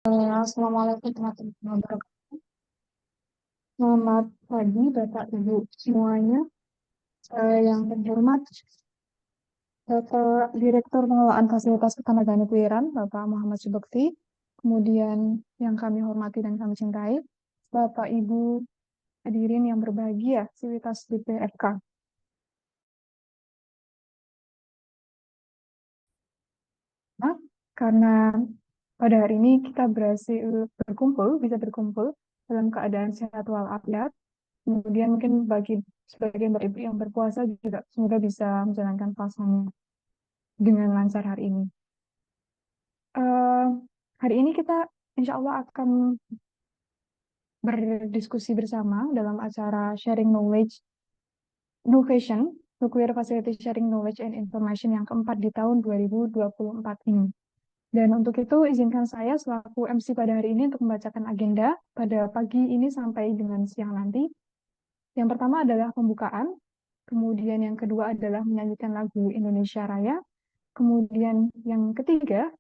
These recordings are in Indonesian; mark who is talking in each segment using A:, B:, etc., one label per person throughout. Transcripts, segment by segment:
A: Assalamualaikum warahmatullahi wabarakatuh. Selamat pagi Bapak Ibu semuanya. Yang terhormat Bapak Direktur Pengelolaan Fasilitas Ketenagaan Nukliran Bapak Muhammad Subekti. Kemudian yang kami hormati dan kami cintai Bapak Ibu hadirin yang berbahagia, Sivitas BPFK. Nah, karena pada hari ini kita berhasil bisa berkumpul dalam keadaan sehat walafiat. Kemudian mungkin bagi sebagian Bapak Ibu yang berpuasa juga semoga bisa menjalankan puasanya dengan lancar hari ini. Eh, Hari ini kita insya Allah akan berdiskusi bersama dalam acara Sharing Knowledge Innovation, Nuclear Facility Sharing Knowledge and Information yang keempat di tahun 2024 ini. Dan untuk itu izinkan saya selaku MC pada hari ini untuk membacakan agenda pada pagi ini sampai dengan siang nanti. Yang pertama adalah pembukaan, kemudian yang kedua adalah menyanyikan lagu Indonesia Raya, kemudian yang ketiga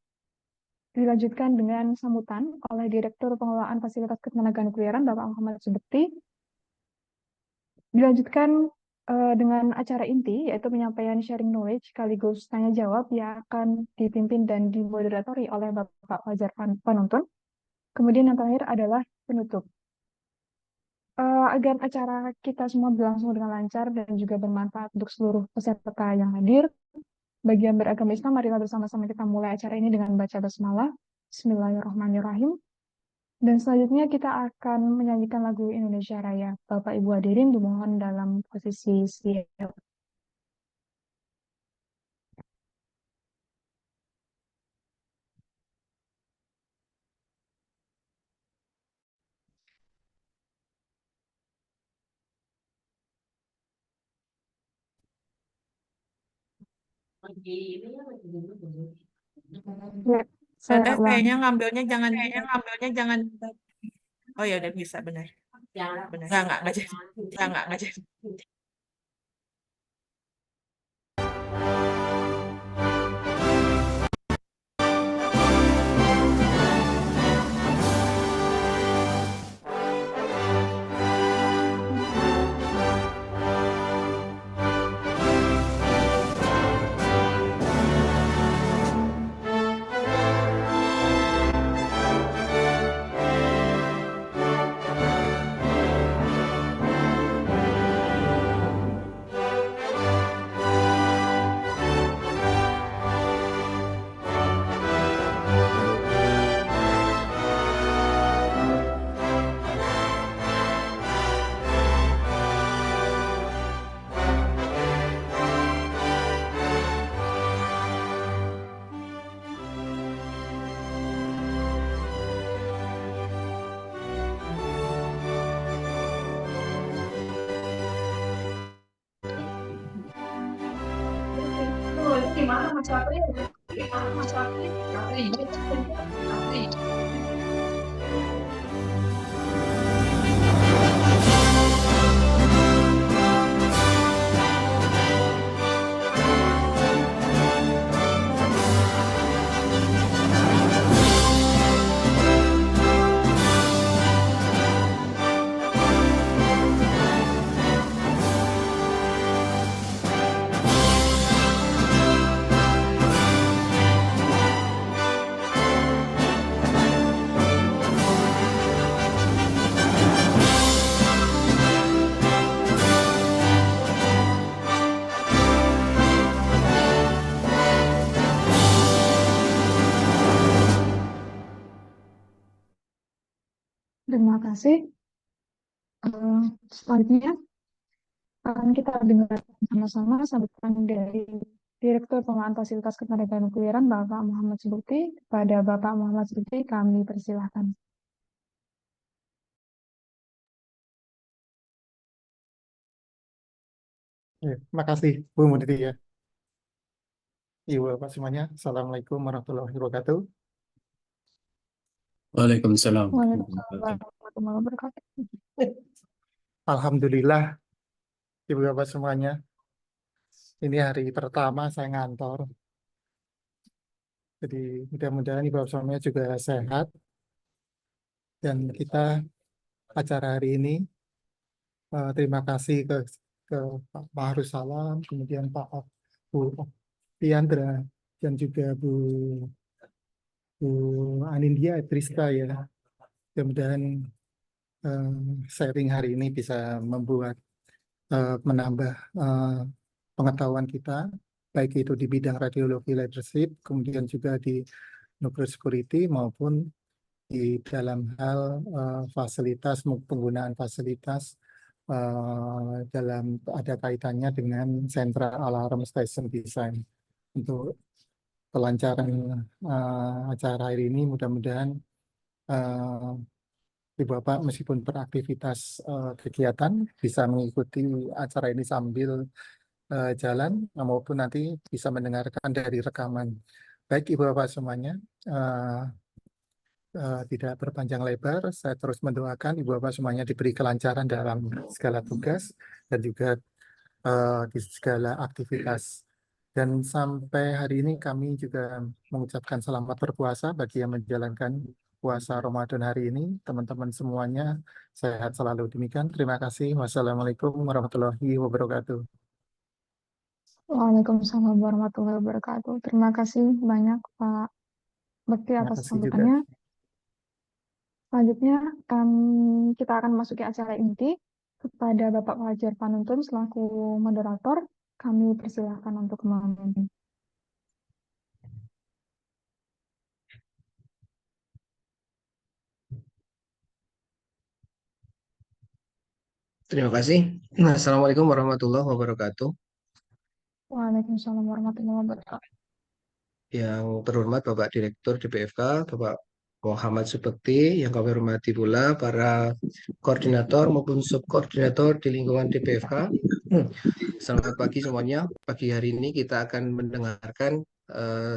A: dilanjutkan dengan sambutan oleh Direktur Pengelolaan Fasilitas Ketenagaan Nukliran Bapak Muhammad Subekti, dilanjutkan dengan acara inti yaitu penyampaian sharing knowledge sekaligus tanya jawab yang akan dipimpin dan dimoderatori oleh Bapak Fajar Panuntun. Kemudian yang terakhir adalah penutup. Agar acara kita semua berlangsung dengan lancar dan juga bermanfaat untuk seluruh peserta yang hadir, bagi yang beragama Islam, marilah bersama-sama kita mulai acara ini dengan baca basmalah. Bismillahirrahmanirrahim. Dan selanjutnya kita akan menyanyikan lagu Indonesia Raya. Bapak Ibu hadirin dimohon dalam posisi siap. Ya, saya
B: Kayaknya
A: ulangi.
B: ngambilnya jangan. Oh ya udah bisa benar. Benar. Nggak jadi. Nggak jadi.
A: Gimana Mas Rapri? Mas Rapri? Terima kasih. Selanjutnya akan kita dengar sama-sama sambutan dari Direktur Pengelolaan Fasilitas Ketenagaan Nukliran Bapak Muhammad Subekti. Kepada Bapak Muhammad Subekti kami persilahkan.
C: Ya, makasih Bu Mudri ya. Ibu Bapak semuanya, Assalamualaikum warahmatullahi wabarakatuh.
D: Waalaikumsalam.
A: Waalaikumsalam warahmatullahi wabarakatuh.
C: Alhamdulillah, Ibu Bapak semuanya, ini hari pertama saya ngantor. Jadi mudah-mudahan Ibu Bapak semuanya juga sehat Dan kita acara hari ini terima kasih ke Pak Mahrus Salam, kemudian Bu Tiandra, dan juga Bu Anindya Triska ya. Mudah-mudahan eh, sharing hari ini bisa menambah pengetahuan kita, baik itu di bidang radiologi leadership, kemudian juga di nuclear security maupun di dalam hal fasilitas, penggunaan fasilitas dalam ada kaitannya dengan Central Alarm Station Design. Untuk kelancaran acara hari ini, mudah-mudahan Ibu Bapak meskipun beraktivitas kegiatan bisa mengikuti acara ini sambil jalan maupun nanti bisa mendengarkan dari rekaman. Baik Ibu Bapak semuanya, tidak berpanjang lebar, saya terus mendoakan Ibu Bapak semuanya diberi kelancaran dalam segala tugas dan juga di segala aktivitas. Dan sampai hari ini kami juga mengucapkan selamat berpuasa bagi yang menjalankan puasa Ramadan hari ini. Teman-teman semuanya sehat selalu. Demikian, terima kasih. Wassalamualaikum warahmatullahi wabarakatuh.
A: Waalaikumsalam warahmatullahi wabarakatuh. Terima kasih banyak Pak Bekti
C: Terima
A: atas
C: kasih juga.
A: sambutannya. Selanjutnya kita akan masuki acara inti. Kepada Bapak Fajar Panuntun selaku moderator, kami persilahkan untuk memimpin.
D: Terima kasih. Assalamualaikum warahmatullahi wabarakatuh.
A: Waalaikumsalam warahmatullahi wabarakatuh.
D: Yang terhormat Bapak Direktur DPFK, Bapak Muhammad Subekti, yang kami hormati pula para koordinator maupun subkoordinator di lingkungan DPFK. Selamat pagi semuanya. Pagi hari ini kita akan mendengarkan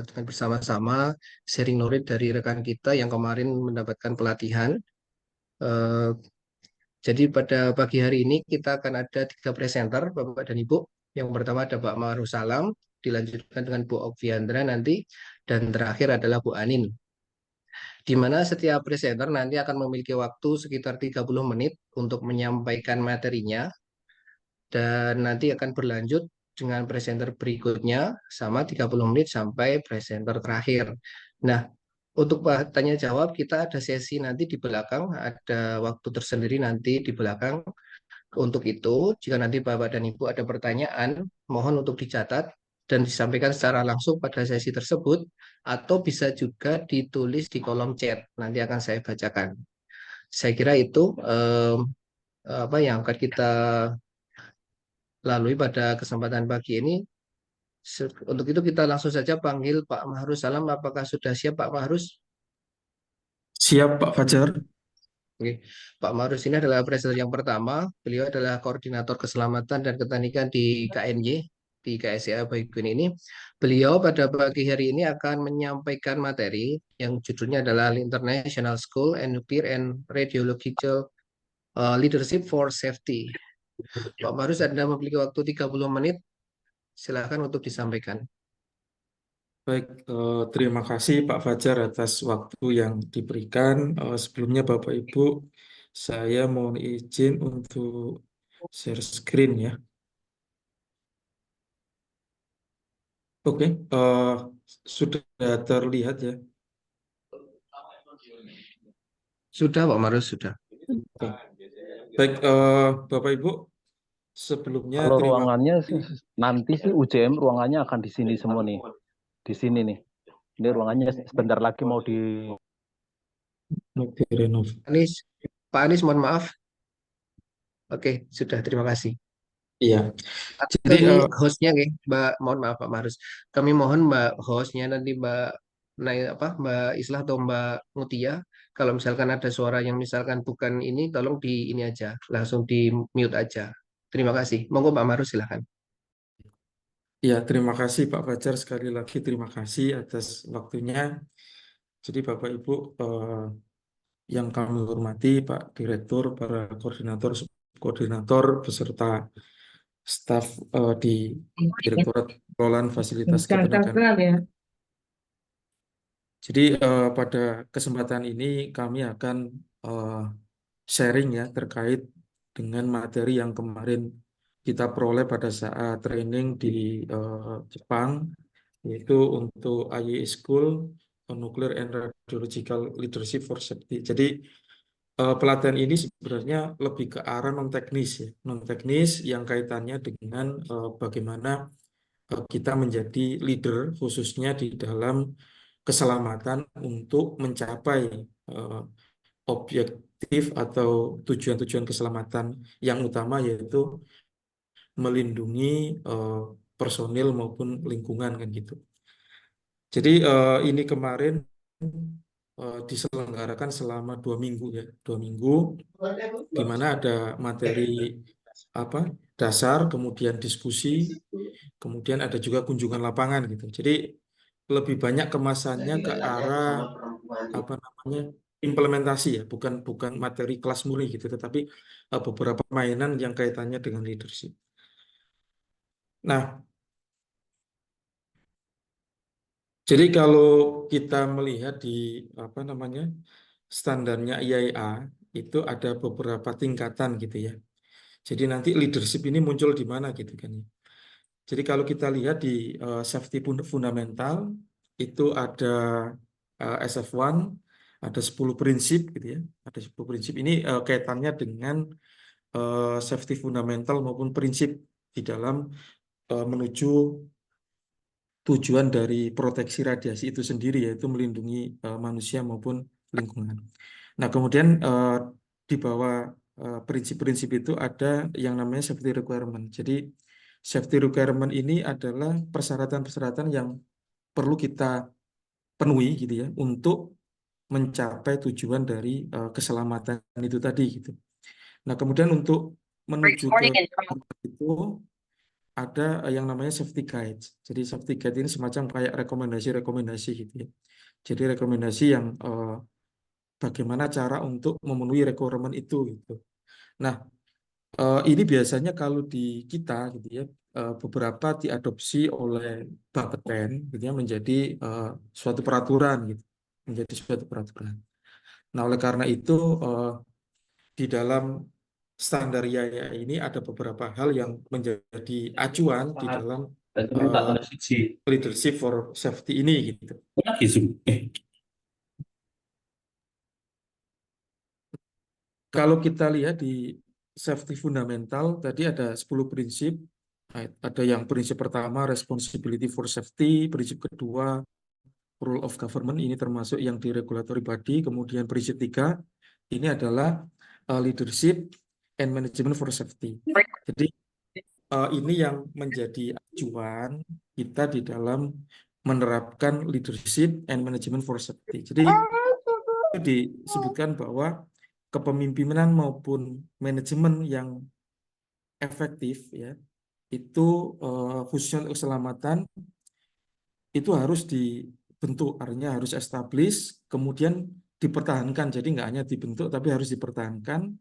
D: dengan bersama-sama sharing knowledge dari rekan kita yang kemarin mendapatkan pelatihan. Jadi pada pagi hari ini kita akan ada 3 presenter, Bapak dan Ibu. Yang pertama ada Pak Mahrus Salam, dilanjutkan dengan Bu Okviandra nanti, dan terakhir adalah Bu Anin. Di mana setiap presenter nanti akan memiliki waktu sekitar 30 menit untuk menyampaikan materinya, dan nanti akan berlanjut dengan presenter berikutnya sama 30 menit sampai presenter terakhir. Nah, untuk tanya jawab kita ada sesi nanti di belakang, ada waktu tersendiri nanti di belakang. Untuk itu, jika nanti Bapak dan Ibu ada pertanyaan, mohon untuk dicatat dan disampaikan secara langsung pada sesi tersebut, atau bisa juga ditulis di kolom chat. Nanti akan saya bacakan. Saya kira itu apa yang akan kita lalui pada kesempatan pagi ini. Untuk itu kita langsung saja panggil Pak Mahrus Salam. Apakah sudah siap Pak Mahrus?
E: Siap, Pak Fajar.
D: Oke. Pak Mahrus ini adalah presenter yang pertama. Beliau adalah koordinator keselamatan dan keteknikan di KNY, di KSCA Baikun ini. Beliau pada pagi hari ini akan menyampaikan materi yang judulnya adalah International School and Nuclear and Radiological Leadership for Safety. Pak Mahrus, Anda memiliki waktu 30 menit. Silakan untuk disampaikan.
E: Baik, terima kasih Pak Fajar atas waktu yang diberikan. Sebelumnya Bapak Ibu, saya mohon izin untuk share screen ya. Oke, sudah terlihat ya.
D: Sudah Pak Mahrus, sudah.
E: Oke. Baik, Bapak Ibu, sebelumnya
F: Kalau
E: terima
F: ruangannya nanti sih UJM ruangannya akan di sini semua nih. Di sini nih. Ini ruangannya sebentar lagi mau di
E: direnov.
D: Pak Anies, mohon maaf. Oke, sudah. Terima kasih.
E: Iya. Jadi
D: Kami hostnya, Mbak, mohon maaf Pak Marus. Kami mohon Mbak hostnya nanti Mbak Islah atau Mbak Mutia. Kalau misalkan ada suara yang misalkan bukan ini, tolong di ini aja, langsung di mute aja. Terima kasih. Monggo Pak Marus silahkan.
E: ya, terima kasih Pak Fajar, sekali lagi terima kasih atas waktunya. Jadi Bapak Ibu yang kami hormati, Pak Direktur, para koordinator, subkoordinator, beserta staf di Direktorat Pengelolaan Fasilitas Ketenagaan. Jadi pada kesempatan ini kami akan eh, sharing ya terkait dengan materi yang kemarin kita peroleh pada saat training di Jepang, yaitu untuk IAE School Nuclear and Radiological Leadership for Safety. Jadi pelatihan ini sebenarnya lebih ke arah non teknis ya, non teknis yang kaitannya dengan bagaimana kita menjadi leader khususnya di dalam keselamatan untuk mencapai eh, objektif atau tujuan-tujuan keselamatan yang utama, yaitu melindungi personil maupun lingkungan kan gitu. Jadi ini kemarin diselenggarakan selama 2 minggu ya, 2 minggu, di mana ada materi apa dasar, kemudian diskusi, kemudian ada juga kunjungan lapangan gitu. Jadi lebih banyak kemasannya ke arah apa namanya implementasi ya, bukan bukan materi kelas murni gitu, tetapi beberapa mainan yang kaitannya dengan leadership. Nah, jadi kalau kita melihat di apa namanya standarnya IAEA itu ada beberapa tingkatan gitu ya. Jadi nanti leadership ini muncul di mana gitu kan ya. Jadi kalau kita lihat di safety fundamental itu ada SF1, ada 10 prinsip gitu ya. Ada 10 prinsip ini kaitannya dengan safety fundamental maupun prinsip di dalam menuju tujuan dari proteksi radiasi itu sendiri, yaitu melindungi manusia maupun lingkungan. Nah, kemudian di bawah prinsip-prinsip itu ada yang namanya safety requirement. Jadi safety requirement ini adalah persyaratan-persyaratan yang perlu kita penuhi gitu ya untuk mencapai tujuan dari keselamatan itu tadi gitu. Nah, kemudian untuk menuju ke itu ada yang namanya safety guide. Jadi safety guide ini semacam kayak rekomendasi-rekomendasi gitu ya. Jadi rekomendasi yang bagaimana cara untuk memenuhi requirement itu gitu. Nah, ini biasanya kalau di kita gitu ya, beberapa diadopsi oleh Bapeten gitu ya menjadi suatu peraturan gitu, menjadi suatu peraturan. Nah, oleh karena itu di dalam standar IAEA ini ada beberapa hal yang menjadi acuan di dalam leadership for safety ini gitu. Kalau kita lihat di safety fundamental tadi ada 10 prinsip. Ada yang prinsip pertama responsibility for safety, prinsip kedua rule of government, ini termasuk yang di regulatory body. Kemudian prinsip 3 ini adalah leadership and management for safety. Jadi ini yang menjadi acuan kita di dalam menerapkan leadership and management for safety. Jadi itu disebutkan bahwa kepemimpinan maupun manajemen yang efektif ya itu khususnya untuk keselamatan itu harus dibentuk, artinya harus establish, kemudian dipertahankan. Jadi nggak hanya dibentuk tapi harus dipertahankan.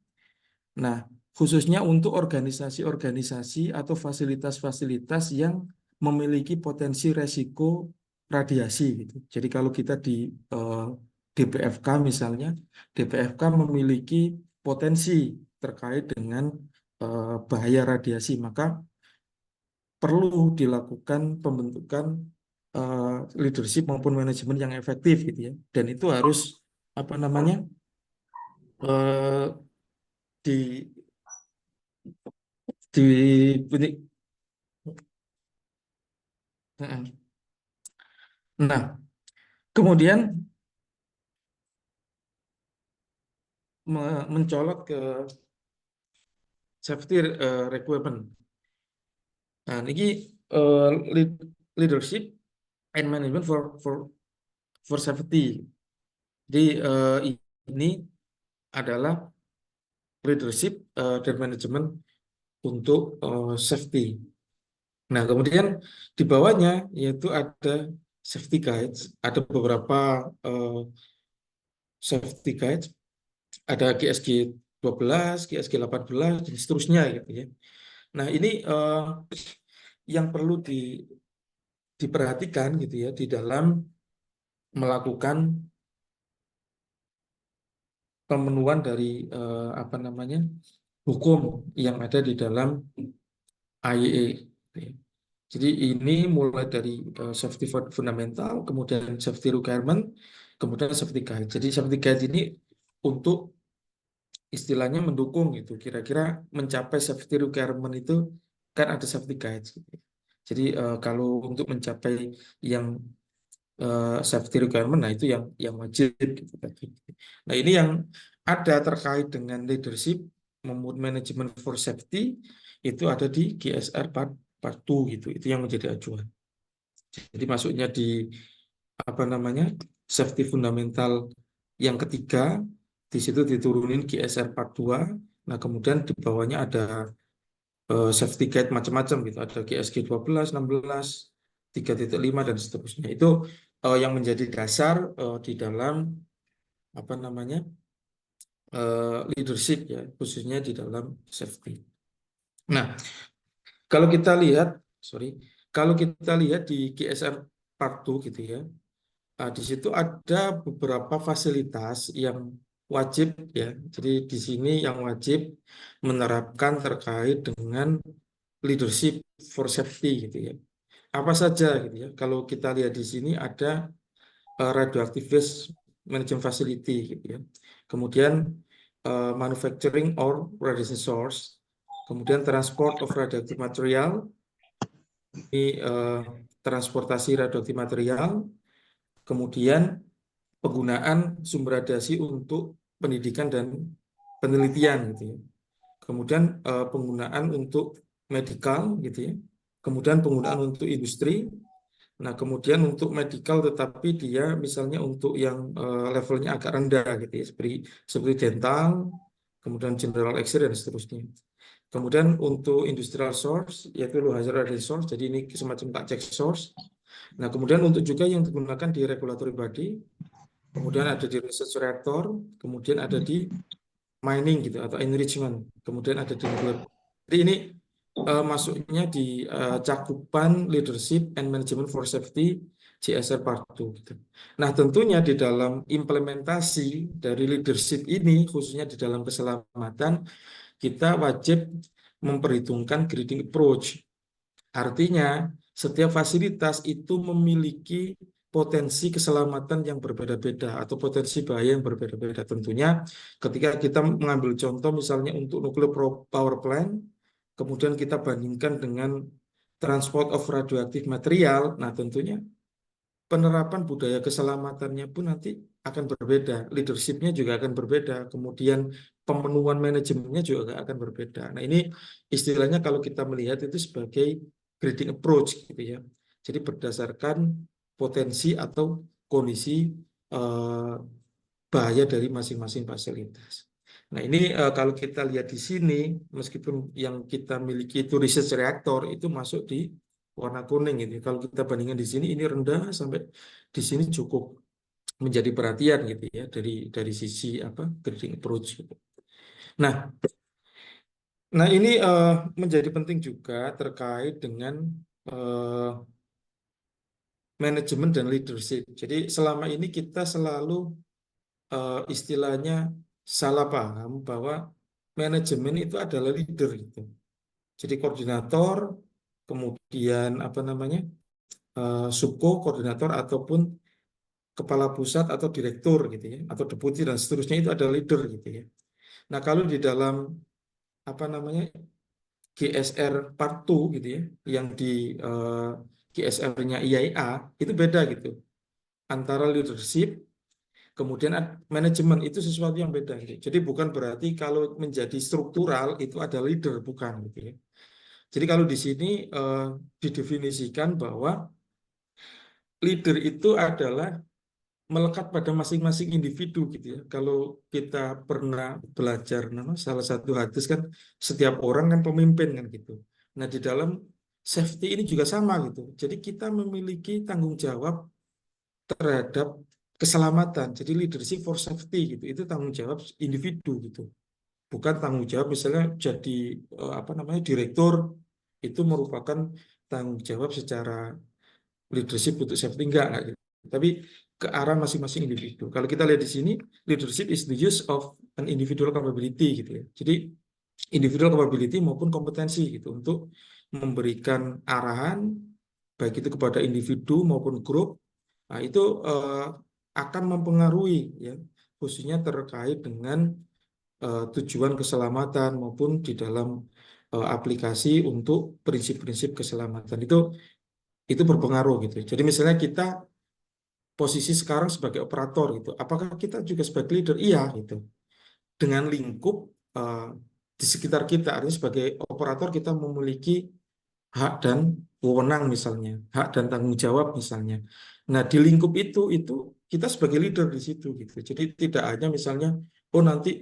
E: Nah, khususnya untuk organisasi-organisasi atau fasilitas-fasilitas yang memiliki potensi resiko radiasi gitu. Jadi kalau kita di DPFK misalnya, DPFK memiliki potensi terkait dengan bahaya radiasi, maka perlu dilakukan pembentukan leadership maupun manajemen yang efektif gitu ya. Dan itu harus apa namanya di Nah, kemudian mencolok ke safety requirement. Nah, ini leadership and management for safety. Jadi ini adalah leadership dan manajemen untuk safety. Nah, kemudian di bawahnya yaitu ada safety guides, ada beberapa safety guides, ada GSG 12, GSG 18 dan seterusnya gitu ya. Nah, ini yang perlu diperhatikan gitu ya di dalam melakukan pemenuhan dari apa namanya hukum yang ada di dalam IEE. Jadi ini mulai dari safety fundamental, kemudian safety requirement, kemudian safety guide. Jadi safety guide ini untuk istilahnya mendukung gitu, kira-kira mencapai safety requirement itu kan ada safety guide. Gitu. Jadi kalau untuk mencapai yang safety requirement, nah itu yang wajib gitu tadi. Nah ini yang ada terkait dengan leadership, management for safety itu ada di GSR Part 2 gitu. Itu yang menjadi acuan. Jadi masuknya di apa namanya safety fundamental yang ketiga, di situ diturunin GSR Part 2. Nah kemudian di bawahnya ada safety guide macam-macam gitu. Ada GSG 12, 16, 3.5 dan seterusnya. Itu yang menjadi dasar di dalam apa namanya leadership ya, khususnya di dalam safety. Nah, kalau kita lihat, di GSR Part 2 gitu ya, di situ ada beberapa fasilitas yang wajib ya. Jadi di sini yang wajib menerapkan terkait dengan leadership for safety gitu ya. Apa saja gitu ya? Kalau kita lihat di sini ada radioactive waste management facility gitu ya. Kemudian manufacturing or radiation source. Kemudian transport of radioactive material. Ini transportasi radioaktif material. Kemudian penggunaan sumber radiasi untuk pendidikan dan penelitian gitu ya. Kemudian penggunaan untuk medical gitu ya. Kemudian penggunaan untuk industri. Nah, kemudian untuk medical tetapi dia misalnya untuk yang levelnya agak rendah gitu ya, seperti dental, kemudian general X-ray dan seterusnya. Kemudian untuk industrial source yaitu low hazard radiation source, jadi ini semacam tak check source. Nah, kemudian untuk juga yang digunakan di regulatory body, kemudian ada di research reactor, kemudian ada di mining gitu atau enrichment, kemudian ada di nuclear. Jadi ini masuknya di cakupan leadership and management for safety GSR Part 2 gitu. Nah, tentunya di dalam implementasi dari leadership ini khususnya di dalam keselamatan kita wajib memperhitungkan grading approach. Artinya setiap fasilitas itu memiliki potensi keselamatan yang berbeda-beda atau potensi bahaya yang berbeda-beda. Tentunya ketika kita mengambil contoh misalnya untuk nuclear power plant, kemudian kita bandingkan dengan transport of radioactive material, nah tentunya penerapan budaya keselamatannya pun nanti akan berbeda, leadershipnya juga akan berbeda, kemudian pemenuhan manajemennya juga akan berbeda. Nah ini istilahnya kalau kita melihat itu sebagai grading approach gitu ya. Jadi berdasarkan potensi atau kondisi bahaya dari masing-masing fasilitas. Nah ini kalau kita lihat di sini, meskipun yang kita miliki itu research reactor itu masuk di warna kuning ini. Kalau kita bandingkan di sini ini rendah sampai di sini cukup menjadi perhatian gitu ya dari sisi apa grading approach gitu. Nah ini menjadi penting juga terkait dengan manajemen dan leadership. Jadi selama ini kita selalu istilahnya salah paham bahwa manajemen itu adalah leader gitu. Jadi koordinator, kemudian apa namanya subko koordinator ataupun kepala pusat atau direktur gitu ya, atau deputi dan seterusnya itu adalah leader gitu ya. Nah kalau di dalam apa namanya GSR Part 2 gitu ya, yang di GSR-nya IAIA itu beda gitu. Antara leadership kemudian manajemen itu sesuatu yang beda gitu. Jadi bukan berarti kalau menjadi struktural itu ada leader, bukan gitu ya. Jadi kalau di sini didefinisikan bahwa leader itu adalah melekat pada masing-masing individu gitu ya. Kalau kita pernah belajar salah satu hadis kan setiap orang kan pemimpin kan gitu. Nah, di dalam safety ini juga sama gitu. Jadi kita memiliki tanggung jawab terhadap keselamatan. Jadi leadership for safety gitu. Itu tanggung jawab individu gitu. Bukan tanggung jawab misalnya jadi apa namanya direktur itu merupakan tanggung jawab secara leadership untuk safety enggak gitu. Tapi ke arah masing-masing individu. Kalau kita lihat di sini, leadership is the use of an individual capability gitu ya. Jadi individual capability maupun kompetensi gitu untuk memberikan arahan baik itu kepada individu maupun grup. Nah, itu akan mempengaruhi ya, khususnya terkait dengan tujuan keselamatan maupun di dalam aplikasi untuk prinsip-prinsip keselamatan itu berpengaruh gitu. Jadi misalnya kita posisi sekarang sebagai operator gitu, apakah kita juga sebagai leader? Iya gitu. Dengan lingkup di sekitar kita, artinya sebagai operator kita memiliki hak dan wewenang misalnya, hak dan tanggung jawab misalnya. Nah, di lingkup itu kita sebagai leader di situ gitu. Jadi tidak hanya misalnya oh nanti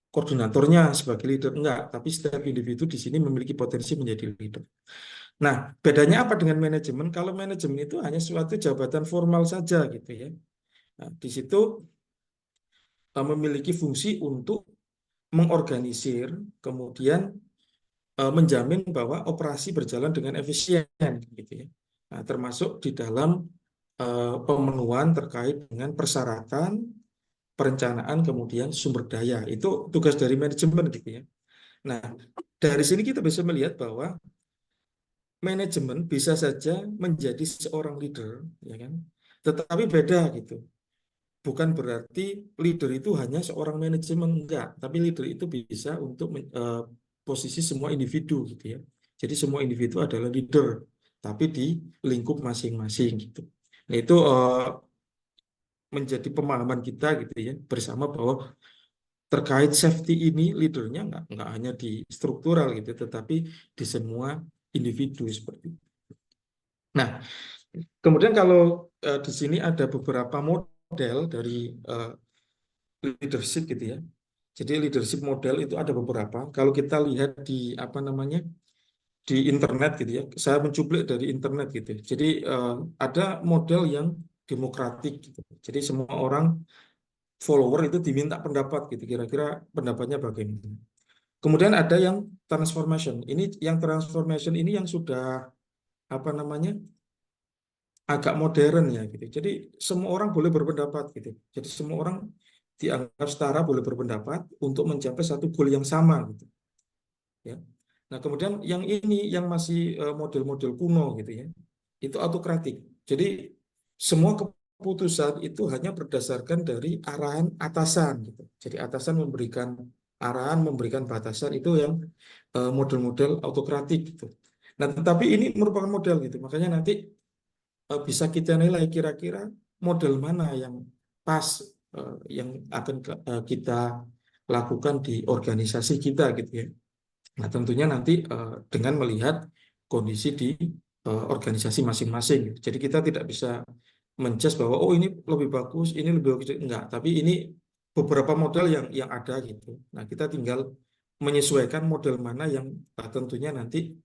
E: koordinatornya sebagai leader, enggak, tapi setiap individu di sini memiliki potensi menjadi leader. Nah, bedanya apa dengan manajemen? Kalau manajemen itu hanya suatu jabatan formal saja gitu ya. Nah, di situ memiliki fungsi untuk mengorganisir, kemudian menjamin bahwa operasi berjalan dengan efisien gitu ya. Nah, termasuk di dalam pemenuhan terkait dengan persyaratan, perencanaan, kemudian sumber daya. Itu tugas dari manajemen gitu ya. Nah, dari sini kita bisa melihat bahwa manajemen bisa saja menjadi seorang leader, ya kan? Tetapi beda gitu. Bukan berarti leader itu hanya seorang manajemen, enggak. Tapi leader itu bisa untuk posisi semua individu gitu ya. Jadi semua individu adalah leader, tapi di lingkup masing-masing gitu. Nah itu menjadi pemahaman kita gitu ya bersama bahwa terkait safety ini leadernya nggak hanya di struktural gitu, tetapi di semua individu seperti itu. Nah, kemudian kalau di sini ada beberapa model dari leadership gitu ya. Jadi leadership model itu ada beberapa. Kalau kita lihat di apa namanya di internet gitu ya, saya mencuplik dari internet gitu. Jadi ada model yang demokratik gitu. Jadi semua orang follower itu diminta pendapat gitu. Kira-kira pendapatnya bagaimana. Kemudian ada yang transformation. Ini yang transformation ini yang sudah apa namanya agak modern ya gitu. Jadi semua orang boleh berpendapat gitu. Jadi semua orang dianggap setara boleh berpendapat untuk mencapai satu goal yang sama gitu. Ya. Nah, kemudian yang ini yang masih model-model kuno gitu ya. Itu autokratik. Jadi semua keputusan itu hanya berdasarkan dari arahan atasan gitu. Jadi atasan memberikan arahan, memberikan batasan itu yang model-model autokratik gitu. Nah, tetapi ini merupakan model gitu. Makanya nanti bisa kita nilai kira-kira model mana yang pas yang akan kita lakukan di organisasi kita gitu ya. Nah, tentunya nanti dengan melihat kondisi di organisasi masing-masing. Jadi kita tidak bisa menjudge bahwa oh ini lebih bagus, ini lebih bagus, enggak. Tapi ini beberapa model yang ada gitu. Nah, kita tinggal menyesuaikan model mana yang tentunya nanti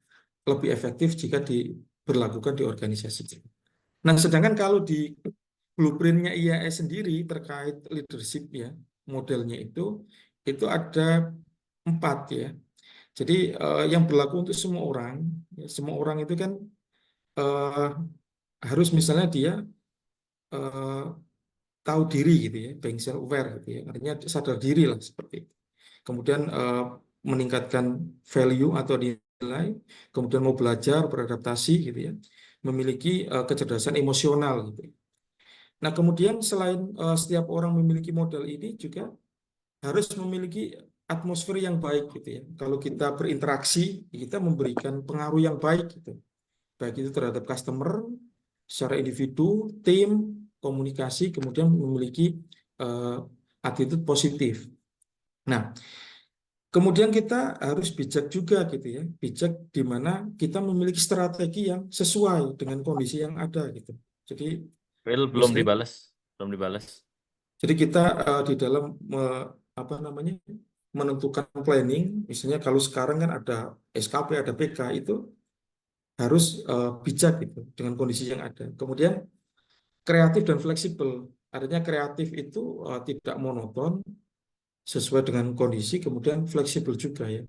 E: lebih efektif jika diberlakukan di organisasi. Nah, sedangkan kalau di blueprintnya IAS sendiri terkait leadership ya, modelnya itu ada 4 ya. Jadi yang berlaku untuk semua orang itu kan harus misalnya dia tahu diri gitu ya, being self aware gitu ya, artinya sadar diri lah seperti itu. Kemudian meningkatkan value atau nilai, kemudian mau belajar, beradaptasi gitu ya, memiliki kecerdasan emosional gitu. Nah, kemudian selain setiap orang memiliki model ini juga harus memiliki atmosfer yang baik gitu ya. Kalau kita berinteraksi, kita memberikan pengaruh yang baik gitu. Baik itu terhadap customer, secara individu, tim, komunikasi, kemudian memiliki attitude positif. Nah, kemudian kita harus bijak juga gitu ya. Bijak di mana kita memiliki strategi yang sesuai dengan kondisi yang ada gitu. Jadi
G: Will belum
E: misalnya,
G: dibalas, belum dibalas.
E: jadi kita di dalam apa namanya menentukan planning, misalnya kalau sekarang kan ada SKP, ada PK, itu harus bijak gitu dengan kondisi yang ada. Kemudian kreatif dan fleksibel, artinya kreatif itu tidak monoton, sesuai dengan kondisi, kemudian fleksibel juga ya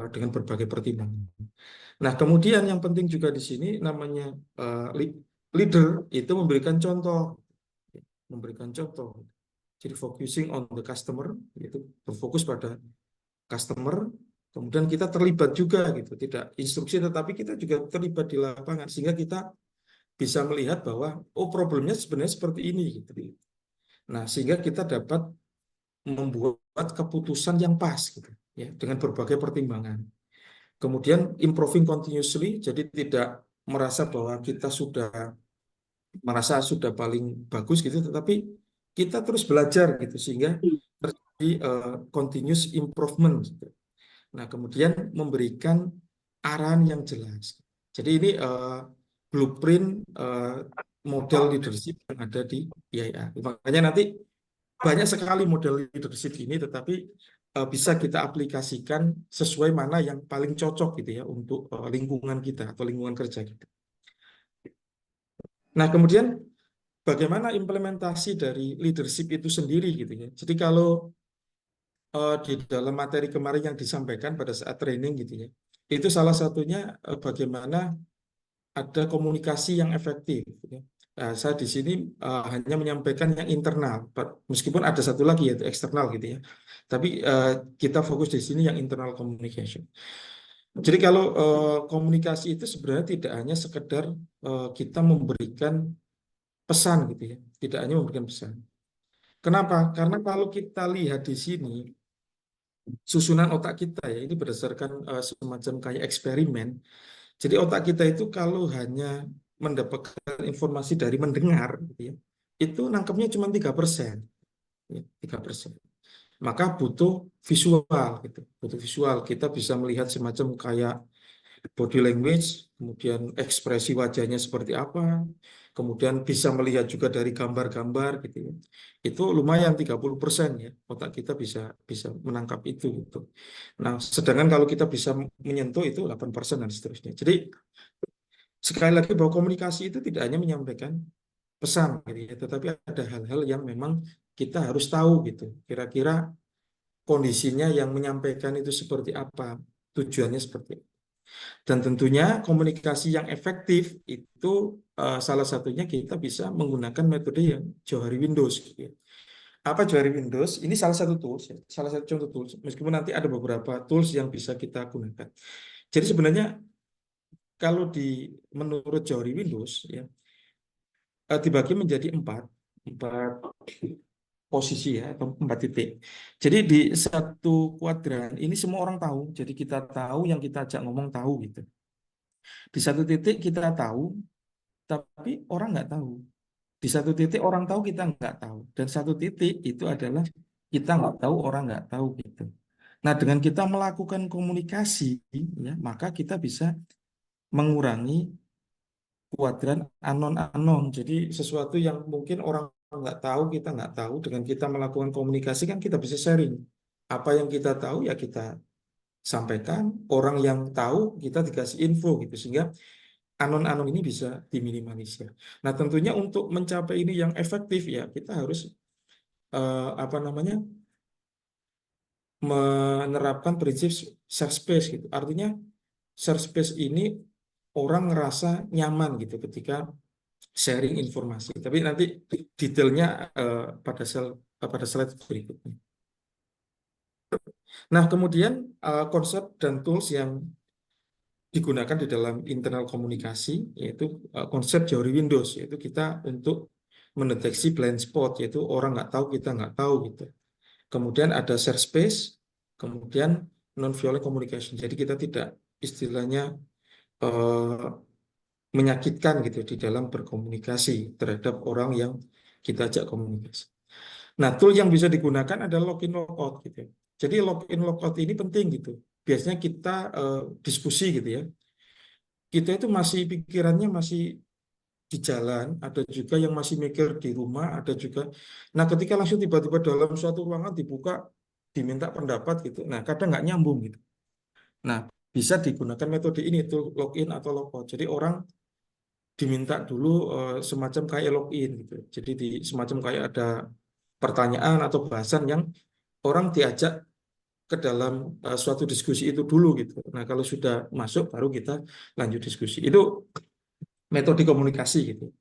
E: dengan berbagai pertimbangan. Nah, kemudian yang penting juga di sini namanya leader itu memberikan contoh. Jadi focusing on the customer, yaitu berfokus pada customer. Kemudian kita terlibat juga gitu, tidak instruksi tetapi kita juga terlibat di lapangan sehingga kita bisa melihat bahwa oh problemnya sebenarnya seperti ini gitu. Nah, sehingga kita dapat membuat keputusan yang pas gitu ya dengan berbagai pertimbangan. Kemudian improving continuously, jadi tidak merasa bahwa kita sudah paling bagus gitu, tetapi kita terus belajar gitu sehingga terjadi continuous improvement gitu. Nah, kemudian memberikan arahan yang jelas. Jadi ini blueprint model leadership yang ada di IAIA. Makanya nanti banyak sekali model leadership ini, tetapi bisa kita aplikasikan sesuai mana yang paling cocok gitu ya untuk lingkungan kita atau lingkungan kerja kita. Nah, kemudian bagaimana implementasi dari leadership itu sendiri gitu ya. Jadi kalau di dalam materi kemarin yang disampaikan pada saat training gitu ya, itu salah satunya bagaimana ada komunikasi yang efektif gitu ya. Nah, saya di sini hanya menyampaikan yang internal, meskipun ada satu lagi yaitu eksternal gitu ya. Tapi kita fokus di sini yang internal communication. Jadi kalau komunikasi itu sebenarnya tidak hanya sekedar kita memberikan pesan gitu ya, tidak hanya memberikan pesan. Kenapa? Karena kalau kita lihat di sini susunan otak kita ya, ini berdasarkan semacam kayak eksperimen. Jadi otak kita itu kalau hanya mendapatkan informasi dari mendengar, gitu ya, itu nangkepnya cuma 3%. Ya, 3%. Maka butuh visual, gitu. Butuh visual. Kita bisa melihat semacam kayak body language, kemudian ekspresi wajahnya seperti apa, kemudian bisa melihat juga dari gambar-gambar gitu ya. Itu lumayan 30% ya, otak kita bisa menangkap itu gitu. Nah, sedangkan kalau kita bisa menyentuh itu 8% dan seterusnya. Jadi sekali lagi bahwa komunikasi itu tidak hanya menyampaikan pesan gitu ya, tetapi ada hal-hal yang memang kita harus tahu gitu. Kira-kira kondisinya yang menyampaikan itu seperti apa, tujuannya seperti apa. Dan tentunya komunikasi yang efektif itu salah satunya kita bisa menggunakan metode yang Johari Windows. Gitu ya. Apa Johari Windows? Ini salah satu tools, ya. Salah satu contoh tools. Meskipun nanti ada beberapa tools yang bisa kita gunakan. Jadi sebenarnya kalau menurut Johari Windows ya dibagi menjadi empat posisi ya atau 4 titik. Jadi di satu kuadran ini semua orang tahu. Jadi kita tahu yang kita ajak ngomong tahu gitu. Di satu titik kita tahu, tapi orang nggak tahu. Di satu titik orang tahu, kita nggak tahu. Dan satu titik itu adalah kita nggak tahu, orang nggak tahu gitu. Nah, dengan kita melakukan komunikasi, ya, maka kita bisa mengurangi kuadran unknown. Jadi sesuatu yang mungkin orang nggak tahu, kita nggak tahu. Dengan kita melakukan komunikasi kan kita bisa sharing. Apa yang kita tahu ya kita sampaikan. Orang yang tahu kita dikasih info gitu. Sehingga anon-anon ini bisa diminimalisir. Nah, tentunya untuk mencapai ini yang efektif ya kita harus menerapkan prinsip share space gitu. Artinya share space ini orang ngerasa nyaman gitu ketika sharing informasi. Tapi nanti detailnya pada slide berikutnya. Nah, kemudian konsep dan tools yang digunakan di dalam internal komunikasi yaitu konsep Johari Windows, yaitu kita untuk mendeteksi blind spot, yaitu orang nggak tahu, kita nggak tahu gitu. Kemudian ada share space, kemudian non-violent communication. Jadi kita tidak istilahnya menyakitkan gitu di dalam berkomunikasi terhadap orang yang kita ajak komunikasi. Nah, tool yang bisa digunakan adalah login logout gitu. Jadi login logout ini penting gitu. Biasanya kita diskusi gitu ya. Kita itu pikirannya masih di jalan, ada juga yang masih mikir di rumah, ada juga. Nah, ketika langsung tiba-tiba dalam suatu ruangan dibuka, diminta pendapat gitu. Nah, kadang nggak nyambung gitu. Nah, bisa digunakan metode ini tuh login atau logout. Jadi orang diminta dulu semacam kayak login gitu. Jadi semacam kayak ada pertanyaan atau bahasan yang orang diajak ke dalam suatu diskusi itu dulu gitu. Nah, kalau sudah masuk baru kita lanjut diskusi. Itu metode komunikasi gitu.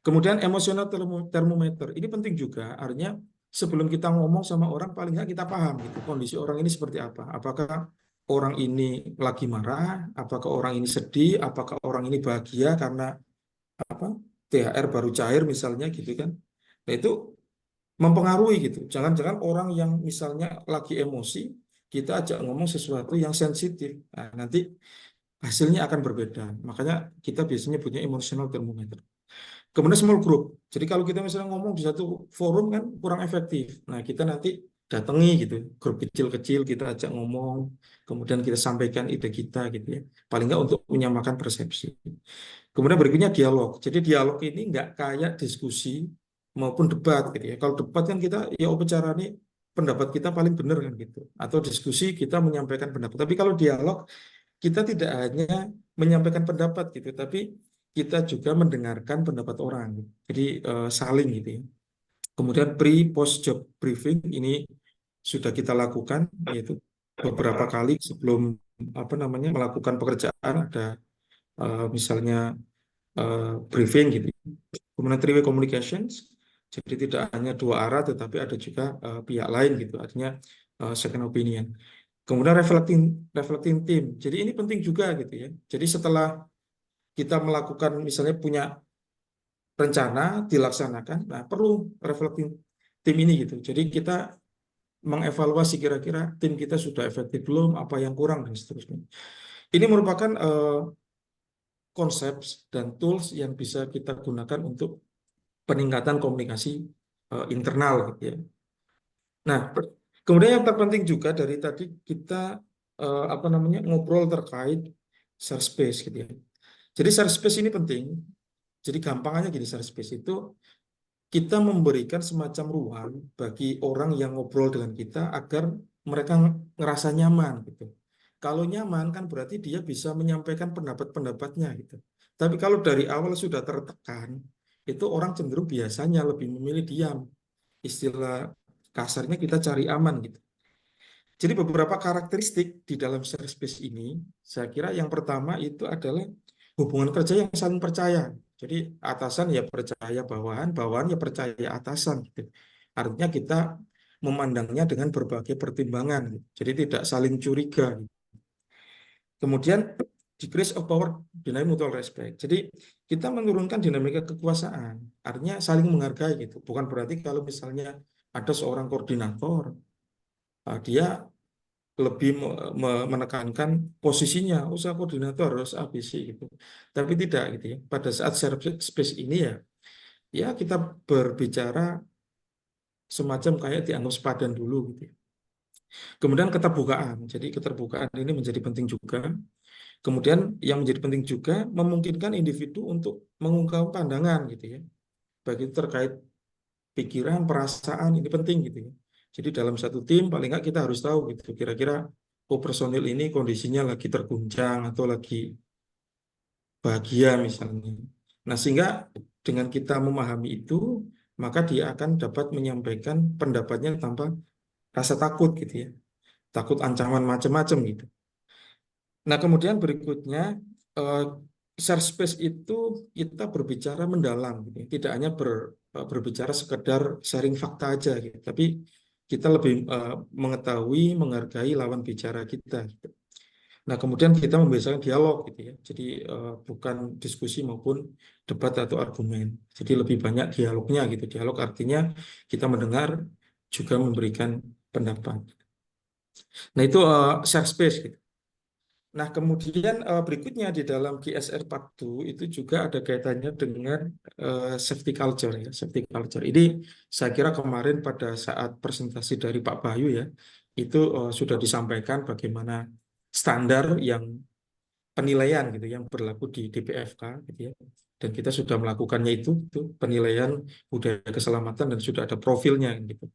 E: Kemudian emosional termometer ini penting juga, artinya sebelum kita ngomong sama orang paling nggak kita paham gitu kondisi orang ini seperti apa. Apakah orang ini lagi marah, apakah orang ini sedih, apakah orang ini bahagia karena apa THR baru cair misalnya gitu kan. Nah itu mempengaruhi gitu. Jangan-jangan orang yang misalnya lagi emosi, kita ajak ngomong sesuatu yang sensitif. Nah, nanti hasilnya akan berbeda. Makanya kita biasanya punya emotional thermometer. Kemudian small group. Jadi kalau kita misalnya ngomong di satu forum kan kurang efektif. Nah, kita nanti datangi gitu, grup kecil-kecil kita ajak ngomong, kemudian kita sampaikan ide kita gitu ya. Paling nggak untuk menyamakan persepsi. Kemudian berikutnya dialog. Jadi dialog ini nggak kayak diskusi maupun debat gitu ya. Kalau debat kan kita ya bicara nih pendapat kita paling benar kan gitu. Atau diskusi kita menyampaikan pendapat. Tapi kalau dialog kita tidak hanya menyampaikan pendapat gitu, tapi kita juga mendengarkan pendapat orang. Jadi saling gitu ya. Kemudian pre-post job briefing ini sudah kita lakukan, yaitu beberapa kali sebelum melakukan pekerjaan ada misalnya briefing gitu. Kemudian three-way communications, jadi tidak hanya dua arah, tetapi ada juga pihak lain gitu, artinya second opinion. Kemudian reflecting team, jadi ini penting juga gitu ya. Jadi setelah kita melakukan misalnya punya rencana dilaksanakan, nah perlu reflecting tim ini gitu. Jadi kita mengevaluasi kira-kira tim kita sudah efektif belum, apa yang kurang dan seterusnya. Ini merupakan konsep dan tools yang bisa kita gunakan untuk peningkatan komunikasi internal gitu ya. Nah, kemudian yang terpenting juga dari tadi kita ngobrol terkait share space gitu ya. Jadi share space ini penting. Jadi gampangnya gini, share space itu kita memberikan semacam ruang bagi orang yang ngobrol dengan kita agar mereka ngerasa nyaman gitu. Kalau nyaman kan berarti dia bisa menyampaikan pendapat-pendapatnya gitu. Tapi kalau dari awal sudah tertekan, itu orang cenderung biasanya lebih memilih diam. Istilah kasarnya kita cari aman gitu. Jadi beberapa karakteristik di dalam share space ini, saya kira yang pertama itu adalah hubungan kerja yang saling percaya. Jadi atasan ya percaya bawahan, bawahan ya percaya atasan. Gitu. Artinya kita memandangnya dengan berbagai pertimbangan. Gitu. Jadi tidak saling curiga. Gitu. Kemudian decrease of power, dynamic mutual respect. Jadi kita menurunkan dinamika kekuasaan. Artinya saling menghargai gitu. Bukan berarti kalau misalnya ada seorang koordinator, dia lebih menekankan posisinya, usaha koordinator harus ABC gitu. Tapi tidak gitu ya. Pada saat share space ini ya kita berbicara semacam kayak dianggap sepadan dulu gitu ya. Kemudian keterbukaan. Jadi keterbukaan ini menjadi penting juga. Kemudian yang menjadi penting juga memungkinkan individu untuk mengungkapkan pandangan gitu ya. Baik itu terkait pikiran, perasaan, ini penting gitu ya. Jadi dalam satu tim paling nggak kita harus tahu gitu kira-kira personil ini kondisinya lagi terguncang atau lagi bahagia misalnya. Nah sehingga dengan kita memahami itu maka dia akan dapat menyampaikan pendapatnya tanpa rasa takut gitu ya. Takut ancaman macam-macam gitu. Nah kemudian berikutnya share space itu kita berbicara mendalam gitu. Tidak hanya berbicara sekedar sharing fakta aja gitu. Tapi kita lebih mengetahui, menghargai lawan bicara kita. Gitu. Nah, kemudian kita membiasakan dialog gitu ya. Jadi bukan diskusi maupun debat atau argumen. Jadi lebih banyak dialognya gitu. Dialog artinya kita mendengar juga memberikan pendapat. Nah, itu share space gitu. Nah, kemudian berikutnya di dalam GSR 42 itu juga ada kaitannya dengan safety culture ya, safety culture. Ini saya kira kemarin pada saat presentasi dari Pak Bayu ya, itu sudah disampaikan bagaimana standar yang penilaian gitu yang berlaku di DPFK gitu ya. Dan kita sudah melakukannya itu penilaian budaya keselamatan dan sudah ada profilnya gitu.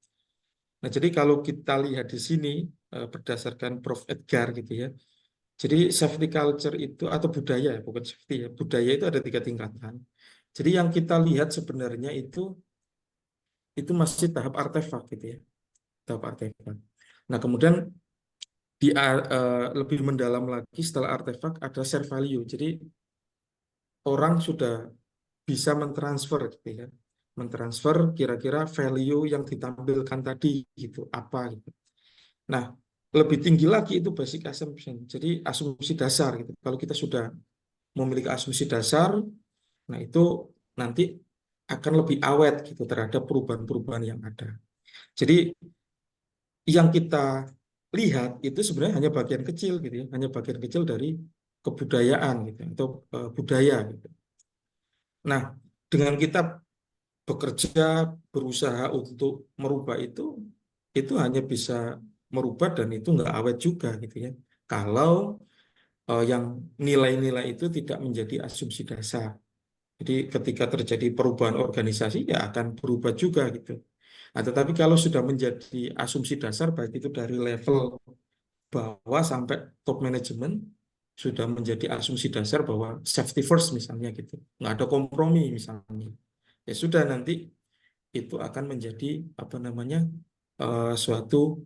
E: Nah, jadi kalau kita lihat di sini berdasarkan Prof. Edgar gitu ya. Jadi safety culture itu atau budaya, bukan safety ya, budaya itu ada 3 tingkatan. Jadi yang kita lihat sebenarnya itu masih tahap artefak gitu ya, tahap artefak. Nah kemudian lebih mendalam lagi setelah artefak ada share value. Jadi orang sudah bisa mentransfer gitu ya. mentransfer kira-kira value yang ditampilkan tadi gitu, apa gitu. Nah, lebih tinggi lagi itu basic assumption. Jadi asumsi dasar gitu. Kalau kita sudah memiliki asumsi dasar, nah itu nanti akan lebih awet gitu terhadap perubahan-perubahan yang ada. Jadi yang kita lihat itu sebenarnya hanya bagian kecil gitu ya, hanya bagian kecil dari kebudayaan gitu atau budaya gitu. Nah, dengan kita bekerja berusaha untuk merubah itu hanya bisa merubah dan itu nggak awet juga gitu ya. Kalau yang nilai-nilai itu tidak menjadi asumsi dasar. Jadi ketika terjadi perubahan organisasi ya akan berubah juga gitu. Nah, tetapi kalau sudah menjadi asumsi dasar baik itu dari level bawah sampai top management sudah menjadi asumsi dasar bahwa safety first misalnya gitu. Nggak ada kompromi misalnya. Ya sudah nanti itu akan menjadi apa namanya suatu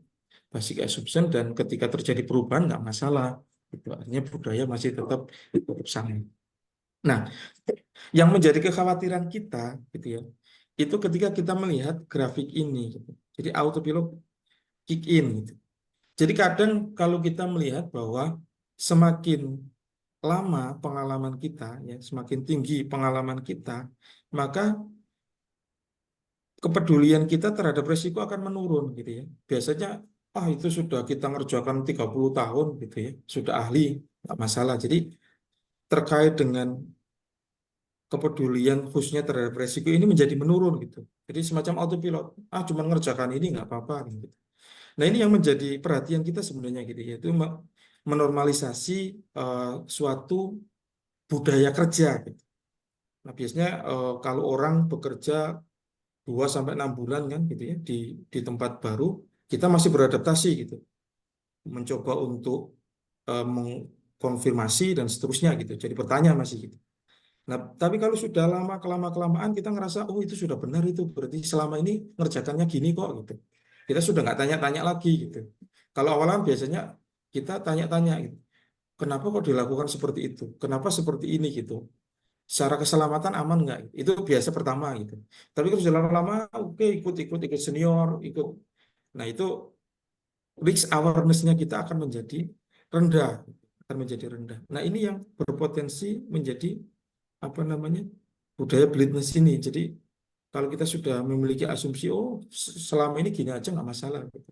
E: basic assumption dan ketika terjadi perubahan nggak masalah. Itu artinya budaya masih tetap sama. Nah, yang menjadi kekhawatiran kita gitu ya, itu ketika kita melihat grafik ini gitu. Jadi autopilot kick in gitu. Jadi kadang kalau kita melihat bahwa semakin lama pengalaman kita ya, semakin tinggi pengalaman kita, maka kepedulian kita terhadap resiko akan menurun gitu ya. Biasanya itu sudah kita ngerjakan 30 tahun gitu ya, sudah ahli, nggak masalah. Jadi terkait dengan kepedulian khususnya terhadap resiko ini menjadi menurun gitu. Jadi semacam autopilot, cuma ngerjakan ini nggak apa-apa gitu. Nah ini yang menjadi perhatian kita sebenarnya gitu, yaitu menormalisasi suatu budaya kerja gitu. Nah biasanya kalau orang bekerja 2 sampai 6 bulan kan gitu ya di tempat baru, kita masih beradaptasi gitu, mencoba untuk mengkonfirmasi dan seterusnya gitu. Jadi bertanya masih gitu. Nah, tapi kalau sudah lama kelamaan kita ngerasa itu sudah benar itu berarti selama ini ngerjakannya gini kok gitu. Kita sudah nggak tanya-tanya lagi gitu. Kalau awalan biasanya kita tanya-tanya gitu. Kenapa kok dilakukan seperti itu? Kenapa seperti ini gitu? Secara keselamatan aman nggak? Itu biasa pertama gitu. Tapi kalau sudah lama-lama, oke ikut senior, ikut. Nah itu risk awareness-nya kita akan menjadi rendah, Nah ini yang berpotensi menjadi apa namanya budaya blindness ini. Jadi kalau kita sudah memiliki asumsi, selama ini gini aja nggak masalah. Gitu.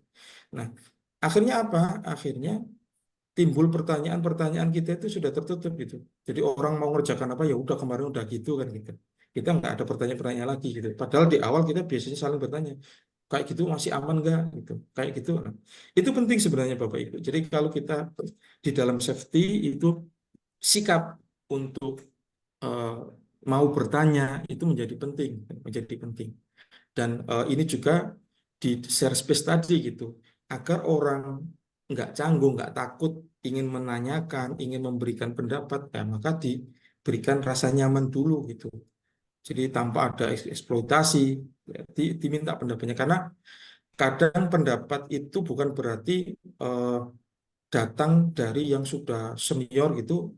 E: Nah akhirnya apa? Akhirnya timbul pertanyaan-pertanyaan kita itu sudah tertutup gitu. Jadi orang mau ngerjakan apa ya udah kemarin udah gitu kan gitu. Kita nggak ada pertanyaan-pertanyaan lagi gitu. Padahal di awal kita biasanya saling bertanya, kayak gitu masih aman nggak gitu, kayak gitu. Nah, itu penting sebenarnya Bapak Ibu. Jadi kalau kita di dalam safety itu sikap untuk eh, mau bertanya itu menjadi penting. Dan ini juga di share space tadi gitu, agar orang nggak canggung, nggak takut, ingin menanyakan, ingin memberikan pendapat, ya maka diberikan rasa nyaman dulu gitu. Jadi tanpa ada eksploitasi, ya, diminta pendapatnya. Karena kadang pendapat itu bukan berarti datang dari yang sudah senior gitu,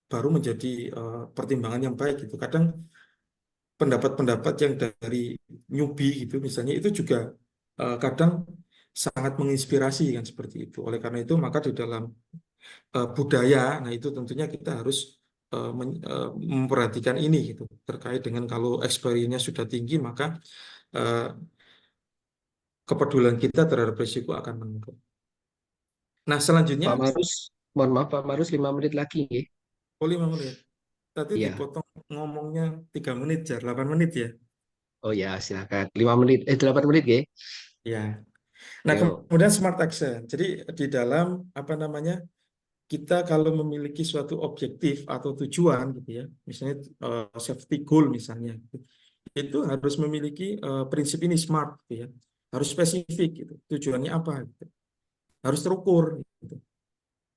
E: baru menjadi pertimbangan yang baik gitu. Kadang pendapat-pendapat yang dari newbie gitu misalnya itu juga kadang sangat menginspirasi kan seperti itu. Oleh karena itu maka di dalam budaya, nah itu tentunya kita harus memperhatikan ini gitu terkait dengan kalau experience-nya sudah tinggi maka uh, kepedulian kita terhadap risiko akan menurun. Nah selanjutnya,
D: Pak Marus, mohon maaf Pak Marus 5 menit lagi ya.
E: 5 menit. Tadi
D: Iya.
E: dipotong ngomongnya 3 menit, 8 menit ya.
D: Oh ya, silakan. 5 menit, 8 menit ya.
E: Ya. Nah,
D: Yo.
E: kemudian smart action. Jadi di dalam apa namanya? Kita kalau memiliki suatu objektif atau tujuan gitu ya, misalnya safety goal misalnya, gitu, itu harus memiliki prinsip ini SMART gitu ya. Harus spesifik gitu. Tujuannya apa gitu. Harus terukur gitu.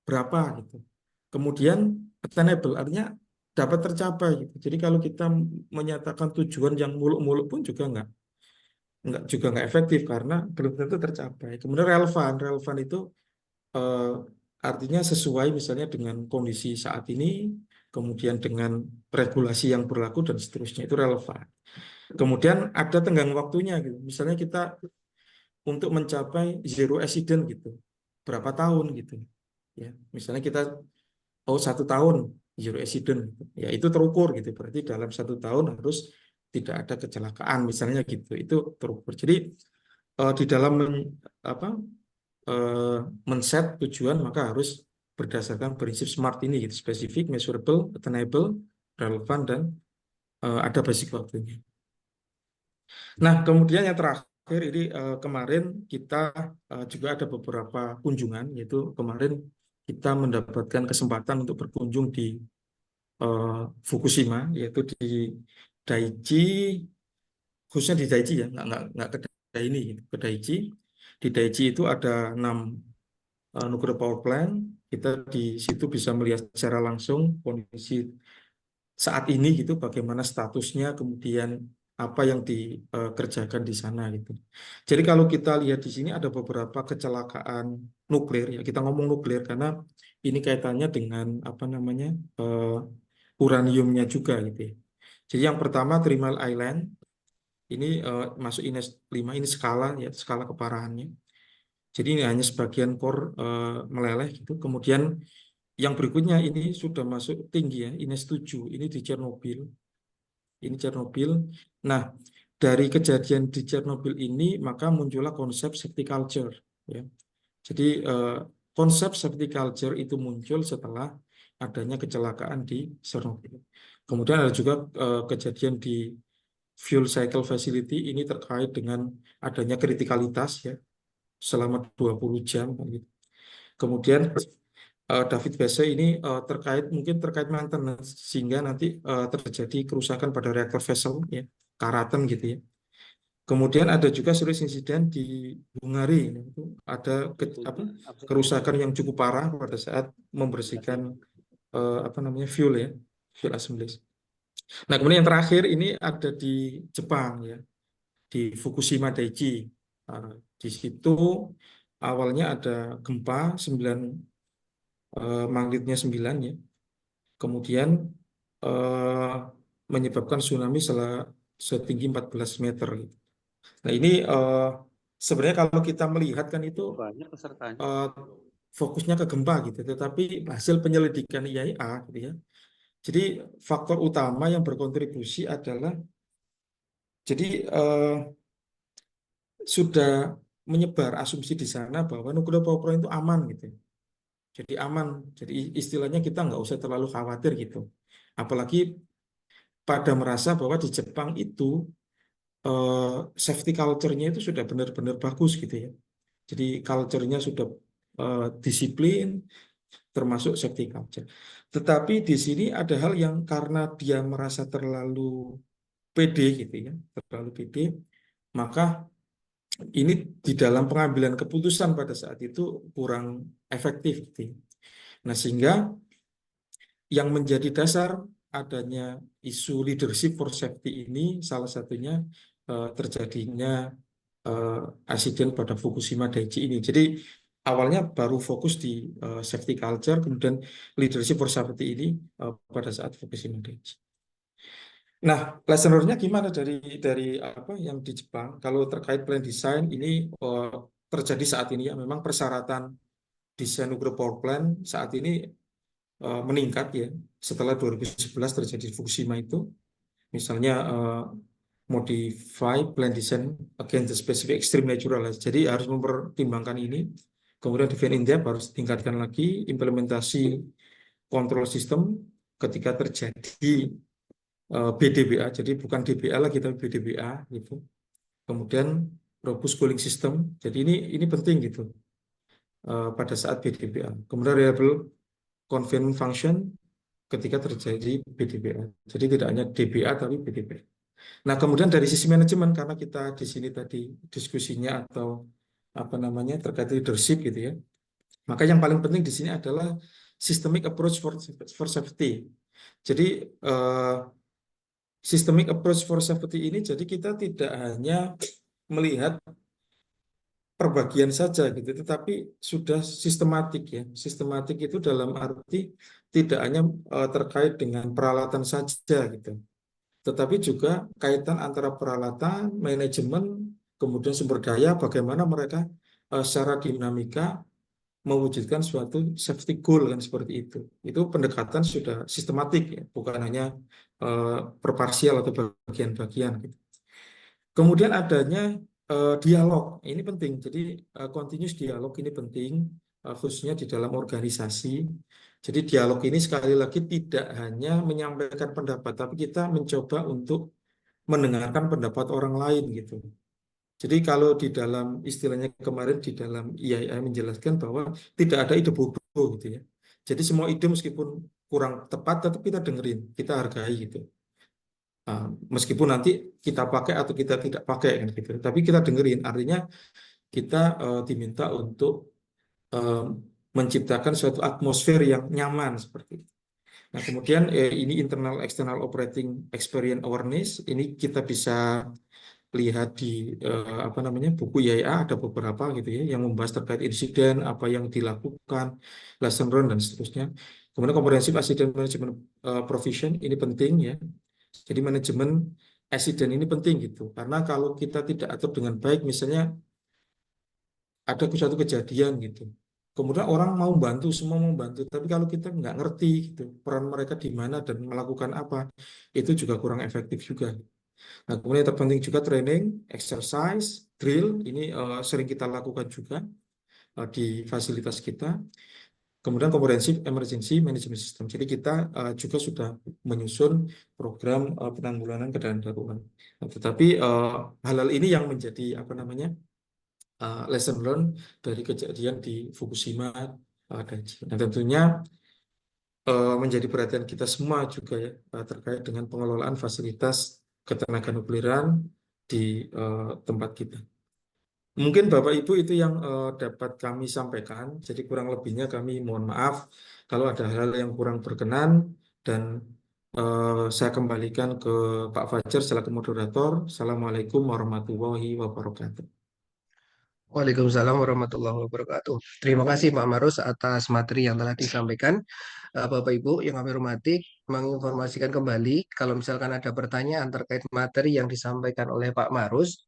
E: Berapa gitu. Kemudian attainable artinya dapat tercapai gitu. Jadi kalau kita menyatakan tujuan yang muluk-muluk pun juga nggak efektif karena belum tentu tercapai. Kemudian relevan itu artinya sesuai misalnya dengan kondisi saat ini, kemudian dengan regulasi yang berlaku dan seterusnya itu relevan. Kemudian ada tenggang waktunya gitu. Misalnya kita untuk mencapai zero accident gitu, berapa tahun gitu. Ya, misalnya kita 1 tahun zero accident, gitu. Ya itu terukur gitu. Berarti dalam 1 tahun harus tidak ada kecelakaan, misalnya gitu. Itu terukur. Jadi di dalam men-set tujuan maka harus berdasarkan prinsip SMART ini gitu, spesifik, measurable, attainable, relevan, dan ada basic waktunya. Nah, kemudian yang terakhir ini kemarin kita juga ada beberapa kunjungan, yaitu kemarin kita mendapatkan kesempatan untuk berkunjung di Fukushima, yaitu di Daiichi, khususnya di Daiichi ya, nggak ke ini, gitu, ke Daiichi. Di Daiichi itu ada 6 nuclear power plant. Kita di situ bisa melihat secara langsung kondisi saat ini gitu, bagaimana statusnya, kemudian apa yang dikerjakan di sana gitu. Jadi kalau kita lihat di sini ada beberapa kecelakaan nuklir ya, kita ngomong nuklir karena ini kaitannya dengan apa namanya uraniumnya juga gitu ya. Jadi yang pertama Three Mile Island ini masuk INES 5, ini skala ya, skala keparahannya. Jadi ini hanya sebagian core meleleh gitu. Kemudian yang berikutnya ini sudah masuk tinggi ya, INES 7, ini di Chernobyl. Ini Chernobyl. Nah, dari kejadian di Chernobyl ini maka muncullah konsep safety culture ya. Jadi konsep safety culture itu muncul setelah adanya kecelakaan di Chernobyl. Kemudian ada juga kejadian di fuel cycle facility, ini terkait dengan adanya kritikalitas ya selama 20 jam gitu. Kemudian David Besse ini mungkin terkait maintenance sehingga nanti terjadi kerusakan pada reaktor vessel ya, karatan gitu ya. Kemudian ada juga serius insiden di Hungari, itu ada kerusakan yang cukup parah pada saat membersihkan fuel ya, fuel assemblies. Nah, kemudian yang terakhir ini ada di Jepang ya, di Fukushima Daiichi. Di situ awalnya ada gempa 9 magnitudenya 9 ya. Kemudian menyebabkan tsunami setinggi 14 meter gitu. Nah, ini sebenarnya kalau kita melihat kan itu fokusnya ke gempa gitu, tetapi hasil penyelidikan IAEA gitu ya. Jadi faktor utama yang berkontribusi adalah jadi sudah menyebar asumsi di sana bahwa nuclear power plant itu aman gitu. Jadi aman. Jadi istilahnya kita nggak usah terlalu khawatir gitu. Apalagi pada merasa bahwa di Jepang itu safety culture-nya itu sudah benar-benar bagus gitu ya. Jadi culture-nya sudah disiplin, termasuk safety culture. Tetapi di sini ada hal yang karena dia merasa terlalu pede gitu ya, terlalu pede, maka ini di dalam pengambilan keputusan pada saat itu kurang efektif gitu ya. Nah, sehingga yang menjadi dasar adanya isu leadership for safety ini salah satunya terjadinya insiden pada Fukushima Daiichi ini. Jadi awalnya baru fokus di safety culture, kemudian leadership for safety ini pada saat Fukushima Daiichi. Nah, lesson learn-nya gimana dari apa yang di Jepang? Kalau terkait plan design ini terjadi saat ini ya, memang persyaratan desain nuclear power plant saat ini meningkat ya setelah 2011 terjadi di Fukushima itu. Misalnya modify plan design against the specific extreme natural. Jadi harus mempertimbangkan ini. Kemudian define in depth harus tingkatkan lagi implementasi kontrol sistem ketika terjadi BDBA, jadi bukan DBA lagi tapi BDBA gitu. Kemudian robust cooling system, jadi ini penting gitu pada saat BDBA. Kemudian reliable confinement function ketika terjadi BDBA. Jadi tidak hanya DBA tapi BDBA. Nah, kemudian dari sisi manajemen, karena kita di sini tadi diskusinya atau apa namanya terkait leadership gitu ya, maka yang paling penting di sini adalah systemic approach for safety. Jadi systemic approach for safety ini, jadi kita tidak hanya melihat perbagian saja gitu, tetapi sudah sistematik ya. Sistematik itu dalam arti tidak hanya terkait dengan peralatan saja gitu, tetapi juga kaitan antara peralatan, manajemen, kemudian sumber daya, bagaimana mereka secara dinamika mewujudkan suatu safety goal kan seperti itu. Itu pendekatan sudah sistematik ya, bukan hanya per parsial atau bagian-bagian gitu. Kemudian adanya dialog, ini penting. Jadi continuous dialog ini penting, khususnya di dalam organisasi. Jadi dialog ini sekali lagi tidak hanya menyampaikan pendapat, tapi kita mencoba untuk mendengarkan pendapat orang lain gitu. Jadi kalau di dalam istilahnya kemarin di dalam IAI menjelaskan bahwa tidak ada ide bodoh gitu ya. Jadi semua ide meskipun kurang tepat, tetap kita dengerin, kita hargai gitu. Meskipun nanti kita pakai atau kita tidak pakai kan gitu. Tapi kita dengerin, artinya kita diminta untuk menciptakan suatu atmosfer yang nyaman seperti itu. Nah, kemudian ini internal external operating experience awareness, ini kita bisa lihat di apa namanya buku IAIA ada beberapa gitu ya yang membahas terkait insiden, apa yang dilakukan, lesson learned dan seterusnya. Kemudian comprehensive accident management provision ini penting ya. Jadi manajemen accident ini penting gitu. Karena kalau kita tidak atur dengan baik, misalnya ada suatu kejadian gitu. Kemudian orang mau bantu, semua mau bantu. Tapi kalau kita nggak ngerti gitu, peran mereka di mana dan melakukan apa, itu juga kurang efektif juga. Nah, kemudian yang terpenting juga training, exercise, drill, ini sering kita lakukan juga di fasilitas kita. Kemudian comprehensive emergency management system. Jadi kita juga sudah menyusun program penanggulangan keadaan darurat. Nah, tetapi hal-hal ini yang menjadi apa namanya lesson learned dari kejadian di Fukushima Daiichi. Nah, tentunya menjadi perhatian kita semua juga ya terkait dengan pengelolaan fasilitas ketenaga nukliran di tempat kita. Mungkin Bapak Ibu itu yang dapat kami sampaikan. Jadi kurang lebihnya kami mohon maaf kalau ada hal yang kurang berkenan dan saya kembalikan ke Pak Fajar selaku moderator. Assalamualaikum warahmatullahi wabarakatuh.
D: Waalaikumsalam warahmatullahi wabarakatuh. Terima kasih Pak Marus atas materi yang telah disampaikan. Bapak Ibu yang kami hormati, menginformasikan kembali kalau misalkan ada pertanyaan terkait materi yang disampaikan oleh Pak Marus,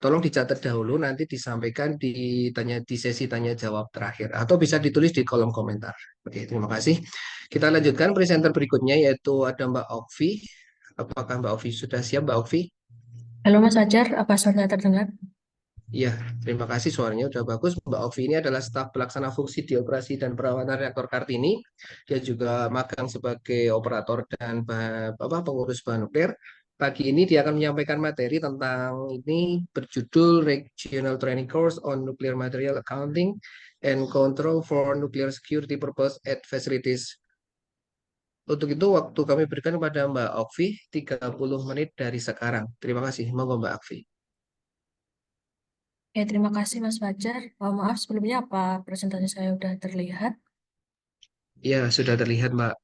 D: tolong dicatat dahulu nanti disampaikan di sesi tanya jawab terakhir atau bisa ditulis di kolom komentar. Oke, terima kasih. Kita lanjutkan presenter berikutnya yaitu ada Mbak Okvi. Apakah Mbak Okvi sudah siap, Mbak Okvi?
H: Halo Mas Fajar, apa suara terdengar?
D: Iya, terima kasih suaranya udah bagus. Mbak Ovi ini adalah staf pelaksana fungsi di operasi dan perawatan reaktor Kartini. Dia juga magang sebagai operator dan pengurus bahan nuklir. Pagi ini dia akan menyampaikan materi tentang ini berjudul Regional Training Course on Nuclear Material Accounting and Control for Nuclear Security Purpose at Facilities. Untuk itu waktu kami berikan kepada Mbak Okvi 30 menit dari sekarang. Terima kasih. Monggo Mbak Okvi.
H: Oke, terima kasih Mas Fajar. Maaf sebelumnya apa presentasi saya sudah terlihat?
D: Ya, sudah terlihat Mbak.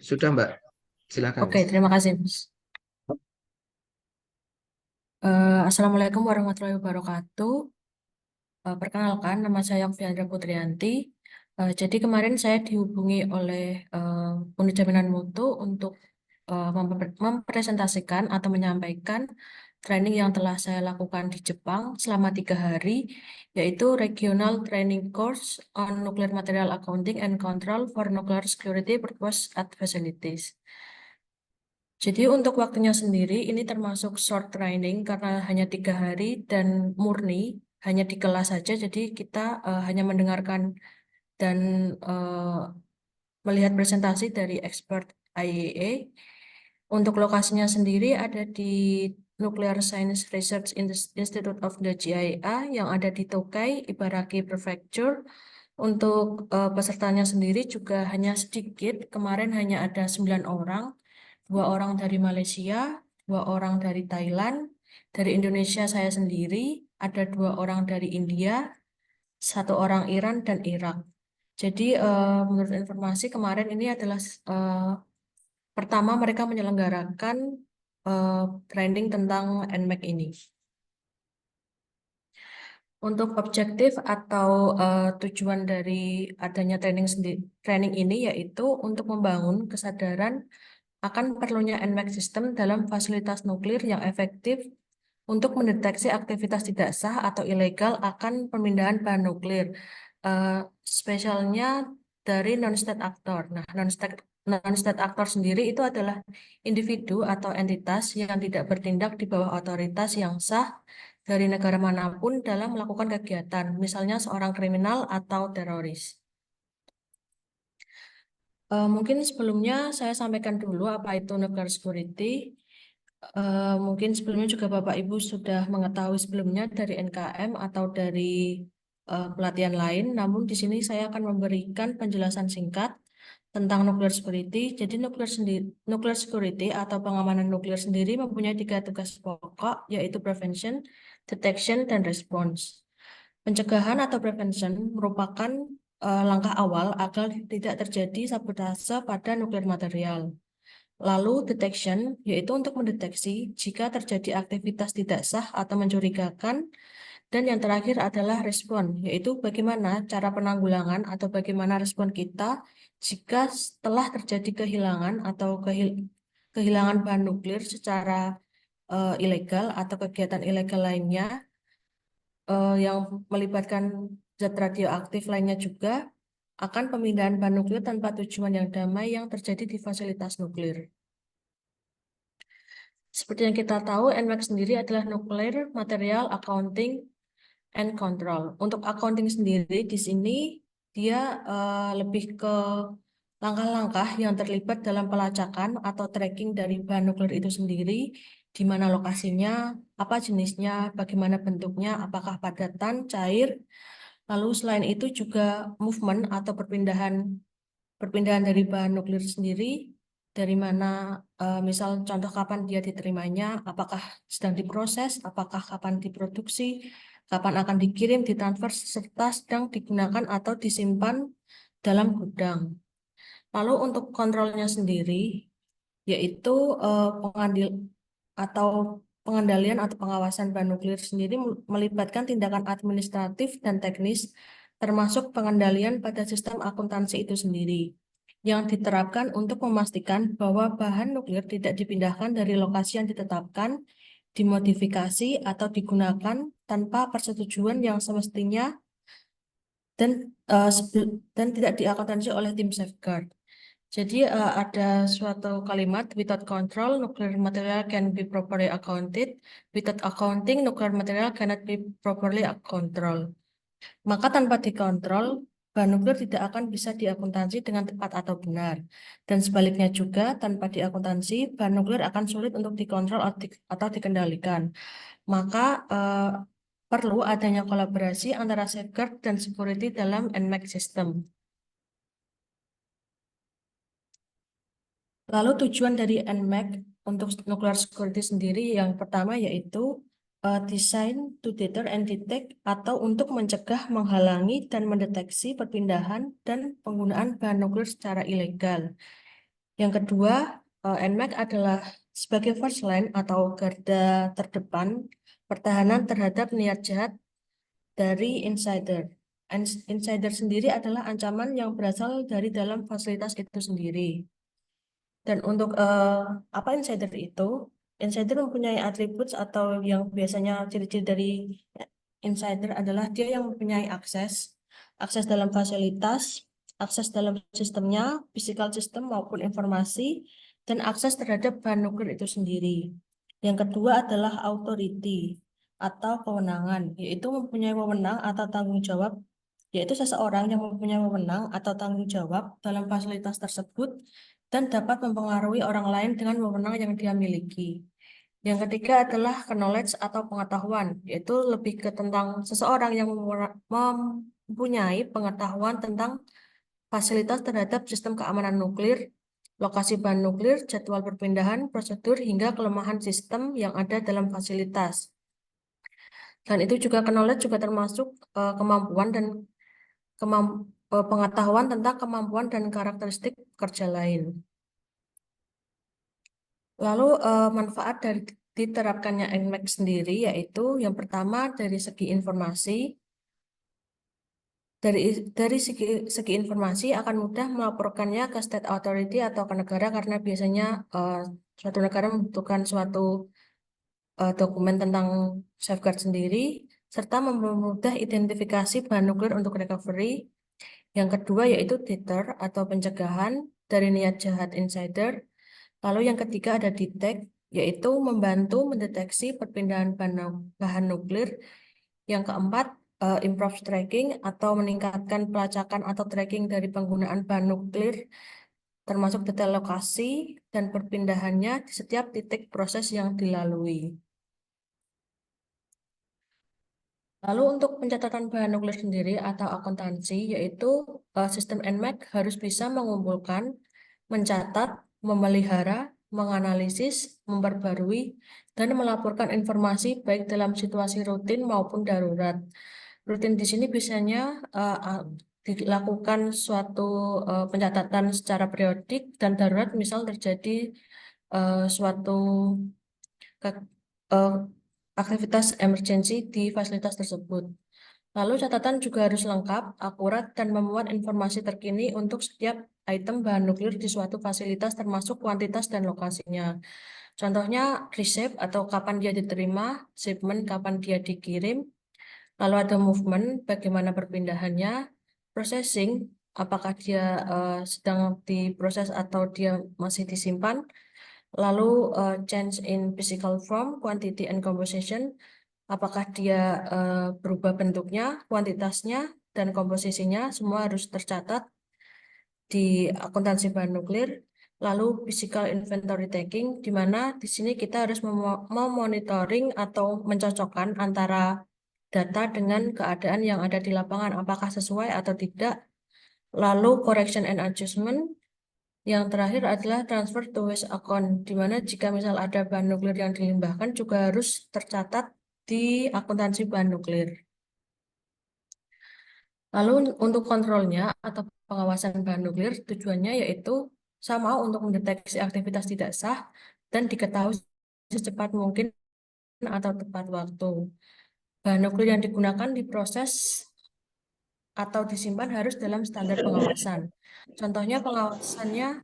D: Sudah Mbak. Silakan.
H: Oke, terima kasih Mas. Assalamualaikum warahmatullahi wabarakatuh. Perkenalkan, nama saya Okviandra Putrianti. Jadi kemarin saya dihubungi oleh unit jaminan mutu untuk mempresentasikan atau menyampaikan training yang telah saya lakukan di Jepang selama 3 hari, yaitu Regional Training Course on Nuclear Material Accounting and Control for Nuclear Security Purpose at Facilities. Jadi untuk waktunya sendiri ini termasuk short training karena hanya 3 hari dan murni hanya di kelas saja. Jadi kita hanya mendengarkan dan melihat presentasi dari expert IAEA. Untuk lokasinya sendiri ada di Nuclear Science Research Institute of the GIA yang ada di Tokai, Ibaraki Prefecture. Untuk pesertanya sendiri juga hanya sedikit. Kemarin hanya ada 9 orang. 2 orang dari Malaysia, 2 orang dari Thailand, dari Indonesia saya sendiri, ada 2 orang dari India, 1 orang Iran dan Irak. Jadi menurut informasi kemarin ini adalah pertama mereka menyelenggarakan training tentang NMAC ini. Untuk objektif atau tujuan dari adanya training ini yaitu untuk membangun kesadaran akan perlunya NMAX system dalam fasilitas nuklir yang efektif untuk mendeteksi aktivitas tidak sah atau ilegal akan pemindahan bahan nuklir, spesialnya dari non-state actor. Nah, non-state actor sendiri itu adalah individu atau entitas yang tidak bertindak di bawah otoritas yang sah dari negara manapun dalam melakukan kegiatan, misalnya seorang kriminal atau teroris. Mungkin sebelumnya saya sampaikan dulu apa itu nuclear security. Mungkin sebelumnya juga Bapak Ibu sudah mengetahui sebelumnya dari NKM atau dari pelatihan lain, namun di sini saya akan memberikan penjelasan singkat tentang nuclear security. Jadi nuclear security atau pengamanan nuklir sendiri mempunyai 3 tugas pokok, yaitu prevention, detection, dan response. Pencegahan atau prevention merupakan langkah awal agar tidak terjadi sabotase pada nuklir material. Lalu detection yaitu untuk mendeteksi jika terjadi aktivitas tidak sah atau mencurigakan. Dan yang terakhir adalah respon, yaitu bagaimana cara penanggulangan atau bagaimana respon kita jika setelah terjadi kehilangan atau kehilangan bahan nuklir secara ilegal atau kegiatan ilegal lainnya yang melibatkan zat radioaktif lainnya juga akan pemindahan bahan nuklir tanpa tujuan yang damai yang terjadi di fasilitas nuklir. Seperti yang kita tahu, NMAX sendiri adalah Nuclear Material Accounting and Control. Untuk accounting sendiri di sini dia lebih ke langkah-langkah yang terlibat dalam pelacakan atau tracking dari bahan nuklir itu sendiri, di mana lokasinya, apa jenisnya, bagaimana bentuknya, apakah padatan, cair. Lalu selain itu juga movement atau perpindahan dari bahan nuklir sendiri, dari mana misal contoh kapan dia diterimanya, apakah sedang diproses, apakah kapan diproduksi, kapan akan dikirim, ditransfer, serta sedang digunakan atau disimpan dalam gudang. Lalu untuk kontrolnya sendiri, yaitu pengendalian atau pengawasan bahan nuklir sendiri melibatkan tindakan administratif dan teknis, termasuk pengendalian pada sistem akuntansi itu sendiri, yang diterapkan untuk memastikan bahwa bahan nuklir tidak dipindahkan dari lokasi yang ditetapkan, dimodifikasi, atau digunakan tanpa persetujuan yang semestinya dan tidak diakuntansi oleh tim safeguard. Jadi ada suatu kalimat, without control, nuclear material can be properly accounted. Without accounting, nuclear material cannot be properly controlled. Maka tanpa dikontrol, bahan nuklir tidak akan bisa diakuntansi dengan tepat atau benar. Dan sebaliknya juga, tanpa diakuntansi, bahan nuklir akan sulit untuk dikontrol atau dikendalikan. Maka perlu adanya kolaborasi antara safeguard dan security dalam NMAX system. Lalu tujuan dari NMAX untuk nuclear security sendiri yang pertama yaitu design to deter and detect atau untuk mencegah, menghalangi, dan mendeteksi perpindahan dan penggunaan bahan nuklir secara ilegal. Yang kedua, NMAX adalah sebagai first line atau garda terdepan pertahanan terhadap niat jahat dari insider. Insider sendiri adalah ancaman yang berasal dari dalam fasilitas itu sendiri. Dan untuk apa insider itu? Insider mempunyai atribut atau yang biasanya ciri-ciri dari insider adalah dia yang mempunyai akses dalam fasilitas, akses dalam sistemnya, physical system maupun informasi, dan akses terhadap bahan nuklir itu sendiri. Yang kedua adalah authority atau kewenangan, yaitu mempunyai wewenang atau tanggung jawab, yaitu seseorang yang mempunyai wewenang atau tanggung jawab dalam fasilitas tersebut dan dapat mempengaruhi orang lain dengan wewenang yang dia miliki. Yang ketiga adalah knowledge atau pengetahuan, yaitu lebih ke tentang seseorang yang mempunyai pengetahuan tentang fasilitas terhadap sistem keamanan nuklir, lokasi bahan nuklir, jadwal perpindahan, prosedur, hingga kelemahan sistem yang ada dalam fasilitas. Dan itu juga knowledge juga termasuk kemampuan dan pengetahuan tentang kemampuan dan karakteristik pekerja lain. Lalu manfaat diterapkannya NMAX sendiri, yaitu yang pertama dari segi informasi. Dari segi informasi akan mudah melaporkannya ke state authority atau ke negara karena biasanya suatu negara membutuhkan suatu dokumen tentang safeguard sendiri, serta mempermudah identifikasi bahan nuklir untuk recovery. Yang kedua yaitu deter atau pencegahan dari niat jahat insider. Lalu yang ketiga ada detect, yaitu membantu mendeteksi perpindahan bahan nuklir. Yang keempat, improve tracking atau meningkatkan pelacakan atau tracking dari penggunaan bahan nuklir, termasuk detail lokasi dan perpindahannya di setiap titik proses yang dilalui. Lalu untuk pencatatan bahan nuklir sendiri atau akuntansi, yaitu sistem NMAX harus bisa mengumpulkan, mencatat, memelihara, menganalisis, memperbarui, dan melaporkan informasi baik dalam situasi rutin maupun darurat. Rutin di sini biasanya dilakukan suatu pencatatan secara periodik, dan darurat misal terjadi suatu aktivitas emergensi di fasilitas tersebut. Lalu catatan juga harus lengkap, akurat, dan memuat informasi terkini untuk setiap item bahan nuklir di suatu fasilitas termasuk kuantitas dan lokasinya. Contohnya receipt atau kapan dia diterima, shipment kapan dia dikirim, lalu ada movement bagaimana perpindahannya, processing apakah dia sedang diproses atau dia masih disimpan, lalu change in physical form, quantity and composition, apakah dia berubah bentuknya, kuantitasnya, dan komposisinya, semua harus tercatat di akuntansi bahan nuklir. Lalu physical inventory taking, di mana di sini kita harus memonitoring atau mencocokkan antara data dengan keadaan yang ada di lapangan, apakah sesuai atau tidak. Lalu correction and adjustment, yang terakhir adalah transfer to waste account, di mana jika misal ada bahan nuklir yang dilimbahkan juga harus tercatat di akuntansi bahan nuklir. Lalu untuk kontrolnya atau pengawasan bahan nuklir, tujuannya yaitu sama untuk mendeteksi aktivitas tidak sah dan diketahui secepat mungkin atau tepat waktu. Bahan nuklir yang digunakan diproses atau disimpan harus dalam standar pengawasan. Contohnya pengawasannya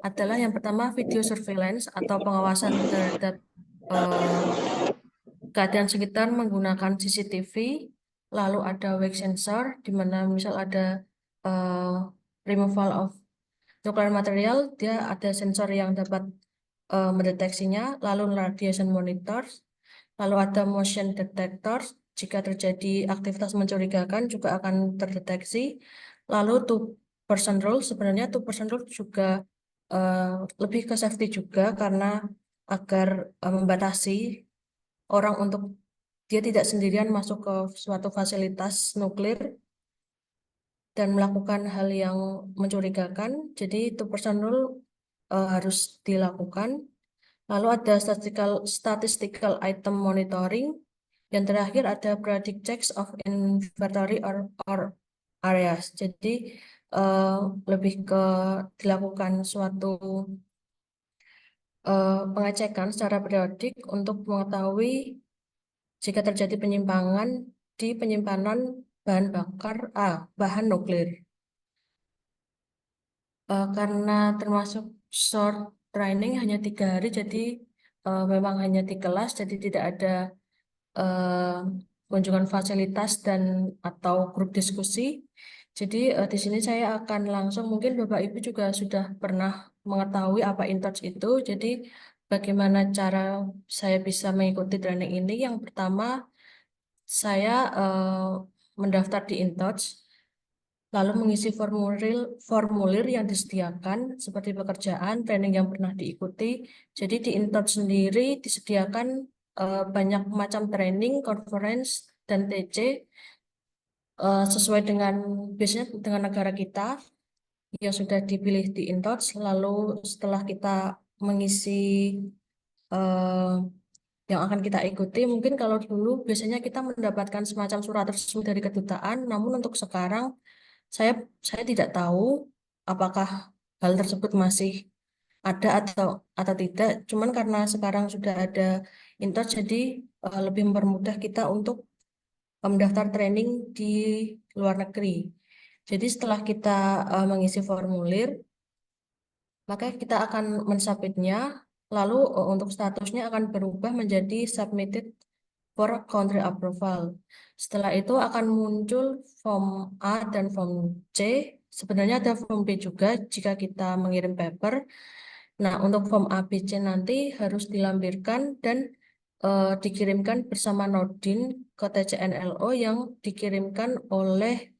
H: adalah yang pertama video surveillance atau pengawasan terhadap keadaan sekitar menggunakan CCTV, lalu ada wake sensor, di mana misal ada removal of nuclear material, dia ada sensor yang dapat mendeteksinya, lalu radiation monitors, lalu ada motion detectors, jika terjadi aktivitas mencurigakan juga akan terdeteksi, lalu two-person rule, sebenarnya two-person rule juga lebih ke safety juga karena agar membatasi orang untuk dia tidak sendirian masuk ke suatu fasilitas nuklir dan melakukan hal yang mencurigakan. Jadi two-person rule harus dilakukan. Lalu ada statistical item monitoring. Yang terakhir ada periodic checks of inventory or areas. Jadi lebih ke dilakukan suatu pengecekan secara periodik untuk mengetahui jika terjadi penyimpangan di penyimpanan bahan nuklir. Karena termasuk short training hanya 3 hari, jadi memang hanya di kelas, jadi tidak ada kunjungan fasilitas dan atau grup diskusi. Jadi di sini saya akan langsung, mungkin Bapak Ibu juga sudah pernah mengetahui apa InTouch itu. Jadi bagaimana cara saya bisa mengikuti training ini? Yang pertama, saya mendaftar di InTouch, lalu mengisi formulir yang disediakan seperti pekerjaan, training yang pernah diikuti. Jadi di InTouch sendiri disediakan banyak macam training, conference, dan TC sesuai dengan biasanya dengan negara kita yang sudah dipilih di InTouch. Lalu setelah kita mengisi yang akan kita ikuti, mungkin kalau dulu biasanya kita mendapatkan semacam surat resmi dari kedutaan, namun untuk sekarang saya tidak tahu apakah hal tersebut masih ada atau tidak. Cuman karena sekarang sudah ada InTouch, jadi lebih mempermudah kita untuk mendaftar training di luar negeri. Jadi setelah kita mengisi formulir, maka kita akan mensubmitnya, lalu untuk statusnya akan berubah menjadi submitted for country approval. Setelah itu akan muncul form A dan form C. Sebenarnya ada form B juga jika kita mengirim paper. Nah, untuk form A, B, C nanti harus dilampirkan dan dikirimkan bersama Nordin ke TCNLO yang dikirimkan oleh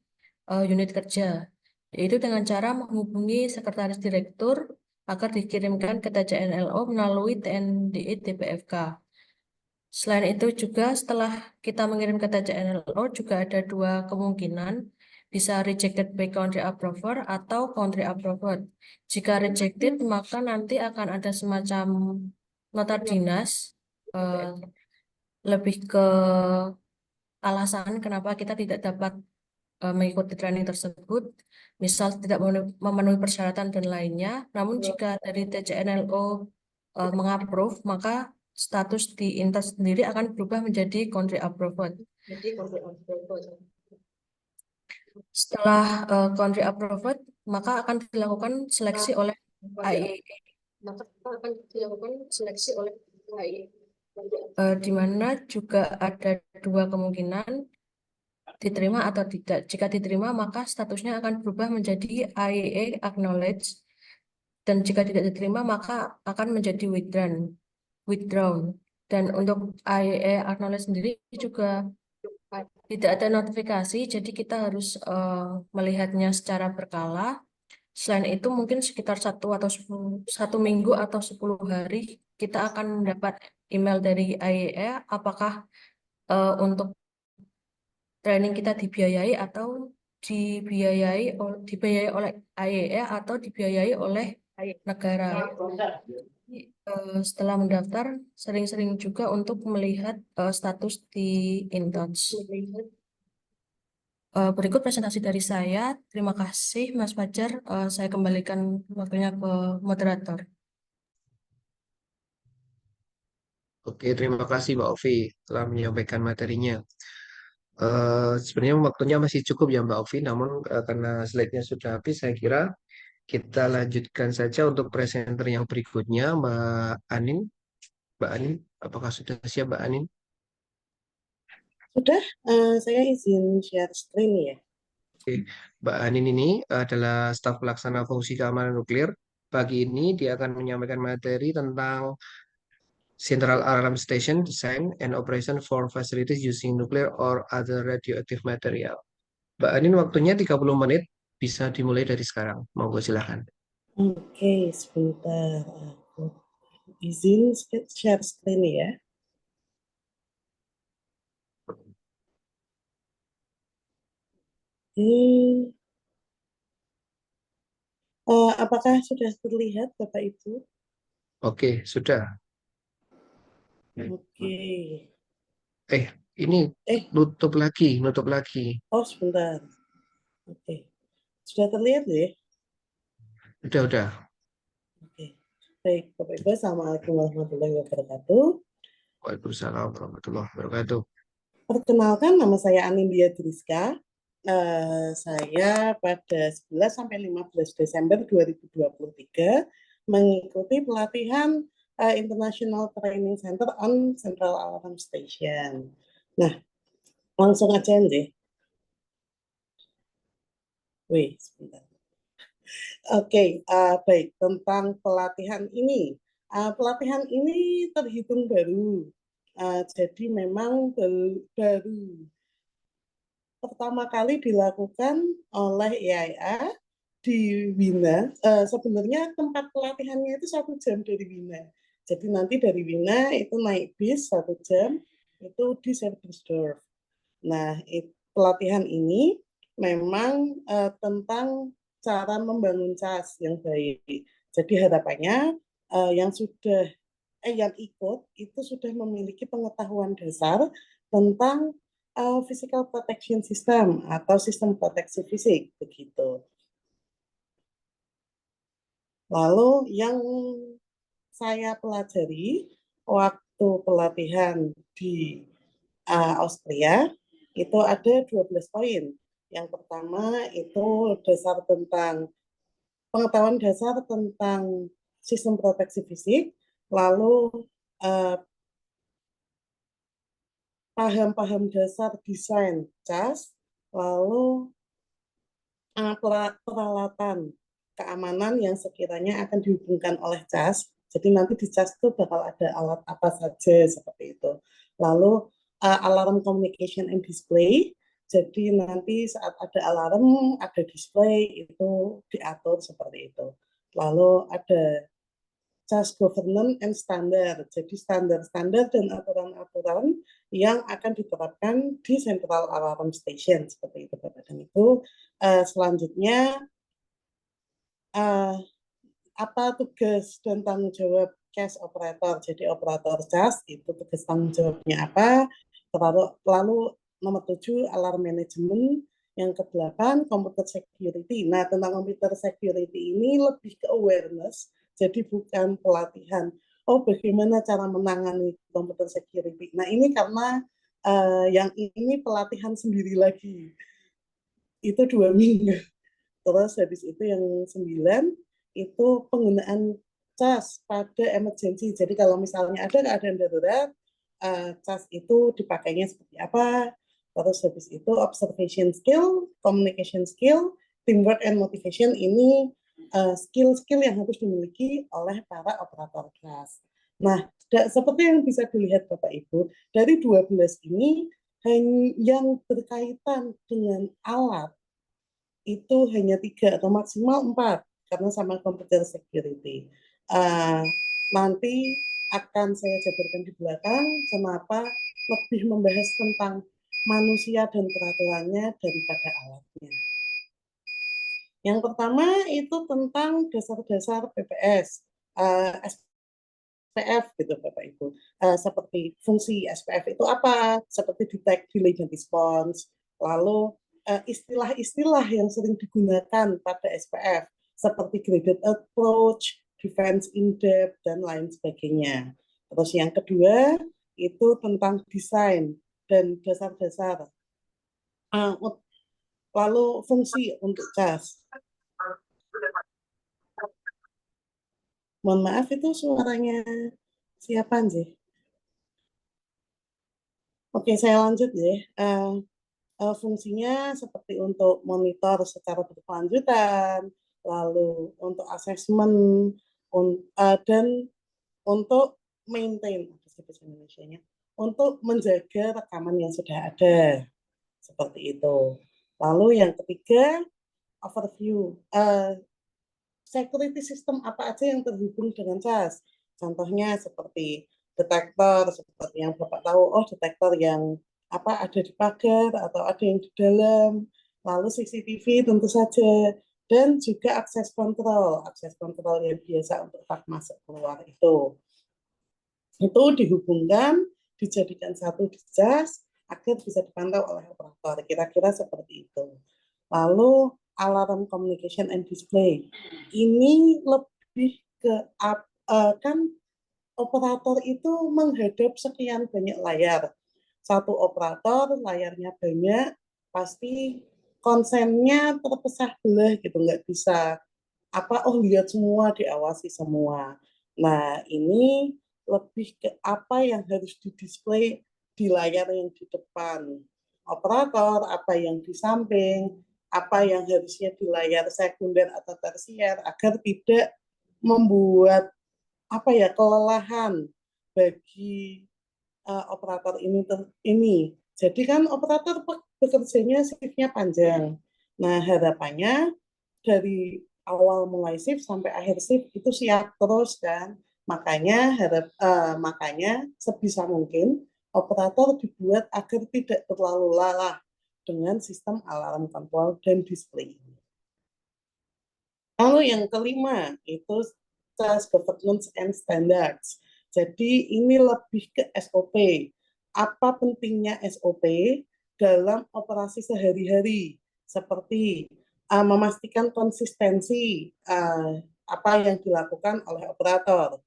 H: unit kerja, yaitu dengan cara menghubungi Sekretaris Direktur agar dikirimkan ke TCNLO melalui TNDI DPFK. Selain itu juga setelah kita mengirim ke TCNLO juga ada dua kemungkinan, bisa rejected by country approver atau country approved. Jika rejected, maka nanti akan ada semacam nota dinas, lebih ke alasan kenapa kita tidak dapat mengikuti training tersebut, misal tidak memenuhi persyaratan dan lainnya. Namun jika dari TCNLO mengapprove, maka status di InTouch sendiri akan berubah menjadi country approved. Setelah country approved, maka akan dilakukan seleksi oleh IAEA. Di mana juga ada dua kemungkinan, diterima atau tidak. Jika diterima, maka statusnya akan berubah menjadi IAEA acknowledge, dan jika tidak diterima, maka akan menjadi withdrawn. Dan untuk IAEA acknowledge sendiri juga tidak ada notifikasi, jadi kita harus melihatnya secara berkala. Selain itu, mungkin sekitar 1 minggu atau 10 hari kita akan mendapat email dari IAEA apakah untuk training kita dibiayai atau dibiayai oleh IAEA atau dibiayai oleh negara. Setelah mendaftar, sering-sering juga untuk melihat status di InTouch. Berikut presentasi dari saya. Terima kasih, Mas Fajar. Saya kembalikan waktunya ke moderator.
D: Oke, terima kasih Mbak Ovi telah menyampaikan materinya. Sebenarnya waktunya masih cukup ya Mbak Ovi, namun karena slide-nya sudah habis, saya kira kita lanjutkan saja untuk presenter yang berikutnya, Mbak Anin. Mbak Anin, apakah sudah siap Mbak Anin?
I: Sudah, saya izin share screen ya.
D: Oke, Mbak Anin ini adalah staf pelaksana fungsi keamanan nuklir. Pagi ini dia akan menyampaikan materi tentang Central Alarm Station Design and Operation for Facilities Using Nuclear or Other Radioactive Material. Mbak Anin, waktunya 30 menit, bisa dimulai dari sekarang. Monggo silakan.
I: Oke, sebentar. Aku izin share screen ya. Apakah sudah terlihat Bapak Ibu?
D: Oke, sudah.
I: Oke.
D: Ini nutup lagi.
I: Oh, sebentar. Oke. Sudah terlihat ya?
D: Udah.
I: Oke. Baik, Bapak Ibu, Assalamualaikum warahmatullahi wabarakatuh.
D: Waalaikumsalam warahmatullahi wabarakatuh.
I: Perkenalkan, nama saya Anindya Driska. Saya pada 11 sampai 15 Desember 2023 mengikuti pelatihan International Training Center on Central Alarm Station. Nah, langsung aja nih. Sebentar. Oke, baik, tentang pelatihan ini. Pelatihan ini terhitung baru. Jadi memang baru pertama kali dilakukan oleh IAEA di Wina. Sebenarnya tempat pelatihannya itu 1 jam dari Wina. Jadi nanti dari Wina itu naik bis 1 jam itu di Servisdorf. Nah, pelatihan ini memang tentang cara membangun CAS yang baik. Jadi harapannya yang ikut itu sudah memiliki pengetahuan dasar tentang physical protection system atau sistem proteksi fisik begitu. Lalu yang saya pelajari waktu pelatihan di Austria itu ada 12 poin. Yang pertama itu pengetahuan dasar tentang sistem proteksi fisik, lalu paham-paham dasar desain cas, lalu peralatan keamanan yang sekiranya akan dihubungkan oleh cas. Jadi nanti di cas itu bakal ada alat apa saja seperti itu. Lalu alarm communication and display. Jadi nanti saat ada alarm, ada display itu diatur seperti itu. Lalu ada cas governance and standard. Jadi standar-standar dan aturan-aturan yang akan diterapkan di Central Alarm Station seperti itu, Bapak. Dan itu selanjutnya apa tugas dan tanggung jawab cas operator. Jadi operator cas itu tugas tanggung jawabnya apa. Lalu nomor 7 alarm management. Yang ke-8 computer security. Nah, tentang computer security ini lebih ke awareness. Jadi bukan pelatihan. Oh, bagaimana cara menangani computer security. Nah, ini karena yang ini pelatihan sendiri lagi. Itu 2 minggu. Terus habis itu yang 9, itu penggunaan cas pada emergency. Jadi kalau misalnya ada keadaan darurat, cas itu dipakainya seperti apa. Terus habis itu observation skill, communication skill, teamwork and motivation ini skill-skill yang harus dimiliki oleh para operator cas. Nah, seperti yang bisa dilihat Bapak Ibu, dari 12 ini yang berkaitan dengan alat itu hanya 3 atau maksimal 4 karena sama computer security. Nanti akan saya jabarkan di belakang kenapa lebih membahas tentang manusia dan peraturannya daripada alatnya. Yang pertama itu tentang dasar-dasar PPS, SPF gitu Bapak Ibu. Seperti fungsi SPF itu apa? Seperti detect, delay, dan response. Lalu istilah-istilah yang sering digunakan pada SPF seperti graded approach, defense in depth, dan lain sebagainya. Terus yang kedua itu tentang desain dan dasar-dasar. Lalu fungsi untuk cas. Mohon maaf itu suaranya siapa sih? Oke, saya lanjut ya. Fungsinya seperti untuk monitor secara berkelanjutan, lalu untuk asesmen, dan untuk maintain, untuk menjaga rekaman yang sudah ada, seperti itu. Lalu yang ketiga, overview. Security system apa aja yang terhubung dengan cas. Contohnya seperti detektor, seperti yang Bapak tahu, oh detektor yang ada di pagar atau ada yang di dalam, lalu CCTV tentu saja, dan juga akses kontrol yang biasa untuk tak masuk keluar itu dihubungkan, dijadikan satu di cas agar bisa dipantau oleh operator, kira-kira seperti itu. Lalu alarm communication and display ini lebih ke kan operator itu menghadap sekian banyak layar. Satu operator layarnya banyak, pasti konsennya terpecah belah gitu, nggak bisa lihat semua, diawasi semua. Nah, ini lebih ke apa yang harus didisplay di layar yang di depan operator, apa yang di samping, apa yang harusnya di layar sekunder atau tersier agar tidak membuat kelelahan bagi operator ini. Jadi kan operator bekerjanya shift-nya panjang. Nah, harapannya dari awal mulai shift sampai akhir shift itu siap terus kan. Makanya sebisa mungkin operator dibuat agar tidak terlalu lelah dengan sistem alarm control dan display. Lalu yang kelima itu SAS governance and standards. Jadi ini lebih ke SOP. Apa pentingnya SOP dalam operasi sehari-hari? Seperti memastikan konsistensi apa yang dilakukan oleh operator.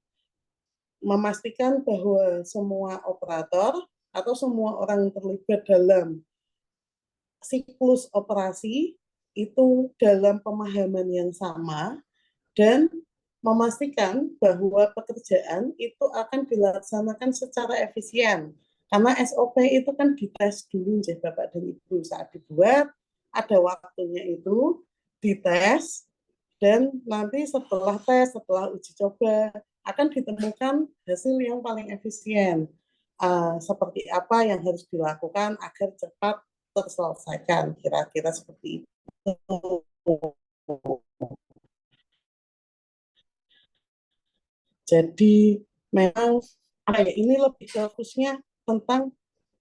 I: Memastikan bahwa semua operator atau semua orang yang terlibat dalam siklus operasi itu dalam pemahaman yang sama dan memastikan bahwa pekerjaan itu akan dilaksanakan secara efisien. Karena SOP itu kan dites dulu ya Bapak dan Ibu saat dibuat, ada waktunya itu dites, dan nanti setelah tes, setelah uji coba, akan ditemukan hasil yang paling efisien. Seperti apa yang harus dilakukan agar cepat terselesaikan, kira-kira seperti itu. Jadi memang ini lebih fokusnya tentang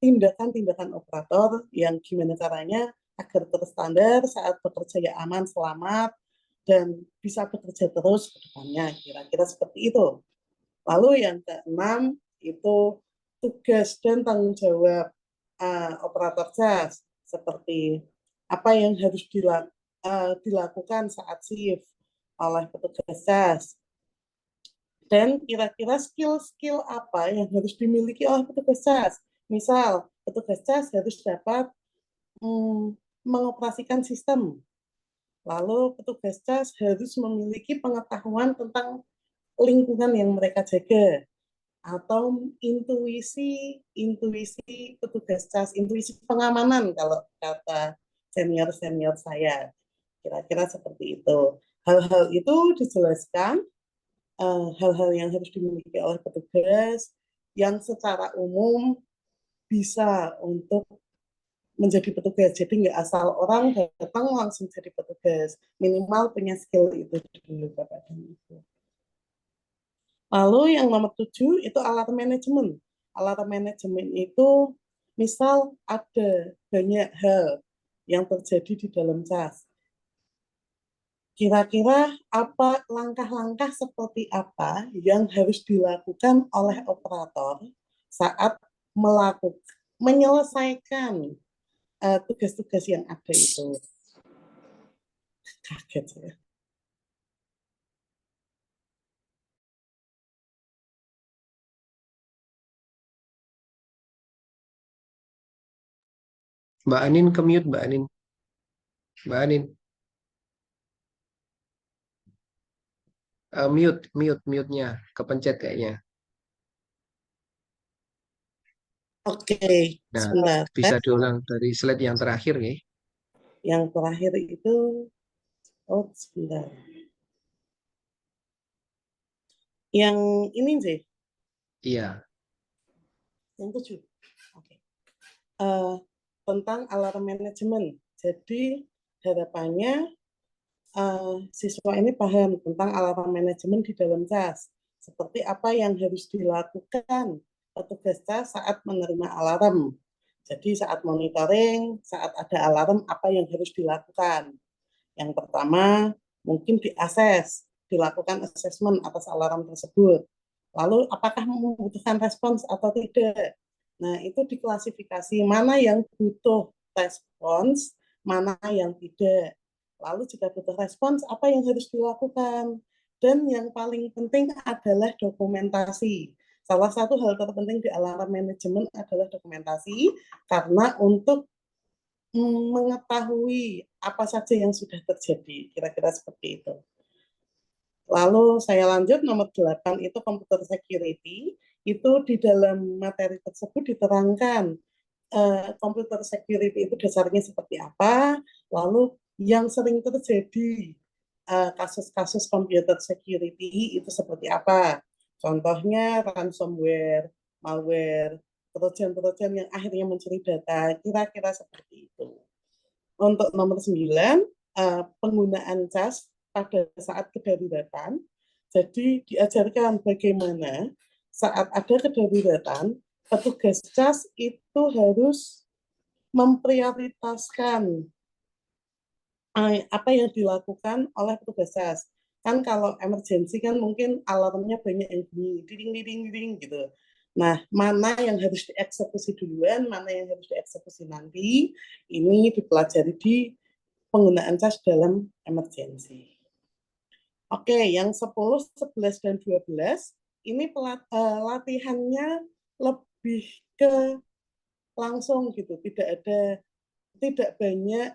I: tindakan-tindakan operator yang gimana caranya agar terstandar saat bekerja ya aman, selamat, dan bisa bekerja terus ke depannya, kira-kira seperti itu. Lalu yang keenam itu tugas dan tanggung jawab operator jas, seperti apa yang harus dilakukan saat shift oleh petugas jas, dan kira-kira skill-skill apa yang harus dimiliki oleh petugas jas. Misal, petugas jas harus dapat mengoperasikan sistem. Lalu petugas jas harus memiliki pengetahuan tentang lingkungan yang mereka jaga. Atau intuisi petugas jas, intuisi pengamanan kalau kata senior-senior saya. Kira-kira seperti itu. Hal-hal itu dijelaskan, hal-hal yang harus dimiliki oleh petugas yang secara umum bisa untuk menjadi petugas. Jadi nggak asal orang datang langsung jadi petugas. Minimal punya skill itu dulu Bapak dan Ibu. Lalu yang nomor 7 itu alarm manajemen. Alarm manajemen itu misal ada banyak hal yang terjadi di dalam jas. Kira-kira apa langkah-langkah seperti apa yang harus dilakukan oleh operator saat menyelesaikan tugas-tugas yang ada itu. Kaget saya.
D: Mbak Anin ke mute, Mbak Anin. Mbak Anin. Mute-nya. Kepencet kayaknya.
I: Oke,
D: Nah,
I: sebentar.
D: bisa diulang dari slide yang terakhir nih.
I: Yang terakhir itu, sebentar. Yang ini sih.
D: Iya.
I: Yang 7. Oke. Tentang alarm manajemen. Jadi harapannya siswa ini paham tentang alarm manajemen di dalam jas. Seperti apa yang harus dilakukan petugas jas saat menerima alarm. Jadi saat monitoring, saat ada alarm, apa yang harus dilakukan. Yang pertama, mungkin dilakukan asesmen atas alarm tersebut. Lalu apakah membutuhkan respons atau tidak. Nah, itu diklasifikasi mana yang butuh respons, mana yang tidak. Lalu jika butuh respons, apa yang harus dilakukan? Dan yang paling penting adalah dokumentasi. Salah satu hal terpenting di alarm manajemen adalah dokumentasi, karena untuk mengetahui apa saja yang sudah terjadi, kira-kira seperti itu. Lalu saya lanjut, nomor 8 itu computer security. Itu di dalam materi tersebut diterangkan computer security itu dasarnya seperti apa, lalu yang sering terjadi kasus-kasus computer security itu seperti apa. Contohnya ransomware, malware, trojan-trojan yang akhirnya mencuri data, kira-kira seperti itu. Untuk nomor 9, penggunaan jas pada saat kedaruratan. Jadi diajarkan bagaimana saat ada kedaruratan, petugas jas itu harus memprioritaskan apa yang dilakukan oleh petugas jas. Kan kalau emergensi kan mungkin alarmnya banyak yang bunyi, ding gitu. Nah, mana yang harus dieksekusi duluan, mana yang harus dieksekusi nanti, ini dipelajari di penggunaan jas dalam emergensi. Oke, yang 10, 11, dan 12 ini latihannya lebih ke langsung gitu, tidak banyak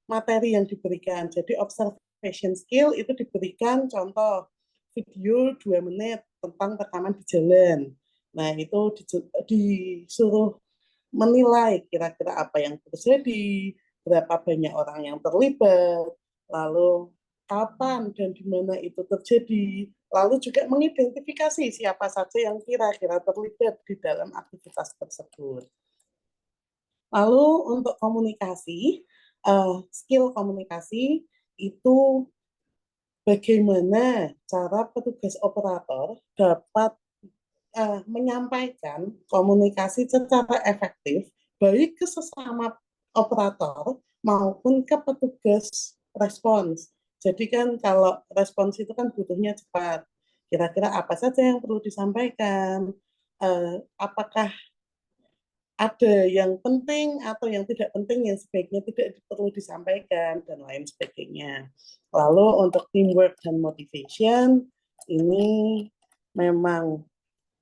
I: materi yang diberikan. Jadi observation skill itu diberikan contoh video 2 menit tentang rekaman di jalan. Nah, itu disuruh menilai kira-kira apa yang terjadi, berapa banyak orang yang terlibat, lalu kapan dan di mana itu terjadi, lalu juga mengidentifikasi siapa saja yang kira-kira terlibat di dalam aktivitas tersebut. Lalu untuk komunikasi, skill komunikasi itu bagaimana cara petugas operator dapat menyampaikan komunikasi secara efektif baik ke sesama operator maupun ke petugas respons. Jadi kan kalau respons itu kan butuhnya cepat. Kira-kira apa saja yang perlu disampaikan? Apakah ada yang penting atau yang tidak penting yang sebaiknya tidak perlu disampaikan dan lain sebagainya. Lalu untuk teamwork dan motivation ini memang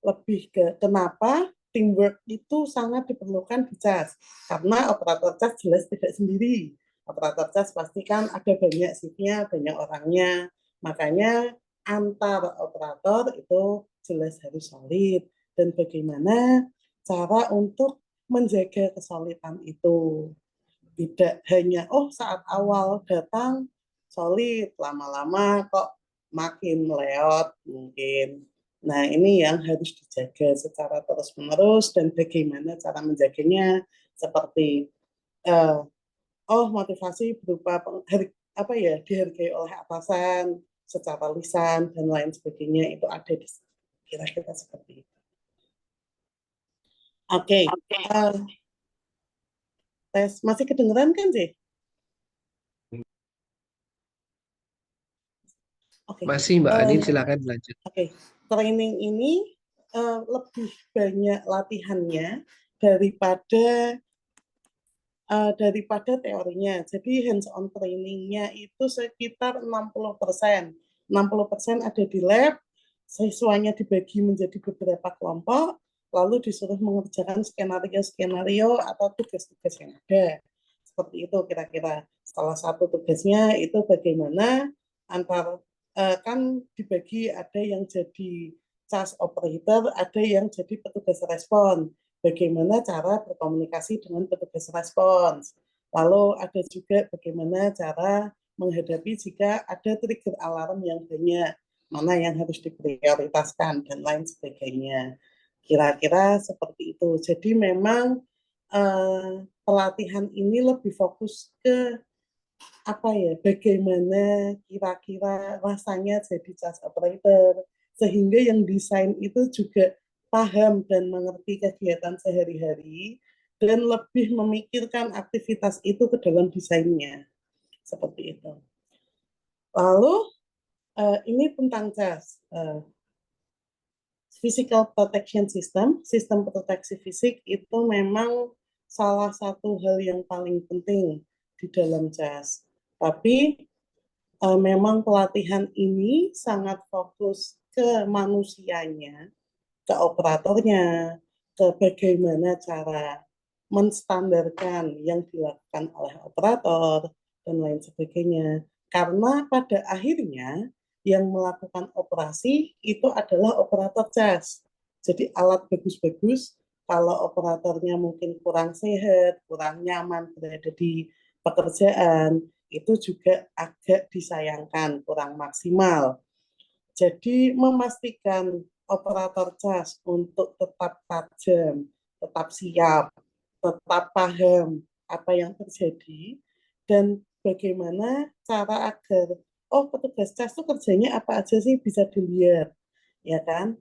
I: lebih ke kenapa teamwork itu sangat diperlukan di CAS. Karena operator CAS jelas tidak sendiri. Operator CAS pasti kan ada banyak shiftnya, banyak orangnya. Makanya antar operator itu jelas harus solid. Dan bagaimana cara untuk menjaga kesolidan itu. Tidak hanya, saat awal datang solid, lama-lama kok makin meleot mungkin. Nah, ini yang harus dijaga secara terus-menerus dan bagaimana cara menjaganya seperti motivasi berupa dihargai oleh atasan secara lisan dan lain sebagainya itu ada di kira-kira seperti itu. Oke. Tes masih kedengeran kan sih?
D: Masih Mbak Anin, silakan lanjut.
I: Oke. Training ini lebih banyak latihannya daripada teorinya. Jadi hands-on trainingnya itu sekitar 60%. 60% ada di lab, siswanya dibagi menjadi beberapa kelompok, lalu disuruh mengerjakan skenario-skenario atau tugas-tugas yang ada. Seperti itu kira-kira. Salah satu tugasnya itu bagaimana kan dibagi ada yang jadi CAS operator, ada yang jadi petugas respon. Bagaimana cara berkomunikasi dengan petugas respons. Lalu ada juga bagaimana cara menghadapi jika ada trigger alarm yang banyak, mana yang harus diprioritaskan, dan lain sebagainya. Kira-kira seperti itu. Jadi memang pelatihan ini lebih fokus ke bagaimana kira-kira rasanya jadi CAS operator, sehingga yang desain itu juga paham dan mengerti kegiatan sehari-hari dan lebih memikirkan aktivitas itu ke dalam desainnya. Seperti itu. Lalu ini tentang CAS. Physical Protection System, sistem proteksi fisik itu memang salah satu hal yang paling penting di dalam CAS. Tapi memang pelatihan ini sangat fokus ke manusianya, ke operatornya, ke bagaimana cara menstandarkan yang dilakukan oleh operator, dan lain sebagainya. Karena pada akhirnya yang melakukan operasi itu adalah operator CAS. Jadi alat bagus-bagus, kalau operatornya mungkin kurang sehat, kurang nyaman berada di pekerjaan, itu juga agak disayangkan, kurang maksimal. Jadi memastikan operator CAS untuk tetap tajam, tetap siap, tetap paham apa yang terjadi, dan bagaimana cara agar petugas CAS itu kerjanya apa aja sih bisa dilihat, ya kan?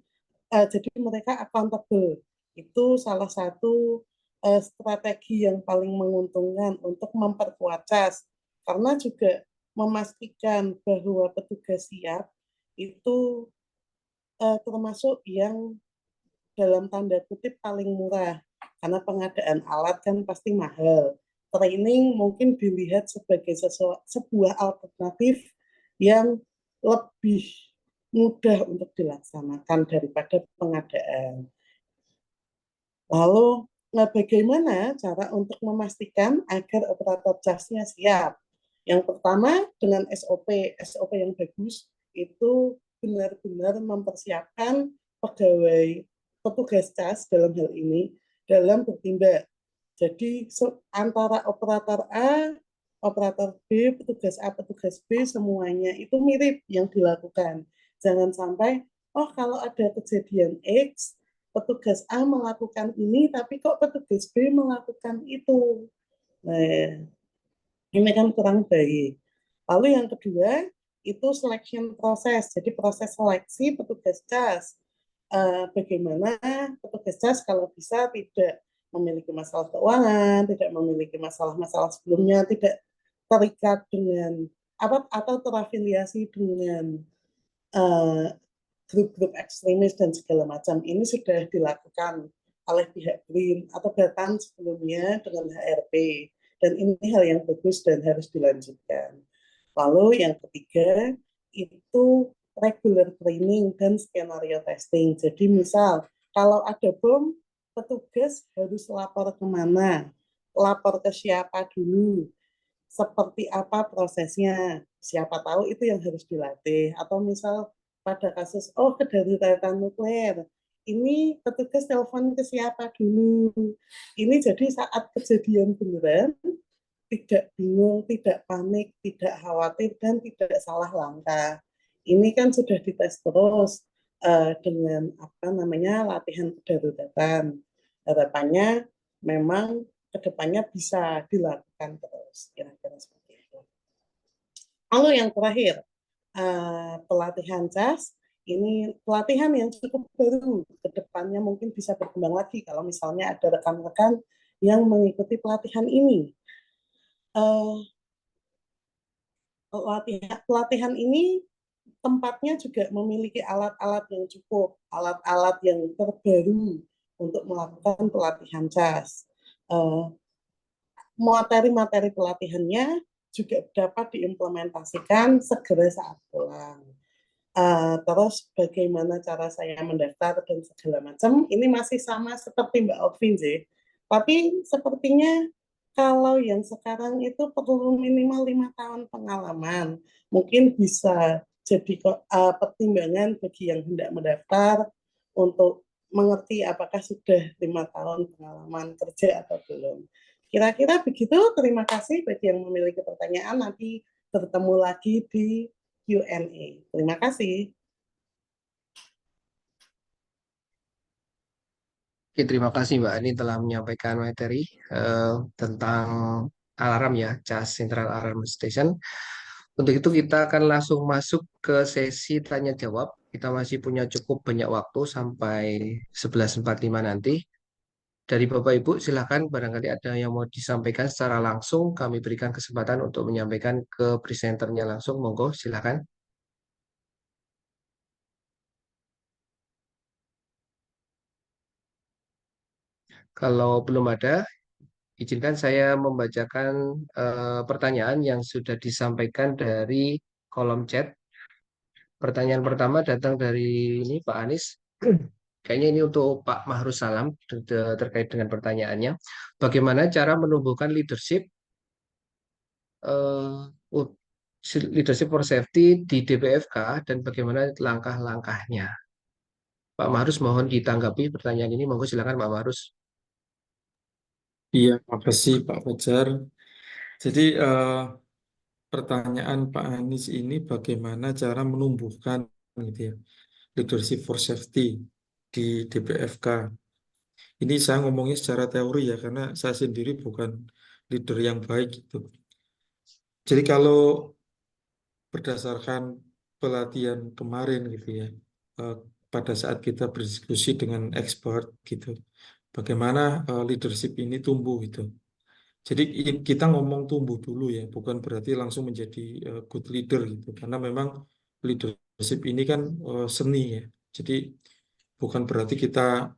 I: Jadi mereka accountable. Itu salah satu strategi yang paling menguntungkan untuk memperkuat CAS. Karena juga memastikan bahwa petugas siap itu termasuk yang dalam tanda kutip paling murah. Karena pengadaan alat kan pasti mahal. Training mungkin dilihat sebagai sebuah alternatif yang lebih mudah untuk dilaksanakan daripada pengadaan. Lalu, bagaimana cara untuk memastikan agar operator jasnya siap? Yang pertama, dengan SOP yang bagus itu benar-benar mempersiapkan pegawai petugas jas dalam hal ini dalam bertindak. Jadi antara operator A, operator B, petugas A, petugas B, semuanya itu mirip yang dilakukan. Jangan sampai, oh kalau ada kejadian X, petugas A melakukan ini, tapi kok petugas B melakukan itu. Nah, ini kan kurang baik. Lalu yang kedua, itu selection proses. Jadi proses seleksi petugas jas. Bagaimana petugas jas kalau bisa tidak memiliki masalah keuangan, tidak memiliki masalah-masalah sebelumnya, tidak terikat dengan atau terafiliasi dengan grup-grup ekstremis dan segala macam. Ini sudah dilakukan oleh pihak BRIN atau bahkan sebelumnya dengan HRP. Dan ini hal yang bagus dan harus dilanjutkan. Lalu yang ketiga, itu regular training dan skenario testing. Jadi misal, kalau ada bom, petugas harus lapor kemana, lapor ke siapa dulu, seperti apa prosesnya, siapa tahu itu yang harus dilatih. Atau misal pada kasus, kedaruratan nuklir, ini petugas telepon ke siapa dulu. Ini jadi saat kejadian beneran, tidak bingung, tidak panik, tidak khawatir, dan tidak salah langkah. Ini kan sudah dites terus dengan latihan kedaruratan. Harapannya memang kedepannya bisa dilakukan terus, kira-kira seperti itu. Lalu yang terakhir, pelatihan jas. Ini pelatihan yang cukup baru, kedepannya mungkin bisa berkembang lagi kalau misalnya ada rekan-rekan yang mengikuti pelatihan ini. Pelatihan ini tempatnya juga memiliki alat-alat yang cukup, alat-alat yang terbaru untuk melakukan pelatihan jas. Materi-materi pelatihannya juga dapat diimplementasikan segera saat pulang. Terus bagaimana cara saya mendaftar dan segala macam, ini masih sama seperti Mbak Ovin sih. Tapi sepertinya kalau yang sekarang itu perlu minimal 5 tahun pengalaman. Mungkin bisa jadi pertimbangan bagi yang hendak mendaftar untuk mengerti apakah sudah 5 tahun pengalaman kerja atau belum. Kira-kira begitu. Terima kasih bagi yang memiliki pertanyaan. Nanti bertemu lagi di Q&A. Terima kasih.
D: Oke, terima kasih Mbak Ani telah menyampaikan materi tentang alarm ya, jas Central Alarm Station. Untuk itu kita akan langsung masuk ke sesi tanya jawab. Kita masih punya cukup banyak waktu sampai 11.45 nanti. Dari Bapak Ibu silakan barangkali ada yang mau disampaikan secara langsung, kami berikan kesempatan untuk menyampaikan ke presenternya langsung. Monggo silakan. Kalau belum ada, izinkan saya membacakan pertanyaan yang sudah disampaikan dari kolom chat. Pertanyaan pertama datang dari ini Pak Anies. Kayaknya ini untuk Pak Mahrus Salam terkait dengan pertanyaannya. Bagaimana cara menumbuhkan leadership leadership for safety di DPFK dan bagaimana langkah-langkahnya? Pak Mahrus mohon ditanggapi pertanyaan ini. Monggo silakan Pak Mahrus.
E: Iya, makasih Pak Fajar. Jadi pertanyaan Pak Anies ini bagaimana cara menumbuhkan gitu ya, leadership for safety di DPFK. Ini saya ngomongnya secara teori ya, karena saya sendiri bukan leader yang baik gitu. Jadi kalau berdasarkan pelatihan kemarin gitu ya, pada saat kita berdiskusi dengan expert gitu, bagaimana leadership ini tumbuh gitu. Jadi kita ngomong tumbuh dulu ya, bukan berarti langsung menjadi good leader gitu, karena memang leadership ini kan seni ya. Jadi bukan berarti kita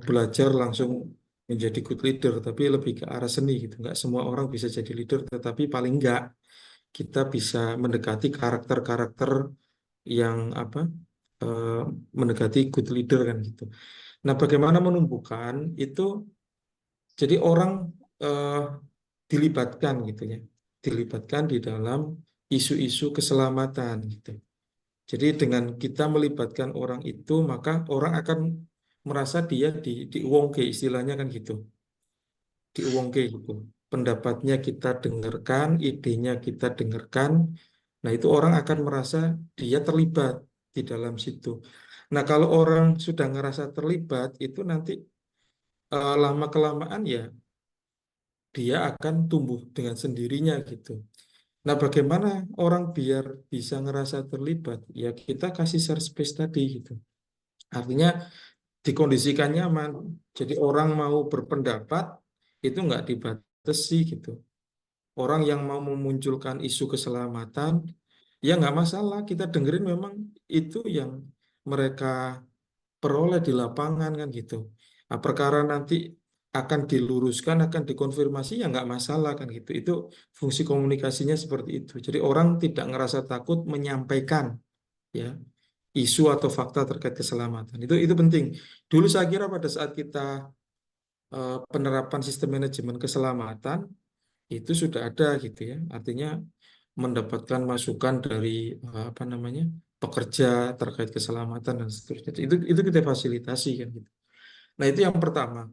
E: belajar langsung menjadi good leader, tapi lebih ke arah seni gitu. Nggak semua orang bisa jadi leader, tetapi paling nggak kita bisa mendekati karakter-karakter yang mendekati good leader kan gitu. Nah, bagaimana menumbuhkan itu? Jadi orang dilibatkan gitu ya, dilibatkan di dalam isu-isu keselamatan gitu. Jadi dengan kita melibatkan orang itu, maka orang akan merasa dia diuwongke istilahnya kan gitu, diuwongke gitu. Pendapatnya kita dengarkan, idenya kita dengarkan. Nah, itu orang akan merasa dia terlibat di dalam situ. Nah, kalau orang sudah ngerasa terlibat, itu nanti lama-kelamaan ya dia akan tumbuh dengan sendirinya gitu. Nah, bagaimana orang biar bisa ngerasa terlibat? Ya kita kasih share space tadi gitu. Artinya dikondisikan nyaman. Jadi orang mau berpendapat itu nggak dibatasi gitu. Orang yang mau memunculkan isu keselamatan, ya nggak masalah. Kita dengerin memang itu yang mereka peroleh di lapangan kan gitu. Nah, perkara nanti akan diluruskan, akan dikonfirmasi ya nggak masalah kan gitu. Itu fungsi komunikasinya seperti itu. Jadi orang tidak ngerasa takut menyampaikan ya isu atau fakta terkait keselamatan. Itu penting. Dulu saya kira pada saat kita penerapan sistem manajemen keselamatan itu sudah ada gitu ya. Artinya mendapatkan masukan dari pekerja terkait keselamatan dan seterusnya. Itu kita fasilitasi kan gitu. Nah, itu yang pertama.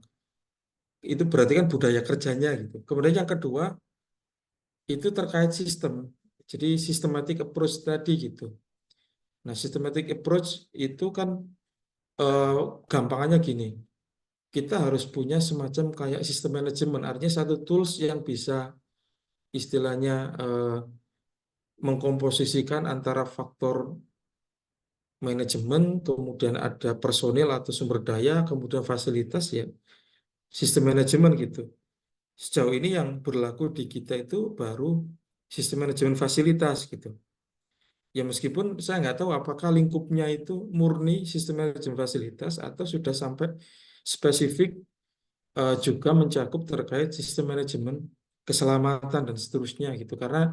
E: Itu berarti kan budaya kerjanya gitu. Kemudian yang kedua itu terkait sistem. Jadi systematic approach tadi gitu. Nah, systematic approach itu kan gampangannya gini. Kita harus punya semacam kayak sistem manajemen. Artinya satu tools yang bisa istilahnya mengkomposisikan antara faktor manajemen, kemudian ada personil atau sumber daya, kemudian fasilitas ya, sistem manajemen gitu. Sejauh ini yang berlaku di kita itu baru sistem manajemen fasilitas gitu. Ya meskipun saya nggak tahu apakah lingkupnya itu murni sistem manajemen fasilitas atau sudah sampai spesifik juga mencakup terkait sistem manajemen keselamatan dan seterusnya gitu. Karena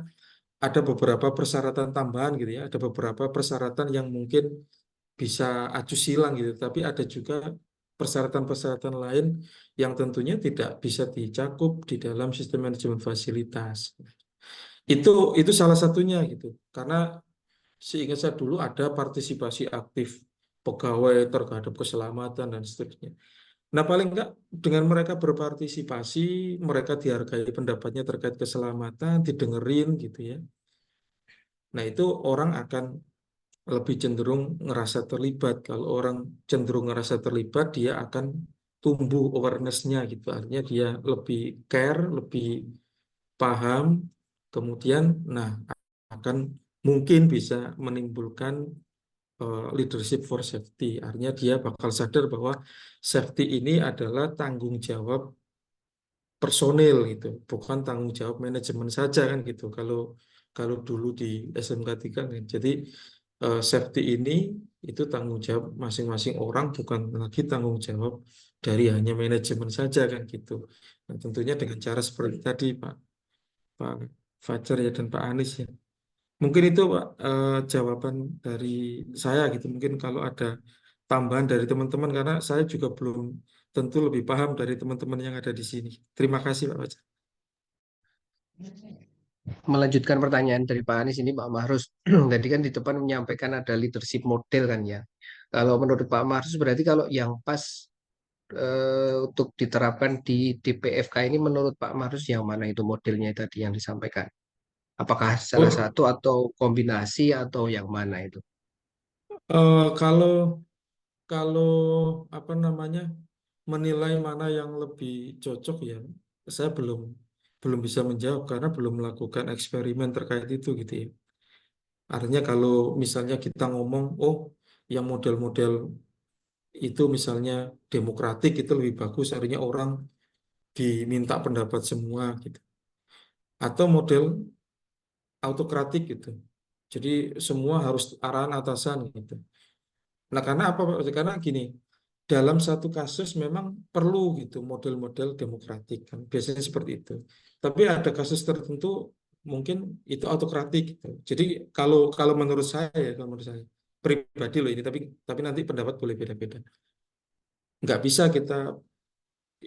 E: ada beberapa persyaratan tambahan gitu ya, ada beberapa persyaratan yang mungkin bisa acu silang gitu, tapi ada juga persyaratan-persyaratan lain yang tentunya tidak bisa dicakup di dalam sistem manajemen fasilitas. Itu salah satunya gitu. Karena seingat saya dulu ada partisipasi aktif pegawai terhadap keselamatan dan seterusnya. Nah, paling enggak dengan mereka berpartisipasi, mereka dihargai pendapatnya terkait keselamatan, didengerin gitu ya. Nah, itu orang akan lebih cenderung ngerasa terlibat. Kalau orang cenderung ngerasa terlibat, dia akan tumbuh awareness-nya gitu. Artinya dia lebih care, lebih paham, kemudian akan mungkin bisa menimbulkan leadership for safety. Artinya dia bakal sadar bahwa safety ini adalah tanggung jawab personil gitu, bukan tanggung jawab manajemen saja kan gitu. Kalau dulu di SMK 3 kan. Jadi safety ini itu tanggung jawab masing-masing orang, bukan lagi tanggung jawab dari hanya manajemen saja kan gitu. Nah, tentunya dengan cara seperti tadi Pak Fajar ya dan Pak Anies ya. Mungkin itu Pak jawaban dari saya gitu. Mungkin kalau ada tambahan dari teman-teman karena saya juga belum tentu lebih paham dari teman-teman yang ada di sini. Terima kasih Pak Fajar.
D: Melanjutkan pertanyaan dari Pak Anies ini Pak Mahrus. Tadi kan di depan menyampaikan ada leadership model kan ya. Kalau menurut Pak Mahrus berarti kalau yang pas untuk diterapkan di DPFK ini menurut Pak Mahrus yang mana itu modelnya tadi yang disampaikan? Apakah salah satu atau kombinasi atau yang mana itu?
E: Kalau menilai mana yang lebih cocok ya, saya belum bisa menjawab karena belum melakukan eksperimen terkait itu gitu ya. Artinya kalau misalnya kita ngomong, oh yang model-model itu misalnya demokratik itu lebih bagus, artinya orang diminta pendapat semua gitu. Atau model autokratik gitu. Jadi semua harus arahan atasan gitu. Nah, karena apa? Karena gini, dalam satu kasus memang perlu gitu model-model demokratik kan. Biasanya seperti itu. Tapi ada kasus tertentu mungkin itu autokratik gitu. Jadi kalau kalau menurut saya pribadi loh ini, tapi nanti pendapat boleh beda-beda. Nggak bisa kita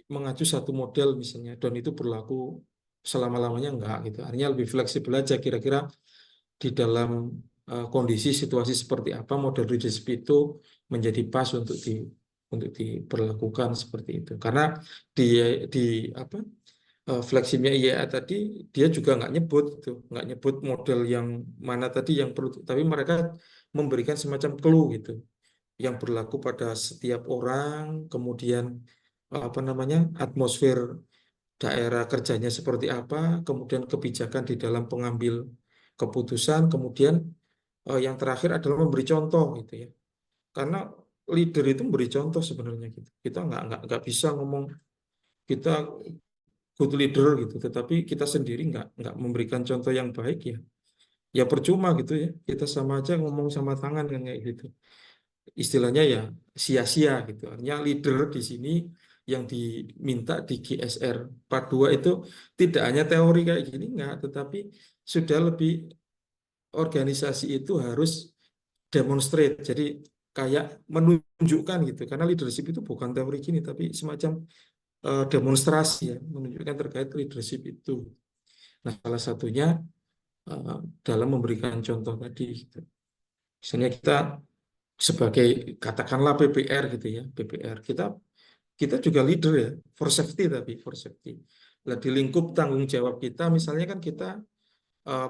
E: mengacu satu model misalnya dan itu berlaku selama-lamanya, enggak gitu. Artinya lebih fleksibel aja, kira-kira di dalam kondisi situasi seperti apa model leadership itu menjadi pas untuk diberlakukan seperti itu. Karena di apa flexibnya IAA tadi dia juga nggak nyebut model yang mana tadi yang perlu, tapi mereka memberikan semacam clue gitu yang berlaku pada setiap orang, kemudian apa namanya atmosfer daerah kerjanya seperti apa, kemudian kebijakan di dalam pengambil keputusan, kemudian yang terakhir adalah memberi contoh gitu ya. Karena leader itu memberi contoh sebenarnya gitu. Kita nggak bisa ngomong kita good leader gitu, tetapi kita sendiri nggak memberikan contoh yang baik ya. Ya percuma gitu ya. Kita sama aja ngomong sama tangan kan kayak gitu. Istilahnya ya sia-sia gitu. Artinya leader di sini yang diminta di GSR 42 itu tidak hanya teori kayak gini enggak, tetapi sudah lebih organisasi itu harus demonstrate. Jadi kayak menunjukkan gitu. Karena leadership itu bukan teori gini tapi semacam demonstrasi ya, menunjukkan terkait leadership itu. Nah, salah satunya dalam memberikan contoh tadi gitu. Misalnya kita sebagai katakanlah PPR gitu ya, PPR kita juga leader ya, for safety tapi for safety. Nah, di lingkup tanggung jawab kita misalnya kan kita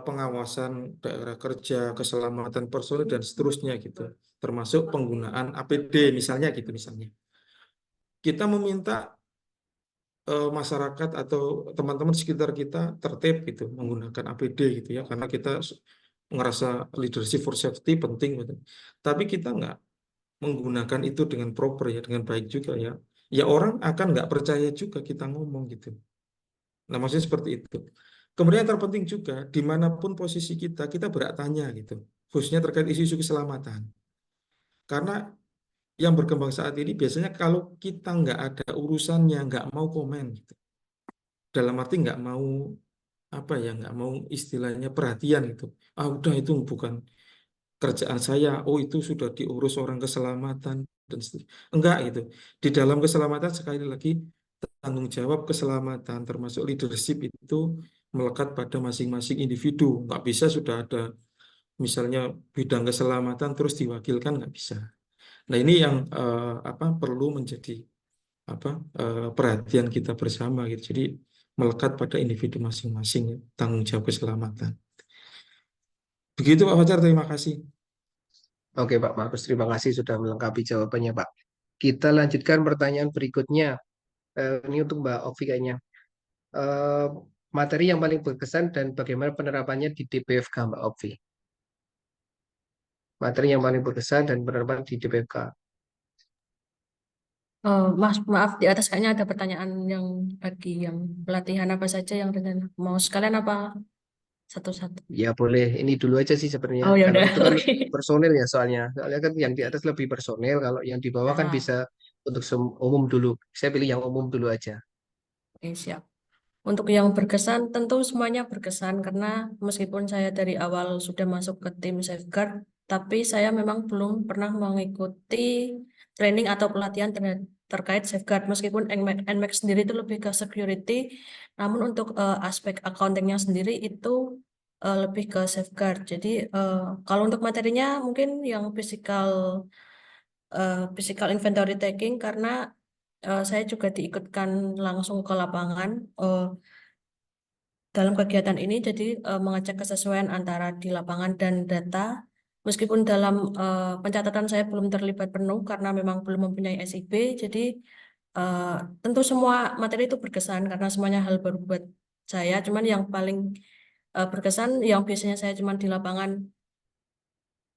E: pengawasan daerah kerja, keselamatan personil dan seterusnya gitu, termasuk penggunaan APD misalnya gitu misalnya. Kita meminta masyarakat atau teman-teman sekitar kita tertib gitu menggunakan APD gitu ya, karena kita ngerasa leadership for safety penting gitu. Tapi kita nggak menggunakan itu dengan proper ya, dengan baik juga ya, ya orang akan nggak percaya juga kita ngomong gitu. Nah, maksudnya seperti itu. Kemudian yang terpenting juga, dimanapun posisi kita berhak tanya gitu, khususnya terkait isu-isu keselamatan. Karena yang berkembang saat ini biasanya kalau kita nggak ada urusannya, nggak mau komen gitu. Dalam arti nggak mau apa ya, nggak mau istilahnya perhatian gitu. Ah udah itu bukan kerjaan saya, oh itu sudah diurus orang keselamatan dan seterusnya. Enggak gitu. Di dalam keselamatan sekali lagi tanggung jawab keselamatan termasuk leadership itu melekat pada masing-masing individu. Nggak bisa sudah ada misalnya bidang keselamatan terus diwakilkan, nggak bisa. Nah ini yang apa perlu menjadi apa perhatian kita bersama gitu. Jadi melekat pada individu masing-masing ya, tanggung jawab keselamatan. Begitu Pak Fajar, terima kasih.
D: Oke Pak Markus, terima kasih sudah melengkapi jawabannya Pak. Kita lanjutkan pertanyaan berikutnya. Ini untuk Mbak Ovi kayaknya. Materi yang paling berkesan dan bagaimana penerapannya di DPFK Mbak Ovi. Materi yang paling berkesan dan penerapan di DPFK.
H: Mas, maaf di atas kayaknya ada pertanyaan yang bagi yang pelatihan apa saja yang rencana. Mau sekalian apa satu-satu?
D: Ya boleh, ini dulu aja sih sebenarnya.
H: Oh ya
D: Kalau
H: udah,
D: itu kan
H: oke.
D: personil ya soalnya. Soalnya kan yang di atas lebih personil, kalau yang di bawah kan
H: Ah,
D: bisa untuk umum dulu. Saya pilih yang umum dulu aja.
H: oke, siap. Untuk yang berkesan, tentu semuanya berkesan karena meskipun saya dari awal sudah masuk ke tim Safeguard, tapi saya memang belum pernah mengikuti training atau pelatihan terkait Safeguard. Meskipun NMAX sendiri itu lebih ke security, namun untuk aspek accountingnya sendiri itu lebih ke Safeguard. Jadi kalau untuk materinya mungkin yang physical inventory taking karena saya juga diikutkan langsung ke lapangan. Dalam kegiatan ini jadi mengecek kesesuaian antara di lapangan dan data. Meskipun dalam pencatatan saya belum terlibat penuh karena memang belum mempunyai SIB, jadi tentu semua materi itu berkesan karena semuanya hal baru buat saya. Cuman yang paling berkesan yang biasanya saya cuma di lapangan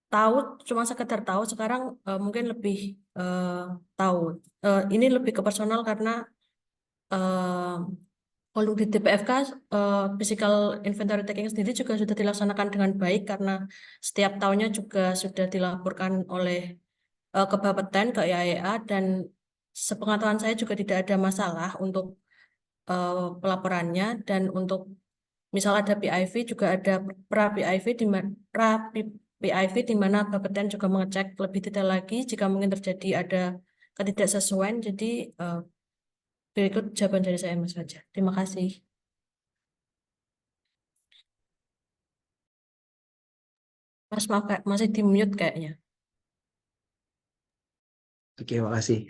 H: tahu, cuma sekedar tahu, sekarang mungkin lebih tahu. Ini lebih ke personal karena kalau di DPFK, physical inventory taking sendiri juga sudah dilaksanakan dengan baik karena setiap tahunnya juga sudah dilaporkan oleh ke Bapeten, ke IAEA, dan sepengetahuan saya juga tidak ada masalah untuk pelaporannya dan untuk misal ada PIV juga ada pra PIV di mana Bapeten juga mengecek lebih detail lagi jika mungkin terjadi ada ketidaksesuaian. Jadi berikut jawaban dari saya Mas Fajar. Terima kasih. Mas maaf Kak, masih di mute kayaknya.
D: Oke, makasih.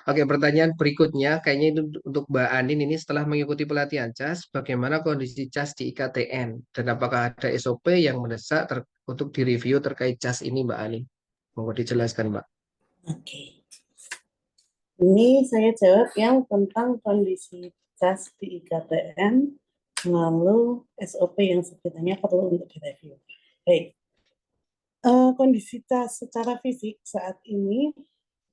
D: Oke, pertanyaan berikutnya kayaknya itu untuk Mbak Anin ini setelah mengikuti pelatihan CAS, bagaimana kondisi CAS di IKTN dan apakah ada SOP yang mendesak untuk direview terkait CAS ini Mbak Anin? Mohon dijelaskan Mbak.
I: Oke. Ini saya jawab yang tentang kondisi CAS di IKTN, lalu SOP yang sekiranya perlu untuk direview. Baik. Kondisi CAS secara fisik saat ini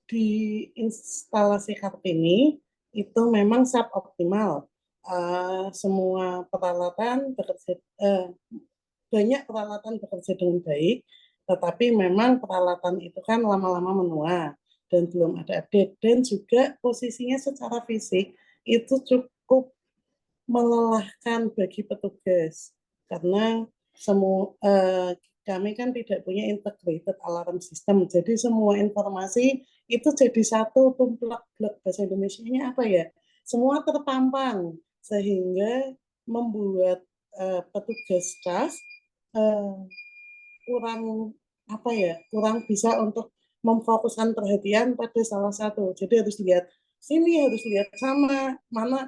I: di instalasi Kartini itu memang suboptimal. Semua peralatan bekerja, banyak peralatan bekerja dengan baik, tetapi memang peralatan itu kan lama-lama menua dan belum ada update, dan juga posisinya secara fisik itu cukup melelahkan bagi petugas karena kami kan tidak punya integrated alarm system, jadi semua informasi itu jadi satu tumplek bahasa Indonesianya apa ya, semua terpampang sehingga membuat petugas CAS kurang bisa untuk memfokuskan perhatian pada salah satu. Jadi harus lihat sini, harus lihat sama mana,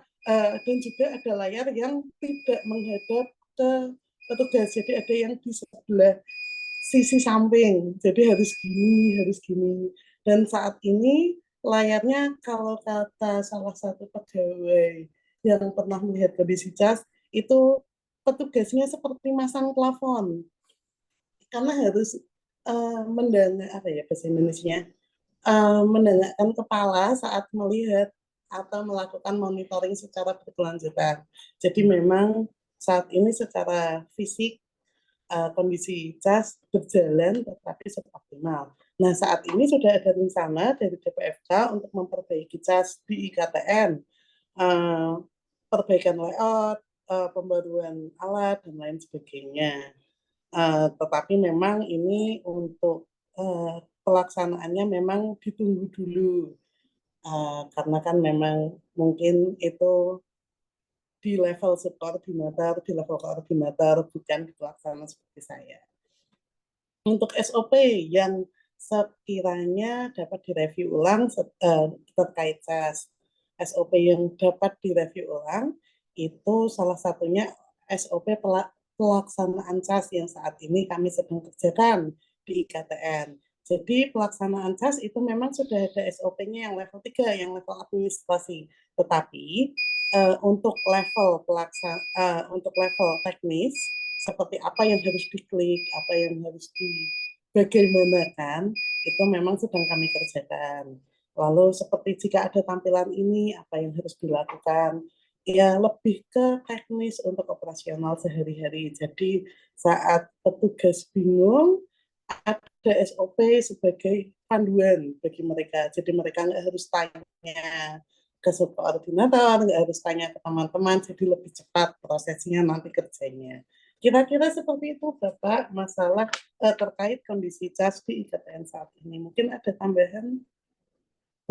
I: dan juga ada layar yang tidak menghadap ke petugas. Jadi ada yang di sebelah sisi samping. Jadi harus gini. Dan saat ini layarnya kalau kata salah satu pegawai yang pernah melihat kondisi CAS itu petugasnya seperti masang plafon. Karena harus bahasa Indonesia, mendengakkan kepala saat melihat atau melakukan monitoring secara berkelanjutan. Jadi memang saat ini secara fisik kondisi CAS berjalan tetapi suboptimal. Nah, saat ini sudah ada rencana dari DPFK untuk memperbaiki CAS di IKTN, perbaikan layout, pembaruan alat dan lain sebagainya. Tetapi memang ini untuk pelaksanaannya memang ditunggu dulu, karena kan memang mungkin itu di level subkoordinator, di level koordinator, bukan di pelaksana seperti saya. Untuk SOP yang sekiranya dapat direview ulang terkait CAS, SOP yang dapat direview ulang itu salah satunya SOP pelaksanaan CAS yang saat ini kami sedang kerjakan di IKTN. Jadi pelaksanaan CAS itu memang sudah ada SOP-nya yang level 3, yang level administrasi. Tetapi untuk level untuk level teknis, seperti apa yang harus diklik, apa yang harus dibagaimanakan, itu memang sedang kami kerjakan. Lalu seperti jika ada tampilan ini, apa yang harus dilakukan, ya lebih ke teknis untuk operasional sehari-hari. Jadi saat petugas bingung, ada SOP sebagai panduan bagi mereka. Jadi mereka nggak harus tanya ke subkoordinator, nggak harus tanya ke teman-teman, jadi lebih cepat prosesnya nanti kerjanya. Kira-kira seperti itu Bapak, masalah terkait kondisi CAS di IKTN saat ini. Mungkin ada tambahan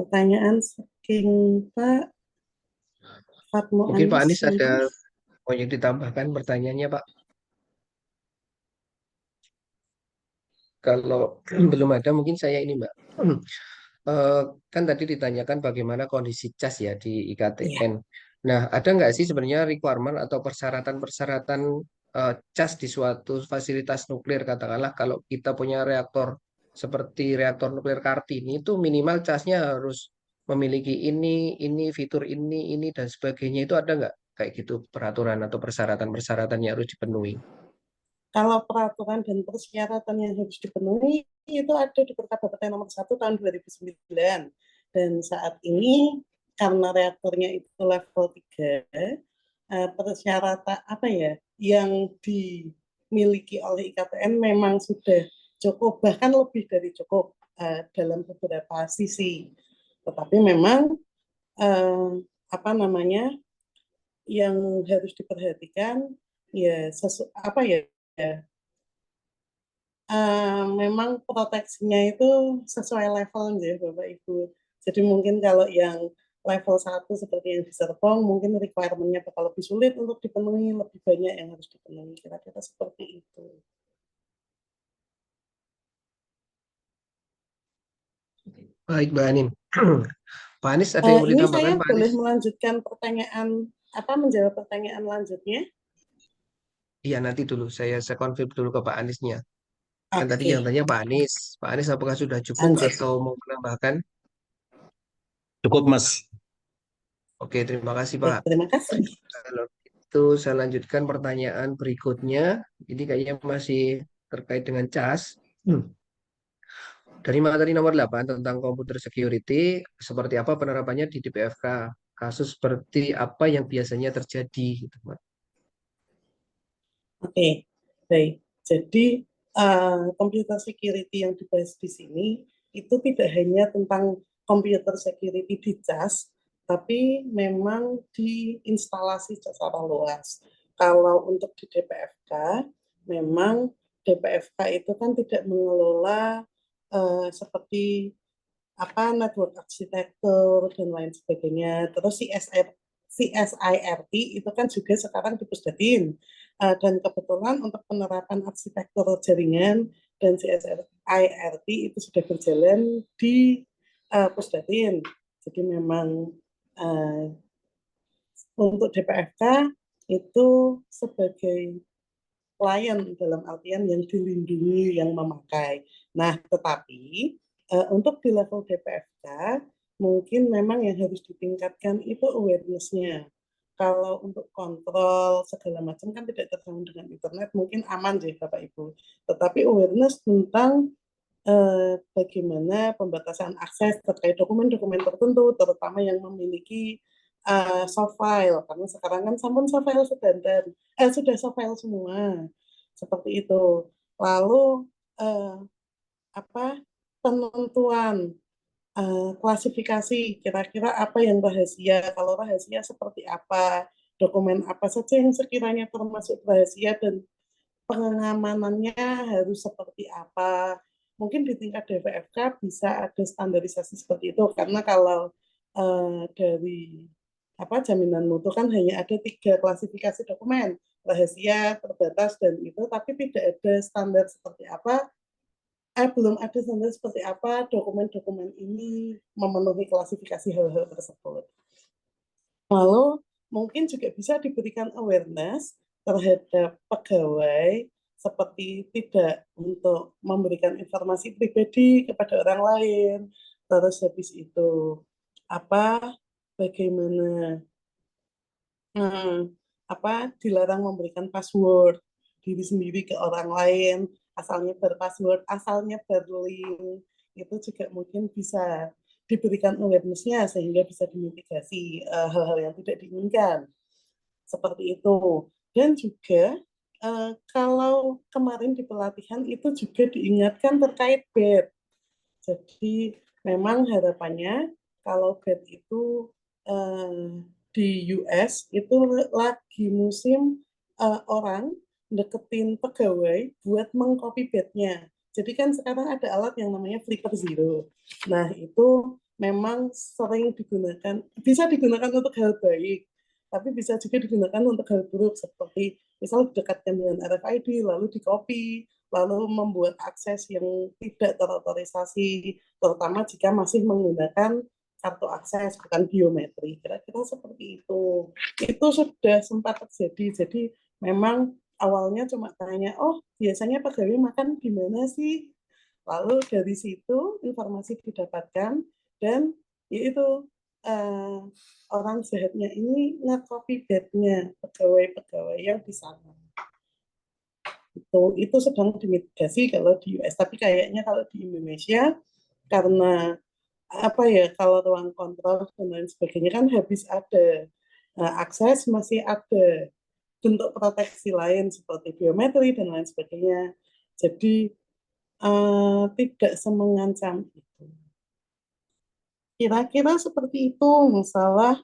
I: pertanyaan saking Pak Fatmo.
D: Mungkin Pak Anies ada mau yang ditambahkan pertanyaannya Pak? Kalau belum ada mungkin saya ini Mbak. Kan tadi ditanyakan bagaimana kondisi CAS ya di IKTN. Nah, ada nggak sih sebenarnya requirement atau persyaratan-persyaratan CAS di suatu fasilitas nuklir, katakanlah kalau kita punya reaktor seperti reaktor nuklir Kartini itu minimal CAS-nya harus memiliki ini, fitur ini dan sebagainya, itu ada nggak kayak gitu peraturan atau persyaratan-persyaratan yang harus dipenuhi?
I: Kalau peraturan dan persyaratan yang harus dipenuhi itu ada di Perkap Bapeten nomor 1 tahun 2009. Dan saat ini karena reaktornya itu level 3, persyaratan yang dimiliki oleh IKTN memang sudah cukup, bahkan lebih dari cukup dalam beberapa sisi. Tetapi memang yang harus diperhatikan ya apa ya, memang proteksinya itu sesuai level ya Bapak Ibu. Jadi mungkin kalau yang level 1 seperti yang di Serpong, mungkin requirement-nya bakal lebih sulit untuk dipenuhi, lebih banyak yang harus dipenuhi, kira-kira seperti itu.
D: Baik, Mbak Anin. Pak Anies, ada yang mau
I: Ini
D: ditambahkan,
I: saya
D: Pak
I: boleh
D: Anies?
I: melanjutkan pertanyaan, menjawab pertanyaan lanjutnya?
D: Iya, nanti dulu. Saya konfirm dulu ke Pak Aniesnya. Kan tadi
I: Oke,
D: yang tanya Pak Anies. Pak Anies apakah sudah cukup
I: lanjut.
D: atau mau menambahkan?
F: Cukup, Mas.
D: Oke, terima kasih,
I: Oke,
D: Pak.
I: terima kasih.
D: Kalau itu saya lanjutkan pertanyaan berikutnya. Ini kayaknya masih terkait dengan CAS. Dari materi nomor 8 tentang computer security, seperti apa penerapannya di DPFK? Kasus seperti apa yang biasanya terjadi, gitu, Pak.
I: Oke, baik. Jadi computer security yang dibahas di sini itu tidak hanya tentang computer security di CAS, tapi memang di instalasi secara luas. Kalau untuk di DPFK, memang DPFK itu kan tidak mengelola seperti network arsitektur dan lain sebagainya. Terus CSIRT itu kan juga sekarang di Pusdatin. Dan kebetulan untuk penerapan arsitektur jaringan dan CSIRT itu sudah berjalan di Pusdatin. Jadi memang untuk DPFK itu sebagai klien dalam artian yang dilindungi, yang memakai. Nah, tetapi untuk di level DPFK, mungkin memang yang harus ditingkatkan itu awareness-nya. Kalau untuk kontrol segala macam kan tidak tergabung dengan internet, mungkin aman sih Bapak Ibu. Tetapi awareness tentang bagaimana pembatasan akses terkait dokumen-dokumen tertentu, terutama yang memiliki soft file, karena sekarang kan sampun soft file sudah soft file semua, seperti itu. Lalu penentuan klasifikasi, kira-kira apa yang rahasia, kalau rahasia seperti apa, dokumen apa saja yang sekiranya termasuk rahasia dan pengamanannya harus seperti apa. Mungkin di tingkat DPFK bisa ada standarisasi seperti itu, karena kalau dari jaminan mutu kan hanya ada 3 klasifikasi dokumen, rahasia, terbatas, dan itu, tapi tidak ada standar seperti apa, belum ada standar seperti apa dokumen-dokumen ini memenuhi klasifikasi hal-hal tersebut. Lalu mungkin juga bisa diberikan awareness terhadap pegawai seperti tidak untuk memberikan informasi pribadi kepada orang lain, terus habis itu bagaimana dilarang memberikan password diri sendiri ke orang lain, asalnya berpassword, asalnya berlink, itu juga mungkin bisa diberikan awareness-nya sehingga bisa dimitigasi hal-hal yang tidak diinginkan. Seperti itu. Dan juga kalau kemarin di pelatihan itu juga diingatkan terkait bed. Jadi memang harapannya kalau bed itu di US itu lagi musim orang deketin pegawai buat mengcopy bednya. Jadi kan sekarang ada alat yang namanya Flipper Zero. Nah, itu memang sering digunakan, bisa digunakan untuk hal baik, tapi bisa juga digunakan untuk hal buruk, seperti misal dekatkan dengan RFID, lalu di-copy, lalu membuat akses yang tidak terotorisasi, terutama jika masih menggunakan kartu akses, bukan biometri. Kira-kira seperti itu. Itu sudah sempat terjadi. Jadi memang awalnya cuma tanya, oh biasanya pegawai makan di mana sih? Lalu dari situ informasi didapatkan dan yaitu orang jahatnya ini nge-copy bednya pegawai-pegawai yang di sana. Itu sedang dimitigasi kalau di US, tapi kayaknya kalau di Indonesia karena kalau ruang kontrol dan lain sebagainya kan habis ada akses, masih ada bentuk proteksi lain seperti biometri dan lain sebagainya. Jadi tidak semengancam itu. Kira-kira seperti itu masalah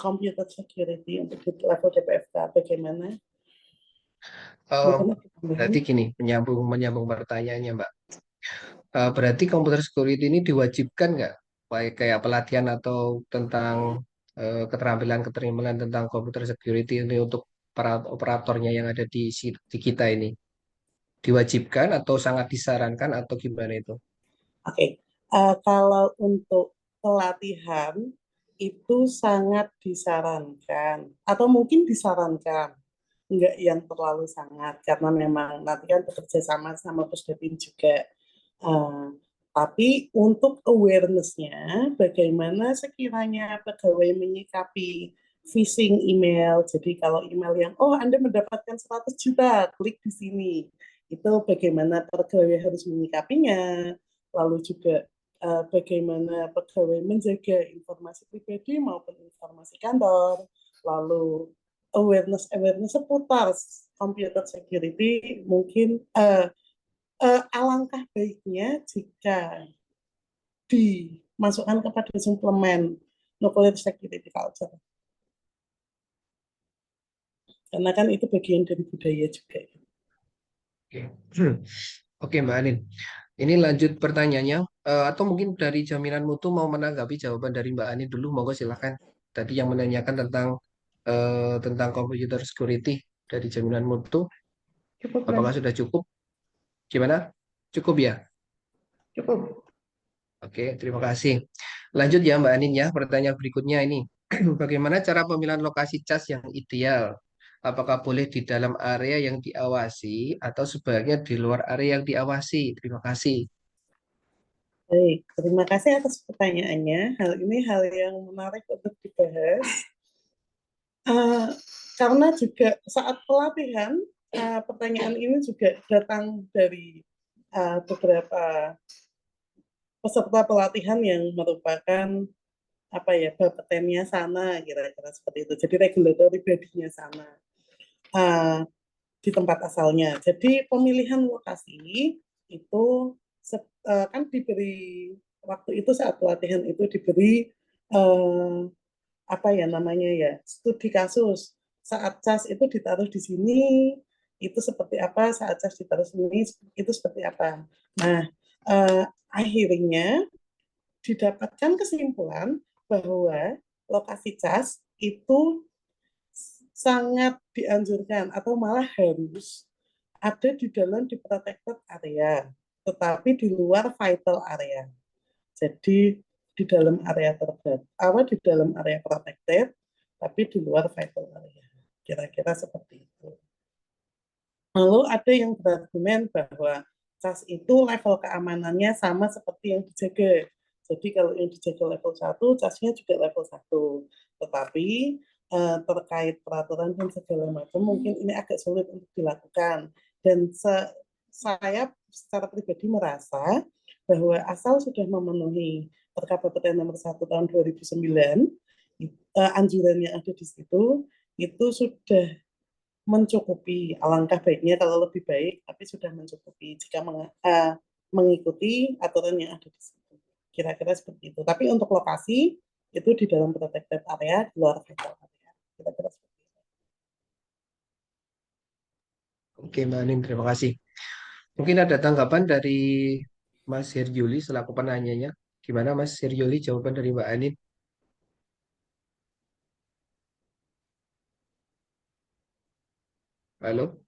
I: computer security untuk di level DPFK. Bagaimana? Mungkin ada tambahan.
D: Berarti gini, menyambung pertanyaannya, Mbak. Berarti komputer security ini diwajibkan nggak? Baik kayak pelatihan atau tentang keterampilan tentang komputer security ini untuk para operatornya yang ada di kita ini. Diwajibkan atau sangat disarankan atau gimana itu?
I: Oke, kalau untuk pelatihan itu sangat disarankan atau mungkin disarankan, enggak yang terlalu sangat karena memang nanti kan bekerja sama Pusdepin juga. Tapi untuk awareness-nya, bagaimana sekiranya pegawai menyikapi phishing email. Jadi kalau email yang, oh Anda mendapatkan 100 juta, klik di sini. Itu bagaimana pegawai harus menyikapinya. Lalu juga bagaimana pegawai menjaga informasi pribadi maupun informasi kantor. Lalu awareness seputar computer security mungkin alangkah baiknya jika dimasukkan kepada suplemen nuclear security culture. Karena kan itu bagian dari budaya juga.
D: Oke, Mbak Anin. Ini lanjut pertanyaannya, atau mungkin dari jaminan mutu mau menanggapi jawaban dari Mbak Anin dulu, monggo silakan. Tadi yang menanyakan tentang computer security dari jaminan mutu,
I: Cukup,
D: apakah sudah cukup? Gimana? Cukup ya?
I: Cukup.
D: Oke, terima kasih. Lanjut ya Mbak Anin ya, pertanyaan berikutnya ini. Bagaimana cara pemilihan lokasi cas yang ideal? Apakah boleh di dalam area yang diawasi atau sebaiknya di luar area yang diawasi? Terima kasih.
I: Baik, terima kasih atas pertanyaannya. Hal ini hal yang menarik untuk dibahas. Karena juga saat pelatihan, pertanyaan ini juga datang dari beberapa peserta pelatihan yang merupakan bapetennya sana, kira-kira seperti itu. Jadi regulatory body-nya sana di tempat asalnya. Jadi pemilihan lokasi itu kan diberi waktu itu saat pelatihan itu diberi studi kasus. Saat cas itu ditaruh di sini itu seperti apa, saat cas ditaruh sini itu seperti apa. Nah, akhirnya didapatkan kesimpulan bahwa lokasi cas itu sangat dianjurkan atau malah harus ada di dalam di protected area, tetapi di luar vital area. Jadi di dalam area di dalam area protected, tapi di luar vital area. Kira-kira seperti itu. Lalu ada yang berargumen bahwa cas itu level keamanannya sama seperti yang dijaga. Jadi kalau yang dijaga level 1, casnya juga level 1. Tetapi terkait peraturan dan segala macam mungkin ini agak sulit untuk dilakukan. Dan saya secara pribadi merasa bahwa asal sudah memenuhi Perka Bapeten nomor 1 tahun 2009, anjuran yang ada di situ itu sudah mencukupi. Alangkah baiknya kalau lebih baik, tapi sudah mencukupi jika mengikuti aturan yang ada di situ. Kira-kira seperti itu. Tapi untuk lokasi itu di dalam protected area, di luar vital area. Kira-kira seperti itu.
D: Oke Mbak Anin, terima kasih. Mungkin ada tanggapan dari Mas Herjuli selaku penanyanya. Gimana Mas Herjuli jawaban dari Mbak Anin? Halo?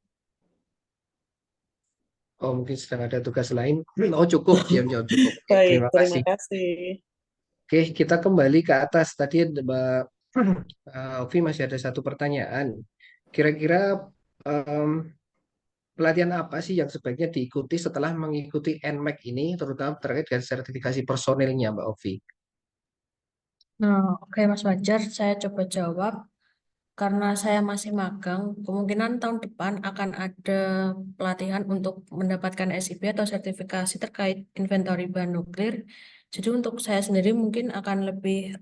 D: Oh mungkin sedang ada tugas lain. Oh cukup, diam-diam cukup. Oke,
I: Baik,
D: terima kasih.
I: terima kasih.
D: Oke, kita kembali ke atas. Tadi Mbak Ovi masih ada satu pertanyaan. Kira-kira pelatihan apa sih yang sebaiknya diikuti setelah mengikuti NMAC ini, terutama terkait dengan sertifikasi personilnya, Mbak Ovi?
H: Nah, oke Mas Fajar, saya coba jawab. Karena saya masih magang, kemungkinan tahun depan akan ada pelatihan untuk mendapatkan SIP atau sertifikasi terkait inventory bahan nuklir. Jadi untuk saya sendiri mungkin akan lebih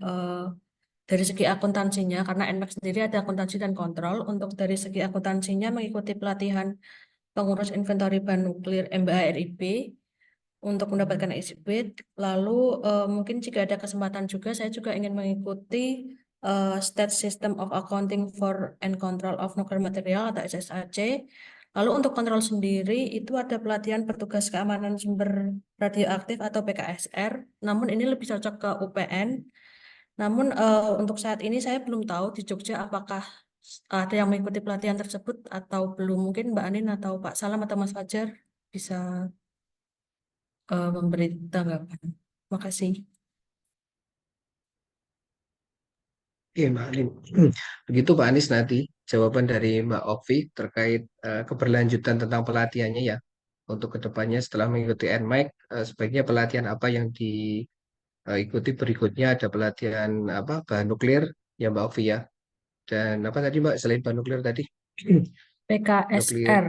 H: dari segi akuntansinya, karena NMAC sendiri ada akuntansi dan kontrol. Untuk dari segi akuntansinya mengikuti pelatihan pengurus inventory bahan nuklir MBA-RIB untuk mendapatkan SIP. Lalu mungkin jika ada kesempatan juga, saya juga ingin mengikuti State System of Accounting for and Control of Nuclear Material atau SSAC. Lalu untuk kontrol sendiri itu ada pelatihan petugas keamanan sumber radioaktif atau PKSR. Namun ini lebih cocok ke UPN. Namun untuk saat ini saya belum tahu di Jogja apakah ada yang mengikuti pelatihan tersebut atau belum. Mungkin Mbak Anin atau Pak Salam atau Mas Fajar bisa memberi tanggapan. Terima kasih.
D: Oke, Mbak Anin. Begitu Pak Anies nanti jawaban dari Mbak Okvi terkait keberlanjutan tentang pelatihannya ya. Untuk kedepannya setelah mengikuti NMAC, sebaiknya pelatihan apa yang diikuti berikutnya, ada pelatihan apa bahan nuklir ya Mbak Okvi ya. Dan apa tadi Mbak selain bahan nuklir tadi? Nuklir.
H: PKSR,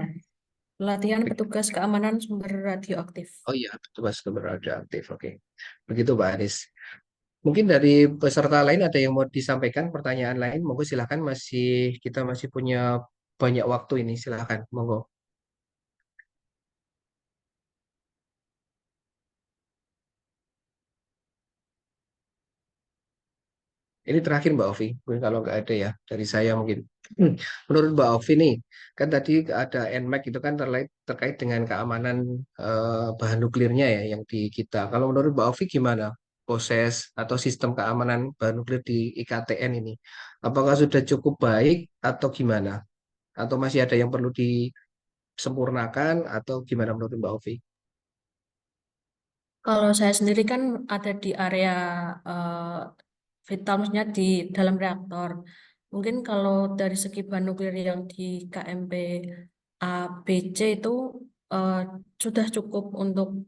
H: pelatihan petugas keamanan sumber radioaktif.
D: Oh iya, petugas sumber radioaktif. Oke. Begitu Pak Anies. Mungkin dari peserta lain ada yang mau disampaikan pertanyaan lain, monggo silakan kita masih punya banyak waktu ini, silakan, monggo. Ini terakhir Mbak Ovi, mungkin kalau nggak ada ya dari saya mungkin. Menurut Mbak Ovi nih, kan tadi ada NMAC itu kan terkait dengan keamanan bahan nuklirnya ya yang di kita. Kalau menurut Mbak Ovi gimana proses atau sistem keamanan bahan nuklir di IKTN ini? Apakah sudah cukup baik atau gimana? Atau masih ada yang perlu disempurnakan atau gimana menurut Mbak Ovi?
H: Kalau saya sendiri kan ada di area vital, maksudnya di dalam reaktor. Mungkin kalau dari segi bahan nuklir yang di KMP ABC itu eh, sudah cukup untuk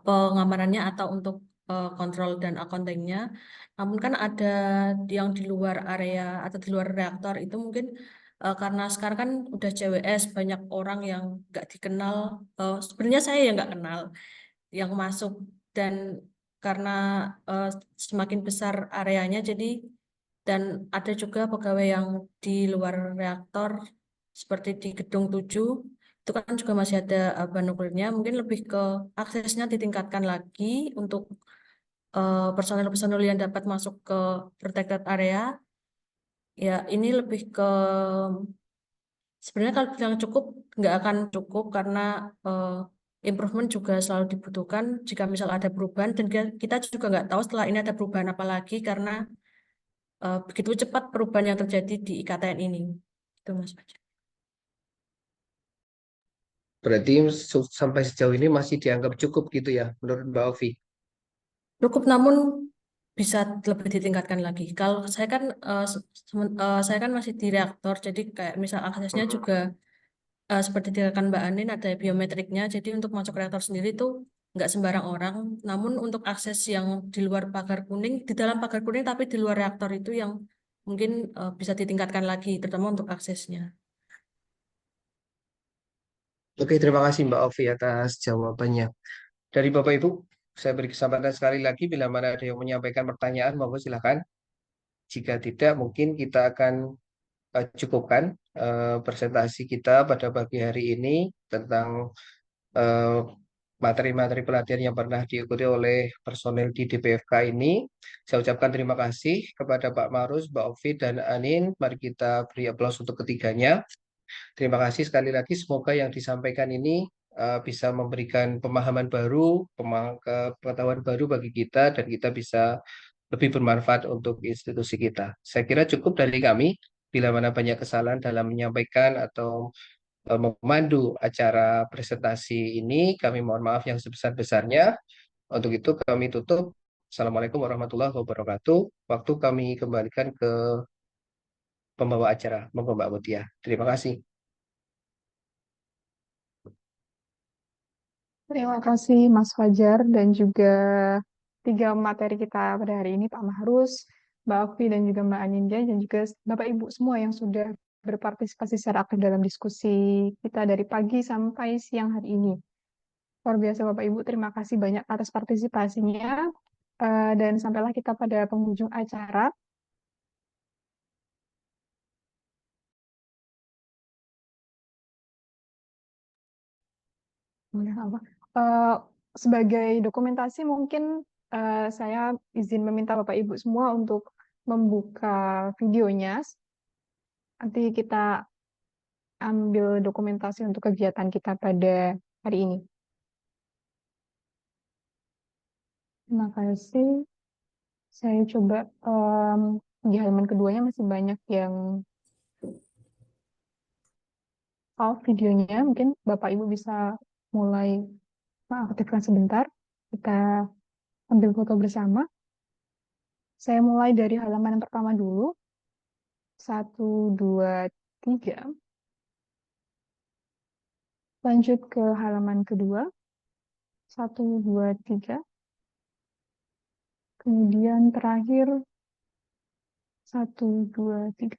H: pengamanannya atau untuk kontrol dan accountingnya. Namun kan ada yang di luar area atau di luar reaktor itu mungkin karena sekarang kan udah CWS banyak orang yang nggak dikenal. Sebenarnya saya yang nggak kenal yang masuk dan karena eh, semakin besar areanya jadi dan ada juga pegawai yang di luar reaktor seperti di gedung 7 itu kan juga masih ada bahan nuklirnya, mungkin lebih ke aksesnya ditingkatkan lagi untuk personel-personel yang dapat masuk ke protected area. Ya ini lebih ke sebenarnya kalau bilang cukup nggak akan cukup karena improvement juga selalu dibutuhkan jika misal ada perubahan dan kita juga nggak tahu setelah ini ada perubahan apa lagi karena begitu cepat perubahan yang terjadi di IKTN ini. Itu Mas Fajar.
D: Berarti sampai sejauh ini masih dianggap cukup gitu ya menurut Mbak Ovi?
H: Cukup namun bisa lebih ditingkatkan lagi. Kalau saya kan saya kan masih di reaktor jadi kayak misal aksesnya juga seperti dikatakan Mbak Anin ada biometriknya, jadi untuk masuk reaktor sendiri itu nggak sembarang orang. Namun untuk akses yang di luar pagar kuning, di dalam pagar kuning tapi di luar reaktor itu yang mungkin bisa ditingkatkan lagi, terutama untuk aksesnya.
D: Oke, terima kasih Mbak Ovi atas jawabannya. Dari Bapak Ibu, saya beri kesempatan sekali lagi bila mana ada yang menyampaikan pertanyaan, monggo silakan. Jika tidak, mungkin kita akan cukupkan presentasi kita pada pagi hari ini tentang eh, materi-materi pelatihan yang pernah diikuti oleh personel di DPFK ini. Saya ucapkan terima kasih kepada Pak Marus, Mbak Ovi, dan Anin. Mari kita beri aplaus untuk ketiganya. Terima kasih sekali lagi. Semoga yang disampaikan ini bisa memberikan pemahaman baru, pengetahuan baru bagi kita, dan kita bisa lebih bermanfaat untuk institusi kita. Saya kira cukup dari kami. Bila mana banyak kesalahan dalam menyampaikan atau memandu acara presentasi ini, kami mohon maaf yang sebesar-besarnya. Untuk itu kami tutup. Assalamualaikum warahmatullahi wabarakatuh. Waktu kami kembalikan ke pembawa acara. Monggo Mbak Mutia. Terima kasih.
A: Terima kasih Mas Fajar dan juga tiga materi kita pada hari ini, Pak Mahrus, Mbak Okvi, dan juga Mbak Anindya, dan juga Bapak Ibu semua yang sudah berpartisipasi secara aktif dalam diskusi kita dari pagi sampai siang hari ini. Luar biasa Bapak Ibu, terima kasih banyak atas partisipasinya. Dan sampailah kita pada penghujung acara. Sebagai dokumentasi mungkin saya izin meminta Bapak Ibu semua untuk membuka videonya. Nanti kita ambil dokumentasi untuk kegiatan kita pada hari ini. Terima kasih. Saya coba di halaman keduanya masih banyak yang off videonya. Mungkin Bapak Ibu bisa mulai mengaktifkan sebentar. Kita ambil foto bersama. Saya mulai dari halaman yang pertama dulu. 1, 2, 3. Lanjut ke halaman kedua. 1, 2, 3. Kemudian terakhir 1, 2, 3.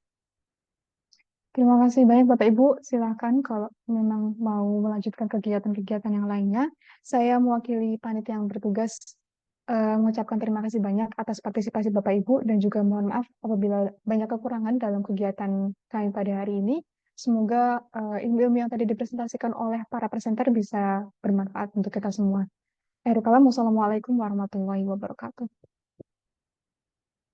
A: Terima kasih banyak Bapak Ibu. Silakan kalau memang mau melanjutkan kegiatan-kegiatan yang lainnya. Saya mewakili panitia yang bertugas mengucapkan terima kasih banyak atas partisipasi Bapak Ibu dan juga mohon maaf apabila banyak kekurangan dalam kegiatan kami pada hari ini. Semoga ilmu-ilmu yang tadi dipresentasikan oleh para presenter bisa bermanfaat untuk kita semua. Wassalamualaikum warahmatullahi wabarakatuh.